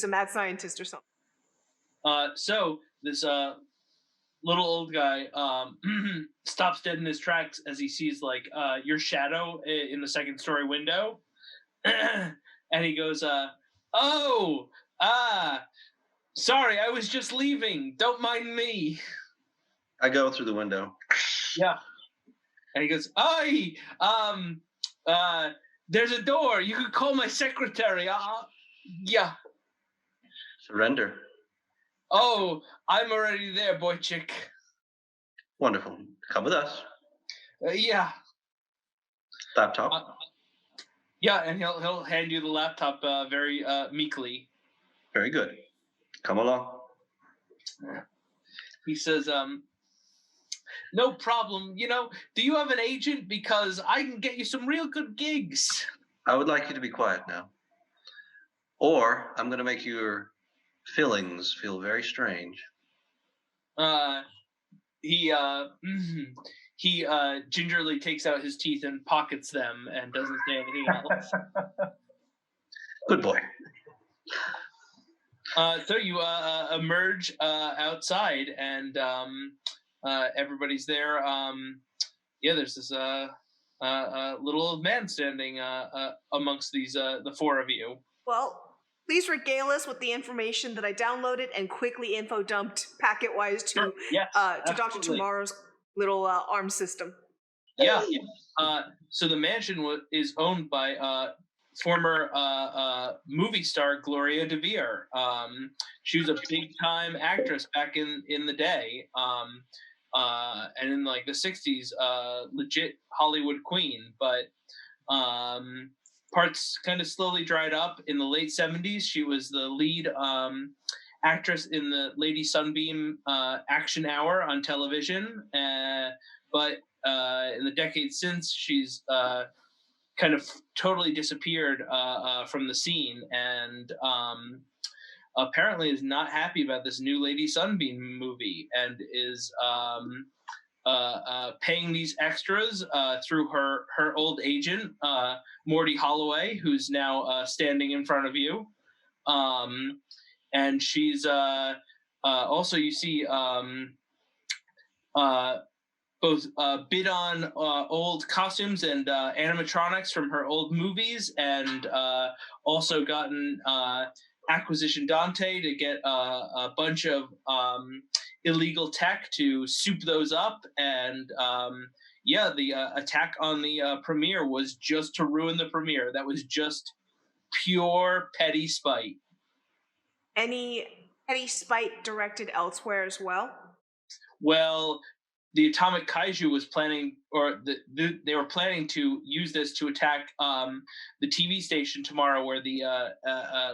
mad scientist or something. So this little old guy stops dead in his tracks as he sees like your shadow in the second story window, and he goes, sorry, I was just leaving. Don't mind me. I go through the window. Yeah. And he goes, there's a door. You could call my secretary. Yeah. Surrender. Oh, I'm already there, boy chick. Wonderful. Come with us. Yeah. Laptop. Yeah, and he'll hand you the laptop very meekly. Very good. Come along. He says, No problem. You know, do you have an agent? Because I can get you some real good gigs. I would like you to be quiet now. Or I'm going to make your feelings feel very strange. He gingerly takes out his teeth and pockets them and doesn't say anything else. Good boy. So you emerge outside, and everybody's there. There's this little old man standing amongst these the four of you. Well, please regale us with the information that I downloaded and quickly info dumped packet-wise to Sure. Yes, to Dr. absolutely. Tomorrow's little arm system. Yeah. So the mansion is owned by former movie star Gloria DeVere. She was a big-time actress back in the day, and in like the 60s, legit Hollywood queen. But parts kind of slowly dried up. In the late 70s, she was the lead actress in the Lady Sunbeam action hour on television. But in the decades since, she's kind of totally disappeared from the scene, and apparently is not happy about this new Lady Sunbeam movie, and is paying these extras through her old agent, Morty Holloway, who's now standing in front of you. And she's also, you see, both bid on old costumes and animatronics from her old movies, and also gotten Acquisition Dante to get a bunch of illegal tech to soup those up. And the attack on the premiere was just to ruin the premiere. That was just pure petty spite. Any petty spite directed elsewhere as well? Well, the Atomic Kaiju was planning, or they were planning to use this to attack the TV station tomorrow, where the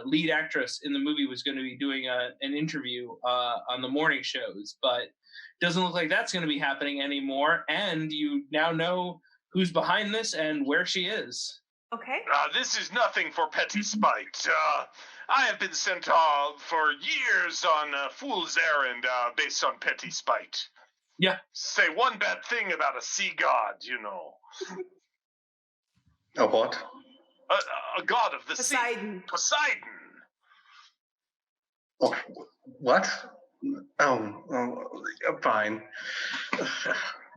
lead actress in the movie was going to be doing an interview on the morning shows. But doesn't look like that's going to be happening anymore. And you now know who's behind this and where she is. Okay. This is nothing for petty spite. I have been sent for years on a fool's errand based on petty spite. Yeah. Say one bad thing about a sea god, you know. A what? A god of the Poseidon. sea. Poseidon. Oh, what? Oh, fine.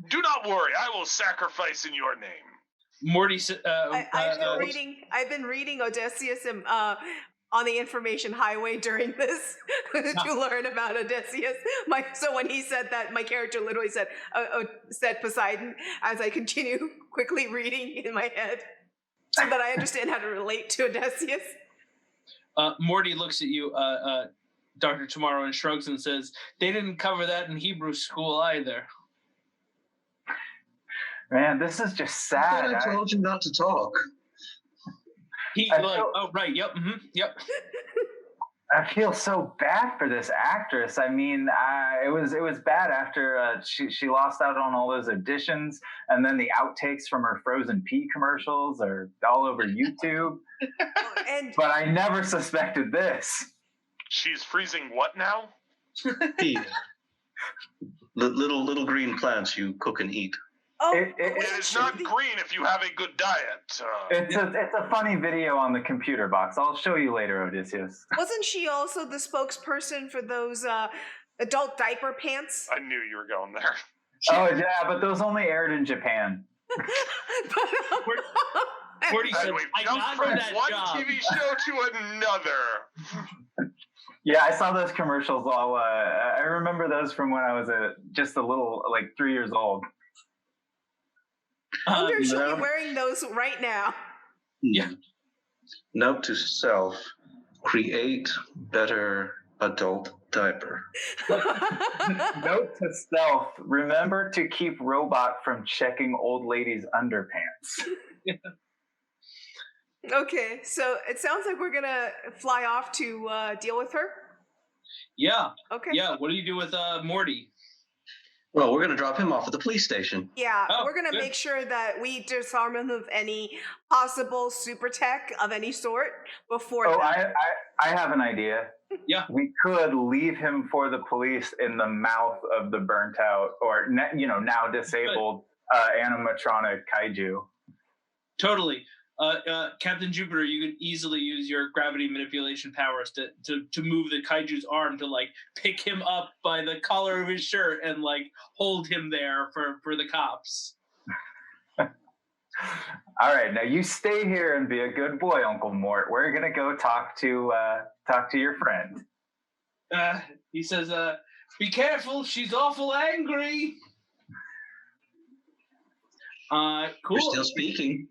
Do not worry, I will sacrifice in your name. Morty. I've been reading Odysseus on the information highway during this to learn about Odysseus. So when he said that, my character literally said Poseidon as I continue quickly reading in my head, so that I understand how to relate to Odysseus. Morty looks at you, Dr. Tomorrow, and shrugs and says, "They didn't cover that in Hebrew school either." Man, this is just sad. I told you not to talk. Oh, right, yep, yep. I feel so bad for this actress. I mean, it was bad after she lost out on all those auditions, and then the outtakes from her Frozen Pea commercials are all over YouTube. But I never suspected this. She's freezing what now? Pea. Little green plants you cook and eat. Oh, it is not green if you have a good diet. It's a funny video on the computer box. I'll show you later, Odysseus. Wasn't she also the spokesperson for those adult diaper pants? I knew you were going there. Oh yeah, but those only aired in Japan. Morty said, We've "I jumped got from her that one job." TV show to another. Yeah, I saw those commercials all. I remember those from when I was just a little, like 3 years old. I wonder if she'll be wearing those right now. Yeah. Note to self: create better adult diaper. Note to self: remember to keep Robot from checking old ladies' underpants. Okay, so it sounds like we're gonna fly off to deal with her. Yeah. Okay. Yeah. What do you do with Morty? Well, we're going to drop him off at the police station. Yeah, Oh, we're gonna good. make sure that we disarm him of any possible super tech of any sort before Oh, that. I have an idea. Yeah. We could leave him for the police in the mouth of the burnt out or now disabled animatronic kaiju. Totally. Captain Jupiter, you could easily use your gravity manipulation powers to move the kaiju's arm to like pick him up by the collar of his shirt and like hold him there for the cops. All right, now you stay here and be a good boy, Uncle Mort. We're gonna go talk to your friend. He says, "Be careful, she's awful angry." Cool. You're still speaking.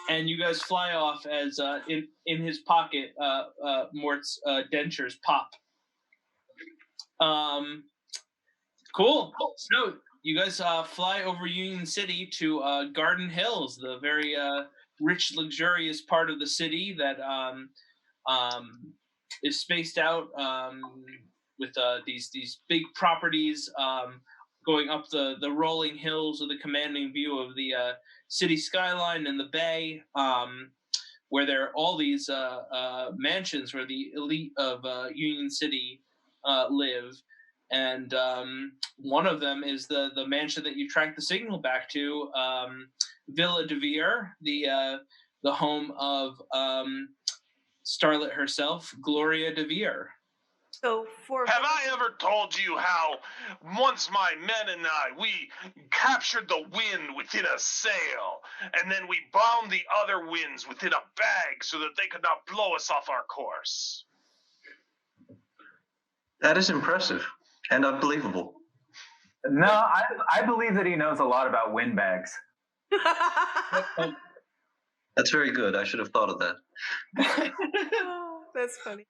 And you guys fly off as in his pocket, Mort's dentures pop. Cool. So you guys fly over Union City to Garden Hills, the very rich, luxurious part of the city that is spaced out with these big properties going up the rolling hills with a commanding view of the city skyline and the bay, where there are all these mansions where the elite of Union City live. And one of them is the mansion that you track the signal back to, Villa de Vere, the home of Starlet herself, Gloria de Vere. So for Have I ever told you how once my men and I, we captured the wind within a sail, and then we bound the other winds within a bag so that they could not blow us off our course? That is impressive and unbelievable. No, I believe that he knows a lot about windbags. That's very good. I should have thought of that. Oh, that's funny.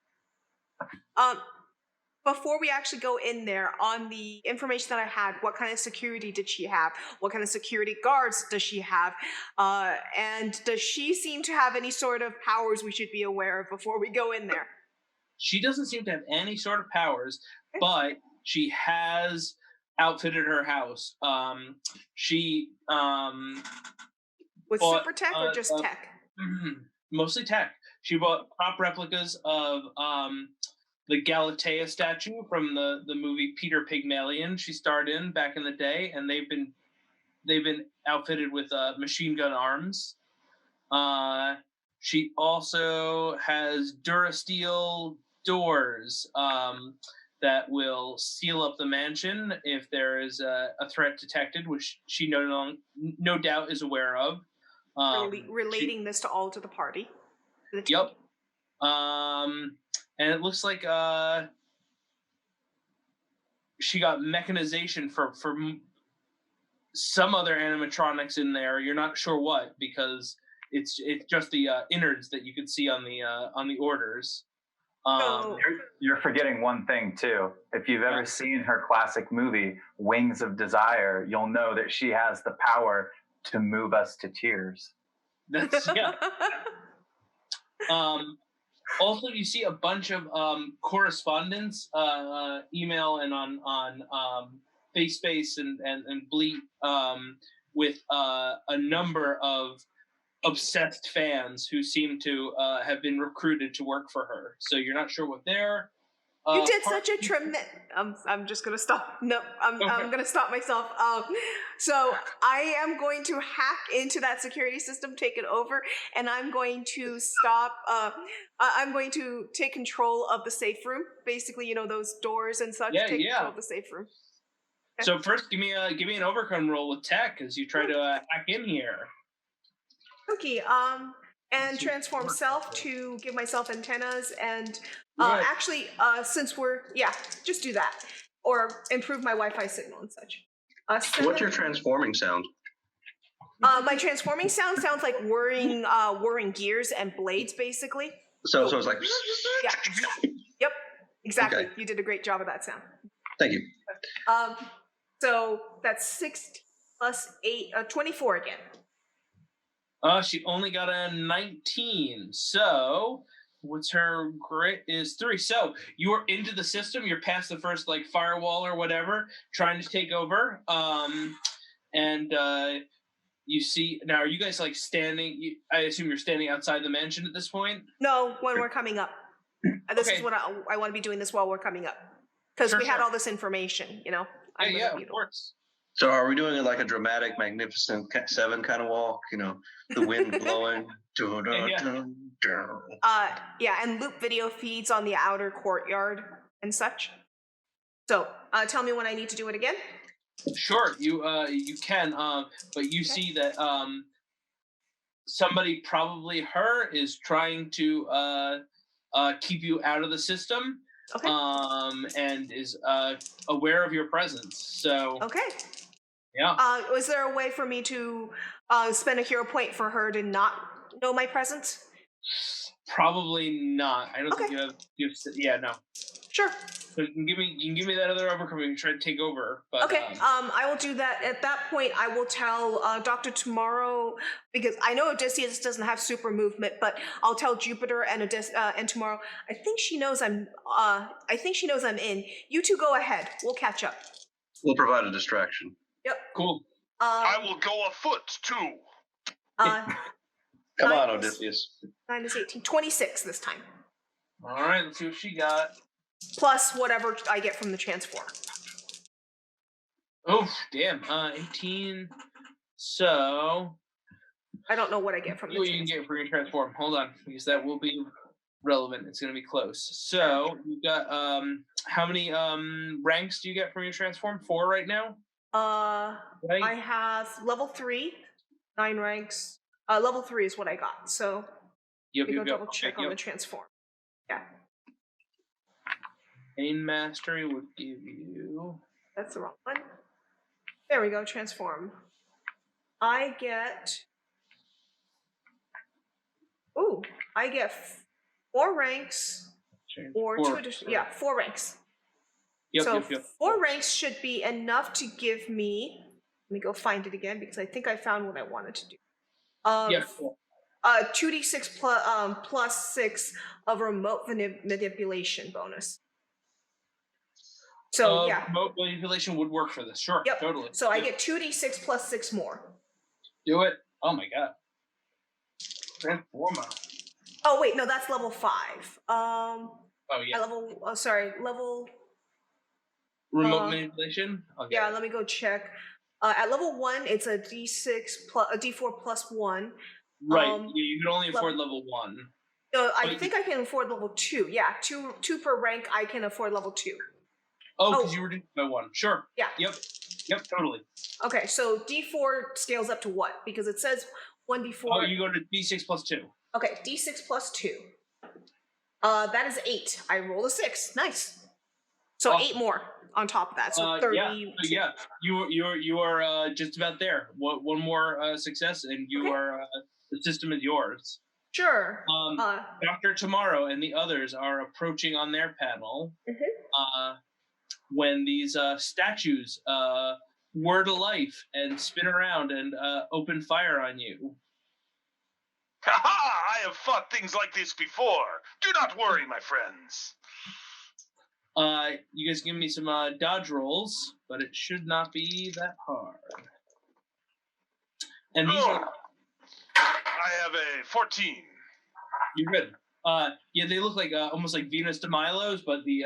Before we actually go in there, on the information that I had, what kind of security did she have? What kind of security guards does she have? And does she seem to have any sort of powers we should be aware of before we go in there? She doesn't seem to have any sort of powers, but she has outfitted her house. She With bought, super tech or just tech? Mostly tech. She bought prop replicas of the Galatea statue from the movie Peter Pygmalion she starred in back in the day, and they've been outfitted with machine gun arms. She also has Durasteel doors that will seal up the mansion if there is a threat detected, which she no doubt is aware of. Relating this to all to the party. To the Yep. And it looks like she got mechanization for some other animatronics in there. You're not sure what, because it's just the innards that you can see on the orders. You're forgetting one thing too. If you've ever seen her classic movie Wings of Desire, you'll know that she has the power to move us to tears. That's yeah. Also, you see a bunch of correspondence, email and on FaceSpace and Bleat, with a number of obsessed fans who seem to have been recruited to work for her. So you're not sure what they're. You did such a tremendous. I'm just gonna stop. No, I'm gonna stop myself. So I am going to hack into that security system, take it over, and I'm going to stop. I'm going to take control of the safe room. Basically, those doors and such. Take control of the safe room. Okay. So first, give me an overcome roll with tech as you try to hack in here. Okay. And transform self to give myself antennas and actually since just do that or improve my Wi-Fi signal and such. What's your transforming sound? My transforming sound sounds like whirring gears and blades, basically. So it's like. Yeah. Yep. Exactly. Okay. You did a great job of that sound. Thank you. So that's 60 plus 8, 24 again. She only got a 19, so What's her grit is 3. So you are into the system. You're past the first like firewall or whatever, trying to take over. And you see now. Are you guys like standing? I assume you're standing outside the mansion at this point. No, when we're coming up. This is Okay. what I want to be doing this while we're coming up. Because we had Sure. all this information, you know. I'm Yeah, gonna of course. So are we doing it like a dramatic, magnificent seven kind of walk? You know, the wind blowing. Yeah, and loop video feeds on the outer courtyard and such. So, tell me when I need to do it again. Sure, you can, but you see that somebody, probably her, is trying to keep you out of the system, Okay. and is aware of your presence. So Okay. yeah. Was there a way for me to spend a hero point for her to not know my presence? Probably not. I don't think Okay. you have. Yeah, no. Sure. So you can give me that other overcoming and try to take over. But Okay. I will do that. At that point, I will tell Dr. Tomorrow, because I know Odysseus doesn't have super movement, but I'll tell Jupiter and and Tomorrow. I think she knows I'm in. You two go ahead. We'll catch up. We'll provide a distraction. Yep. Cool. I will go afoot too. Come on, Odysseus. 9 is 18. 26 this time. All right, let's see what she got. Plus whatever I get from the transform. Oh, damn. 18. So I don't know what I get from the what you can get for your transform. Hold on, because that will be relevant. It's going to be close. So you got how many ranks do you get from your transform? 4 right now. Right? I have level 3, 9 ranks. Level 3 is what I got. So Yep. go double check on the transform. Yeah. Pain Mastery would give you. That's the wrong one. There we go, transform. I get. Ooh, I get 4 ranks. Or 2 additional. Yeah, 4 ranks. Yep. 4 ranks should be enough to give me. Let me go find it again because I think I found what I wanted to do. 2d6 plus 6 of remote manipulation bonus. So yeah, remote manipulation would work for this. Sure. Yep. Totally. So I get 2d6 plus 6 more. Do it. Oh my god. Transformer. Oh wait, no, that's level 5. Oh yeah. Level. Remote manipulation. Okay. Yeah, let me go check. At level 1, it's a d4 plus 1. Right. You can only afford level 1. I think I can afford level 2. Yeah, two per rank. I can afford level 2. Oh, because you reduced by 1. Sure. Yeah. Yep. Totally. Okay, so d4 scales up to what? Because it says 1d4. Oh, you go to d6 plus 2. Okay, d6 plus 2. That is 8. I rolled a 6. Nice. So awesome. 8 more on top of that. So 30. Yeah. You are just about there. One more success, and you are. The system is yours. Sure. Dr. Tomorrow and the others are approaching on their panel. Mm-hmm. When these statues whir to life and spin around and open fire on you. Ha! I have fought things like this before. Do not worry, my friends. You guys give me some dodge rolls, but it should not be that hard. And these are. I have a 14. You're good. Yeah, they look like almost like Venus de Milo's, but the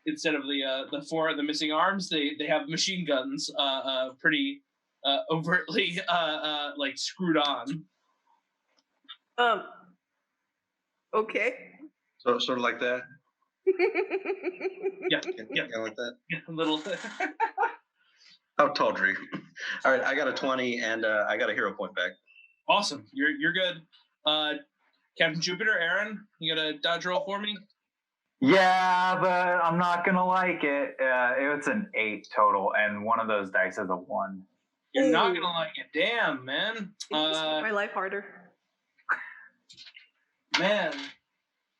instead of the 4 of the missing arms, they have machine guns, pretty overtly like screwed on. Okay. So sort of like that. Yeah, like that. Yeah, a little. How tawdry. All right, I got a 20, and I got a hero point back. Awesome. You're good. Captain Jupiter, Aaron, you got a dodge roll for me? Yeah, but I'm not gonna like it. It's an 8 total, and one of those dice is a 1. You're not gonna like it. Damn, man. My life harder. Man.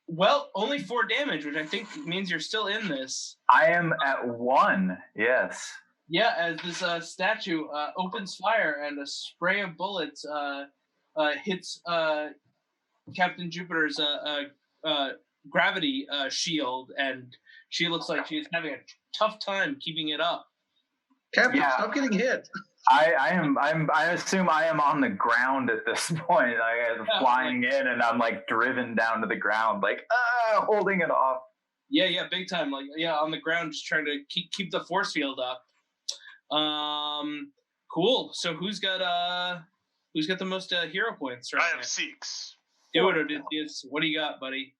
Well, only 4 damage, which I think means you're still in this. I am at 1. Yes. Yeah, as this statue opens fire and a spray of bullets hits Captain Jupiter's gravity shield, and she looks like she's having a tough time keeping it up. Captain, Yeah. stop getting hit. I assume I am on the ground at this point. I'm flying in, and I'm like driven down to the ground, like holding it off. Yeah, big time. Like, on the ground, just trying to keep the force field up. Cool. So who's got the most hero points right I now? have 6. Do it, Odysseus. What do you got, buddy?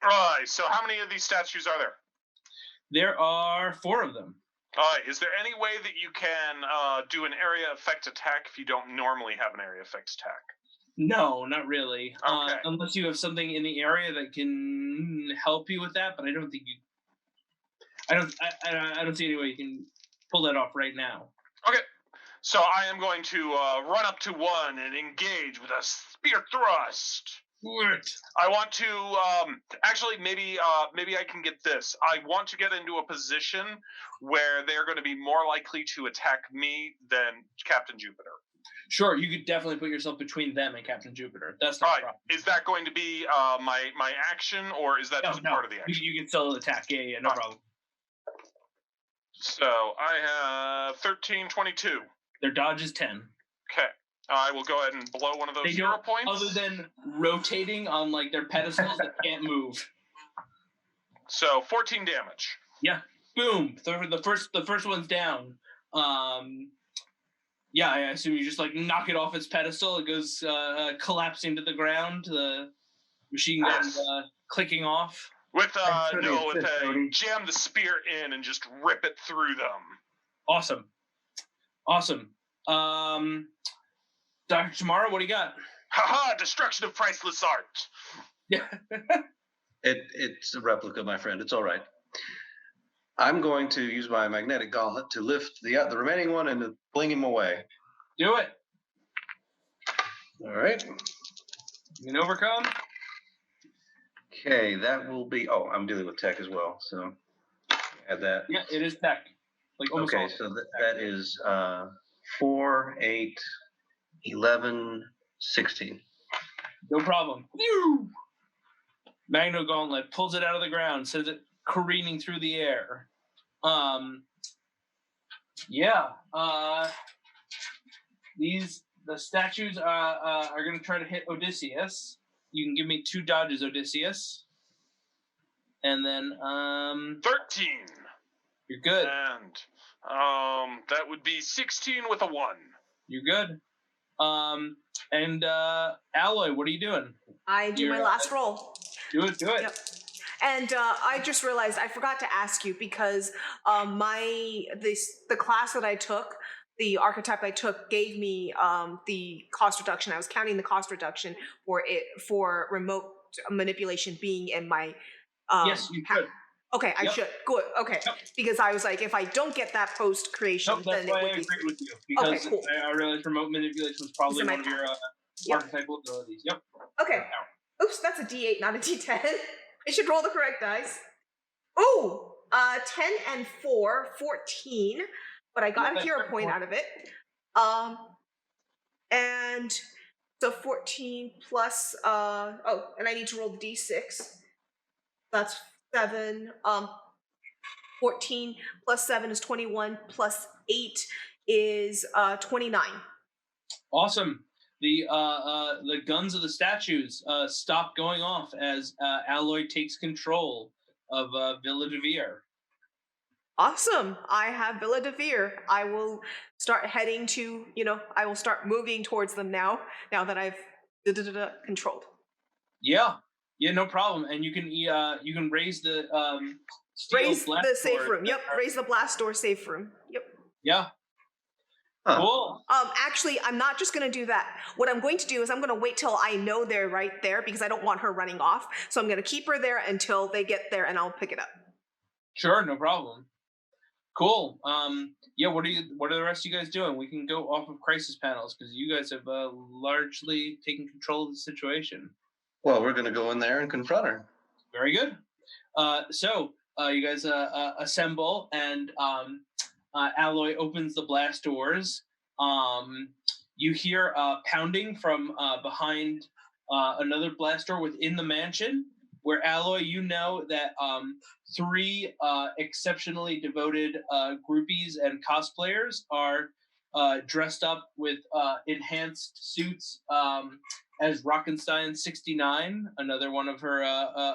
All right. So how many of these statues are there? There are 4 of them. All right. Is there any way that you can do an area effect attack if you don't normally have an area effect attack? No, not really. Okay. Unless you have something in the area that can help you with that, but I don't think you. I don't see any way you can pull that off right now. Okay. So I am going to run up to one and engage with a spear thrust. What? I want to actually maybe I can get this. I want to get into a position where they're going to be more likely to attack me than Captain Jupiter. Sure, you could definitely put yourself between them and Captain Jupiter. That's not a problem. Is that going to be my action, or is that just part of the action? You can still attack. Yeah, no problem. So I have 13, 22. Their dodge is 10. Okay. I will go ahead and blow one of those hero points. Other than rotating on like their pedestals that can't move. So 14 damage. Yeah. Boom. The first one's down. Yeah, I assume you just like knock it off its pedestal. It goes collapsing to the ground. The machine gun clicking off. With jam the spear in and just rip it through them. Awesome. Dr. Tamara, what do you got? Haha, destruction of priceless art. Yeah. It's a replica, my friend. It's all right. I'm going to use my magnetic gauntlet to lift the remaining one and to fling him away. Do it. All right. You can overcome. Okay, that will be. Oh, I'm dealing with tech as well, so add that. Yeah, it is tech. Like almost okay, so that is 4, 8, 11, 16. No problem. Magno Gauntlet pulls it out of the ground, sends it careening through the air. The statues are going to try to hit Odysseus. You can give me 2 dodges, Odysseus. And then 13. You're good. And that would be 16 with a 1. You're good. And Alloy, what are you doing? I do my last roll. Do it. Yep. And I just realized I forgot to ask you because the class that I took, the archetype I took, gave me the cost reduction. I was counting the cost reduction for remote manipulation being in my. Yes, you should. Okay, I should. Good. Okay, because I was like, if I don't get that post creation, then it why would I be. agree with you because Okay, cool. I realized remote manipulation was probably one of your archetypal abilities. Yep. Okay. Oops, that's a D8, not a D10. I should roll the correct dice. Ooh, 10 and 4, 14. But I got a hero point out of it. And so 14 plus, and I need to roll the D6. That's 7. 14 plus 7 is 21, plus 8 is 29. Awesome. The guns of the statues stop going off as Alloy takes control of Villa de Vere. Awesome. I have Villa de Vere. I will start heading to, I will start moving towards them now that I've controlled. Yeah, no problem. And you can raise the safe room. Yep, raise the blast door safe room. Yep. Yeah. Huh. Cool. Actually, I'm not just going to do that. What I'm going to do is I'm going to wait till I know they're right there because I don't want her running off. So I'm going to keep her there until they get there and I'll pick it up. Sure, no problem. Cool. What are the rest of you guys doing? We can go off of crisis panels because you guys have largely taken control of the situation. Well, we're going to go in there and confront her. Very good. So you guys assemble and Alloy opens the blast doors. You hear pounding from behind another blast door within the mansion, where Alloy, you know that three exceptionally devoted groupies and cosplayers are dressed up with enhanced suits as Rockenstein 69, another one of her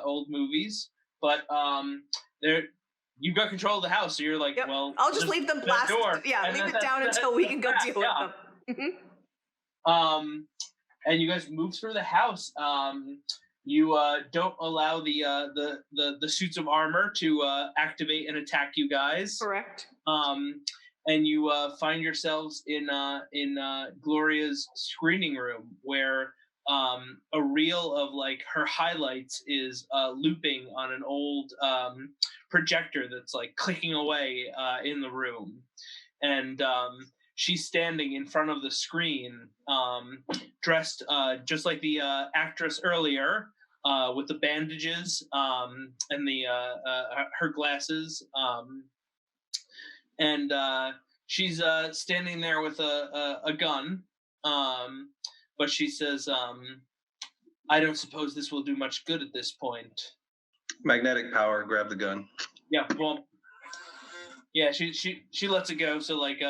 old movies. But they're you've got control of the house, so you're like, Yep. well, I'll just leave them blasted. Yeah, leave it down until we can go deal with them. And you guys move through the house. You don't allow the suits of armor to activate and attack you guys. Correct. And you find yourselves in Gloria's screening room, where a reel of like her highlights is looping on an old projector that's like clicking away in the room, and she's standing in front of the screen, dressed just like the actress earlier, with the bandages and the her glasses, and she's standing there with a gun, but she says, "I don't suppose this will do much good at this point." Magnetic power. Grab the gun. Yeah, well, yeah, she lets it go. So like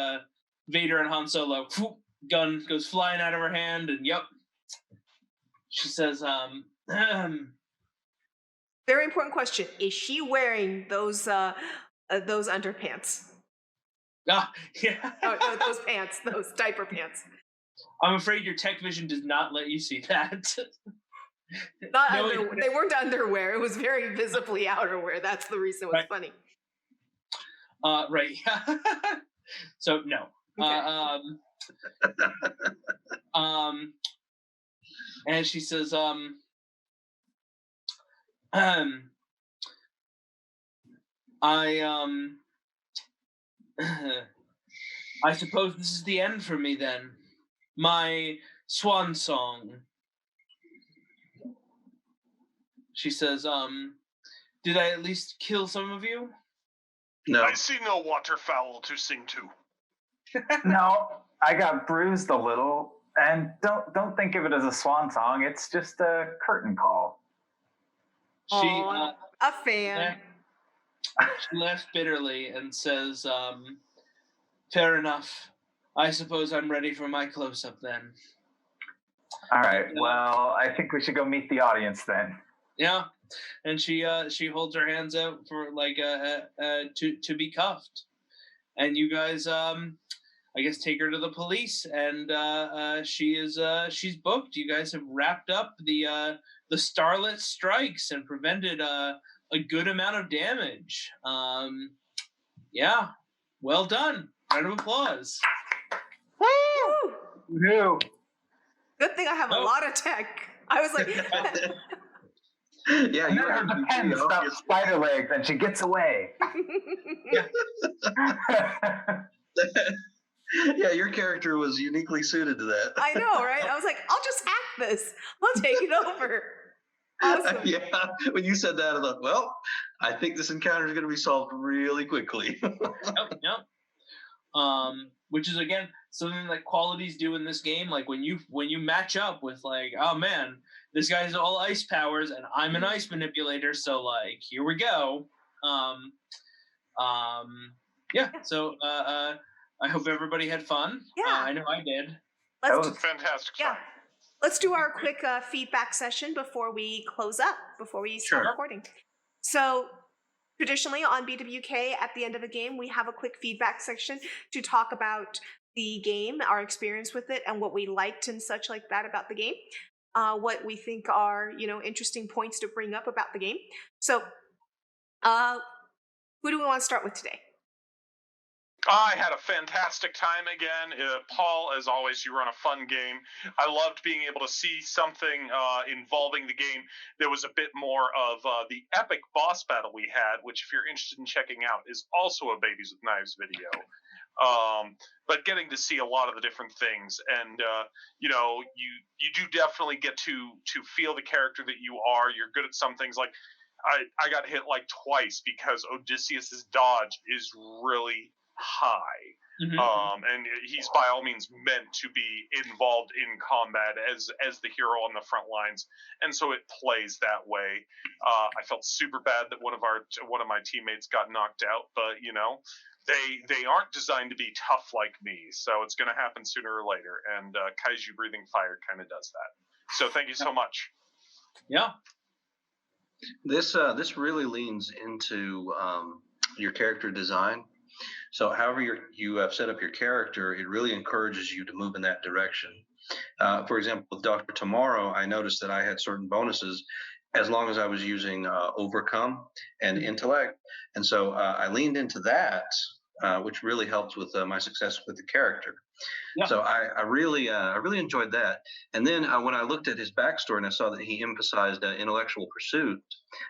Vader and Han Solo, whoop, gun goes flying out of her hand, and yep. She says, Very important question. Is she wearing those underpants? Yeah. Oh, no, those pants, those diaper pants. I'm afraid your tech vision does not let you see that. They weren't underwear. It was very visibly outerwear. That's the reason it was funny. Right. So no. Okay. And she says, I suppose this is the end for me then. My swan song. She says, did I at least kill some of you? No. I see no waterfowl to sing to. No, I got bruised a little, and don't think of it as a swan song. It's just a curtain call. She a fan. She laughs bitterly and says, fair enough. I suppose I'm ready for my close-up then. All right. Well, I think we should go meet the audience then. Yeah, and she holds her hands out for like to be cuffed, and you guys I guess take her to the police, and she's booked. You guys have wrapped up the Starlet strikes and prevented a good amount of damage. Yeah, well done. Round of applause. Woo! Woo! Good thing I have a lot of tech. I was like, Yeah, and you then have her pen stops spider legs and she gets away. Yeah, your character was uniquely suited to that. I know, right? I was like, I'll just hack this. I'll take it over. Awesome. Yeah, when you said that, I thought, well, I think this encounter is going to be solved really quickly. Yep. Which is again something that qualities do in this game. Like when you match up with like, oh man, this guy's all ice powers and I'm an ice manipulator, so like here we go. Yeah. So I hope everybody had fun. Yeah. I know I did. That was fantastic. Yeah. Let's do our quick feedback session before we close up, before we start recording. So traditionally on BWK, at the end of a game, we have a quick feedback section to talk about the game, our experience with it, and what we liked and such like that about the game. What we think are, interesting points to bring up about the game. So, who do we want to start with today? I had a fantastic time again. Paul, as always, you run a fun game. I loved being able to see something involving the game. There was a bit more of the epic boss battle we had, which if you're interested in checking out is also a Babies with Knives video. But getting to see a lot of the different things, and you do definitely get to feel the character that you are. You're good at some things. Like I got hit like twice because Odysseus's dodge is really high. And he's by all means meant to be involved in combat as the hero on the front lines, and so it plays that way. I felt super bad that one of my teammates got knocked out, but they aren't designed to be tough like me, so it's going to happen sooner or later. And Kaiju Breathing Fire kind of does that. So thank you so much. Yeah. This really leans into your character design. So however you have set up your character, it really encourages you to move in that direction. For example, with Dr. Tomorrow, I noticed that I had certain bonuses as long as I was using Overcome and Intellect. And so I leaned into that, which really helped with my success with the character. Yeah. So I really enjoyed that. And then when I looked at his backstory and I saw that he emphasized intellectual pursuit,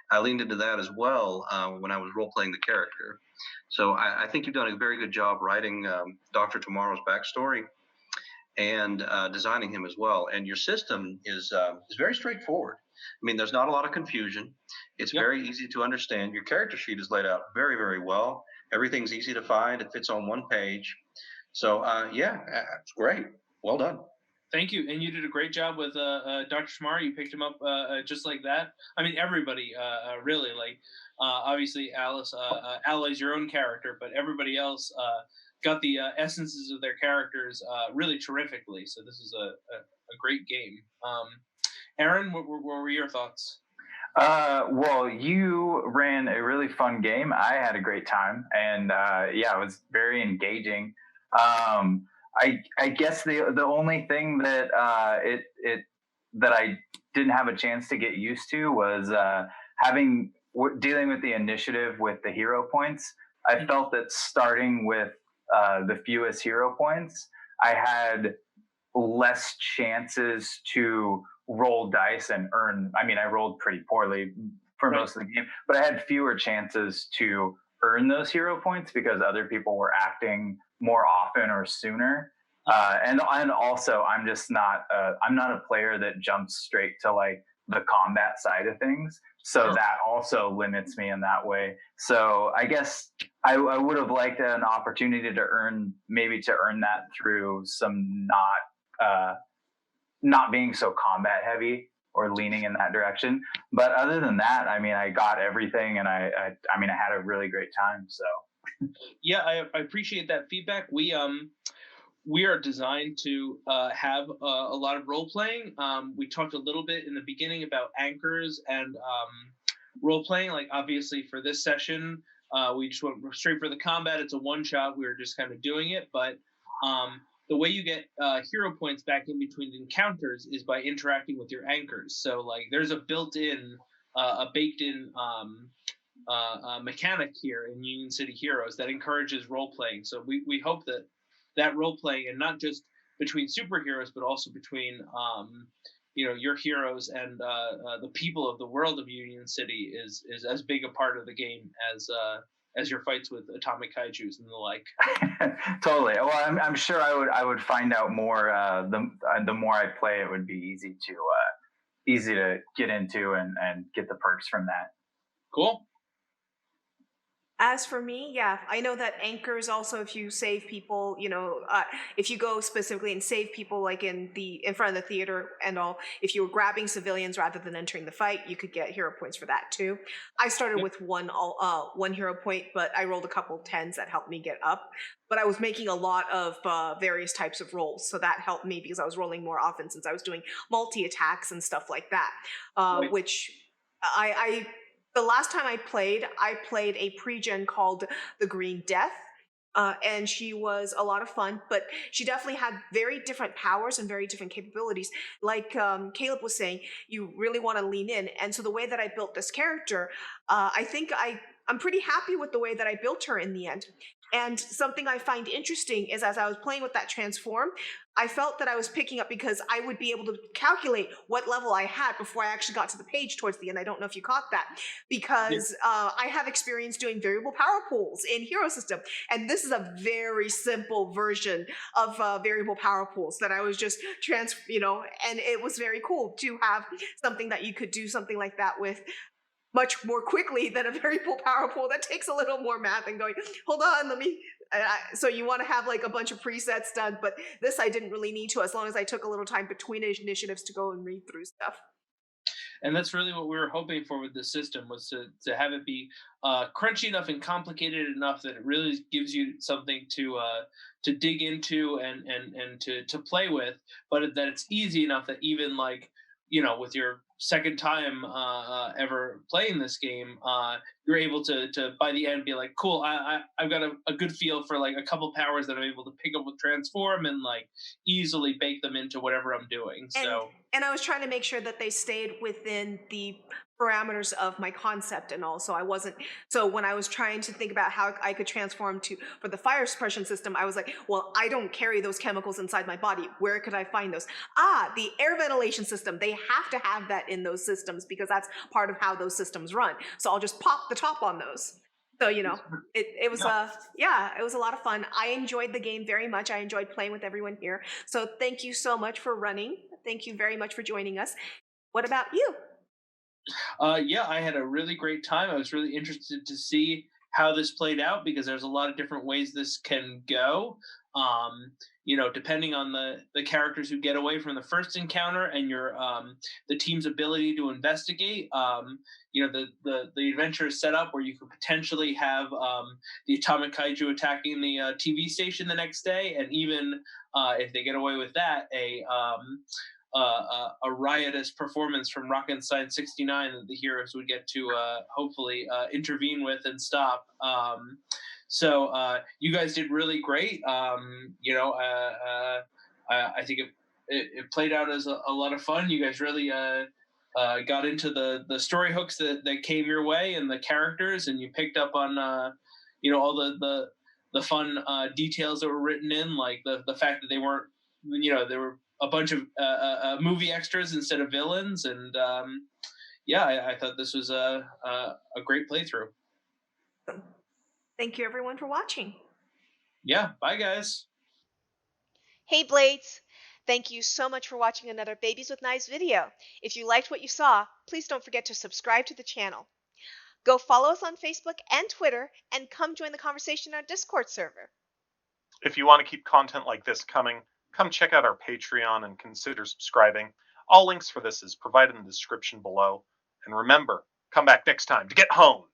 I leaned into that as well when I was role-playing the character. So I think you've done a very good job writing Dr. Tomorrow's backstory and designing him as well. And your system is very straightforward. I mean, there's not a lot of confusion. It's very easy to understand. Your character sheet is laid out very, very well. Everything's easy to find. It fits on one page. So, it's great. Well done. Thank you. And you did a great job with Dr. Tomorrow. You picked him up just like that. I mean, everybody really, like, obviously Alice, Ally's your own character, but everybody else got the essences of their characters really terrifically. So this is a great game. Aaron, what were your thoughts? Well, you ran a really fun game. I had a great time, and it was very engaging. I guess the only thing that that I didn't have a chance to get used to was dealing with the initiative with the hero points. I felt that starting with the fewest hero points, I had less chances to roll dice and earn. I mean, I rolled pretty poorly for most of the game, but I had fewer chances to earn those hero points because other people were acting more often or sooner. And also, I'm just not I'm not a player that jumps straight to like the combat side of things. So that also limits me in that way. So I guess I would have liked an opportunity to earn that through some not being so combat heavy or leaning in that direction. But other than that, I mean, I got everything, and I had a really great time. So yeah, I appreciate that feedback. We are designed to have a lot of role playing. We talked a little bit in the beginning about anchors and role playing. Like obviously for this session, we just went straight for the combat. It's a one shot. We were just kind of doing it, but the way you get hero points back in between encounters is by interacting with your anchors. So like there's a built-in, a baked-in mechanic here in Union City Heroes that encourages role-playing. So we hope that role-playing, and not just between superheroes, but also between your heroes and the people of the world of Union City is as big a part of the game as your fights with atomic kaijus and the like. Totally. Well, I'm sure I would find out more. The more I play, it would be easy to get into and get the perks from that. Cool. As for me, yeah, I know that anchors also, if you save people, if you go specifically and save people like in front of the theater and all, if you were grabbing civilians rather than entering the fight, you could get hero points for that too. I started with one hero point, but I rolled a couple 10s that helped me get up. But I was making a lot of various types of rolls, so that helped me because I was rolling more often since I was doing multi-attacks and stuff like that, which the last time I played a pre-gen called The Green Death, and she was a lot of fun, but she definitely had very different powers and very different capabilities. Like Caleb was saying, you really want to lean in. And so the way that I built this character, I think I'm pretty happy with the way that I built her in the end. And something I find interesting is as I was playing with that transform, I felt that I was picking up because I would be able to calculate what level I had before I actually got to the page towards the end. I don't know if you caught that, because I have experience doing variable power pools in Hero System. And this is a very simple version of variable power pools that I was just and it was very cool to have something that you could do something like that with much more quickly than a variable power pool that takes a little more math and going, hold on, let me So you want to have like a bunch of presets done, but this I didn't really need to, as long as I took a little time between initiatives to go and read through stuff. And that's really what we were hoping for with the system, was to have it be crunchy enough and complicated enough that it really gives you something to dig into and to play with, but that it's easy enough that even like, with your second time ever playing this game, you're able to by the end be like, cool, I've got a good feel for like a couple powers that I'm able to pick up with transform and like easily bake them into whatever I'm doing. So And I was trying to make sure that they stayed within the parameters of my concept, and also I wasn't. So when I was trying to think about how I could transform for the fire suppression system, I was like, well, I don't carry those chemicals inside my body. Where could I find those? The air ventilation system. They have to have that in those systems because that's part of how those systems run. So I'll just pop the top on those. So it was it was a lot of fun. I enjoyed the game very much. I enjoyed playing with everyone here. So thank you so much for running. Thank you very much for joining us. What about you? yeah, I had a really great time. I was really interested to see how this played out because there's a lot of different ways this can go. Depending on the characters who get away from the first encounter and your the team's ability to investigate. The adventure is set up where you could potentially have the atomic kaiju attacking the TV station the next day, and even if they get away with that, a riotous performance from Rockenstein 69 that the heroes would get to hopefully intervene with and stop. So you guys did really great. I think it played out as a lot of fun. You guys really got into the story hooks that came your way and the characters, and you picked up on all the fun details that were written in, like the fact that they weren't, they were a bunch of movie extras instead of villains, and I thought this was a great playthrough. Thank you everyone for watching. Yeah, bye guys. Hey Blades! Thank you so much for watching another Babies with Knives video. If you liked what you saw, please don't forget to subscribe to the channel. Go follow us on Facebook and Twitter, and come join the conversation in our Discord server. If you want to keep content like this coming, come check out our Patreon and consider subscribing. All links for this is provided in the description below. And remember, come back next time to get honed!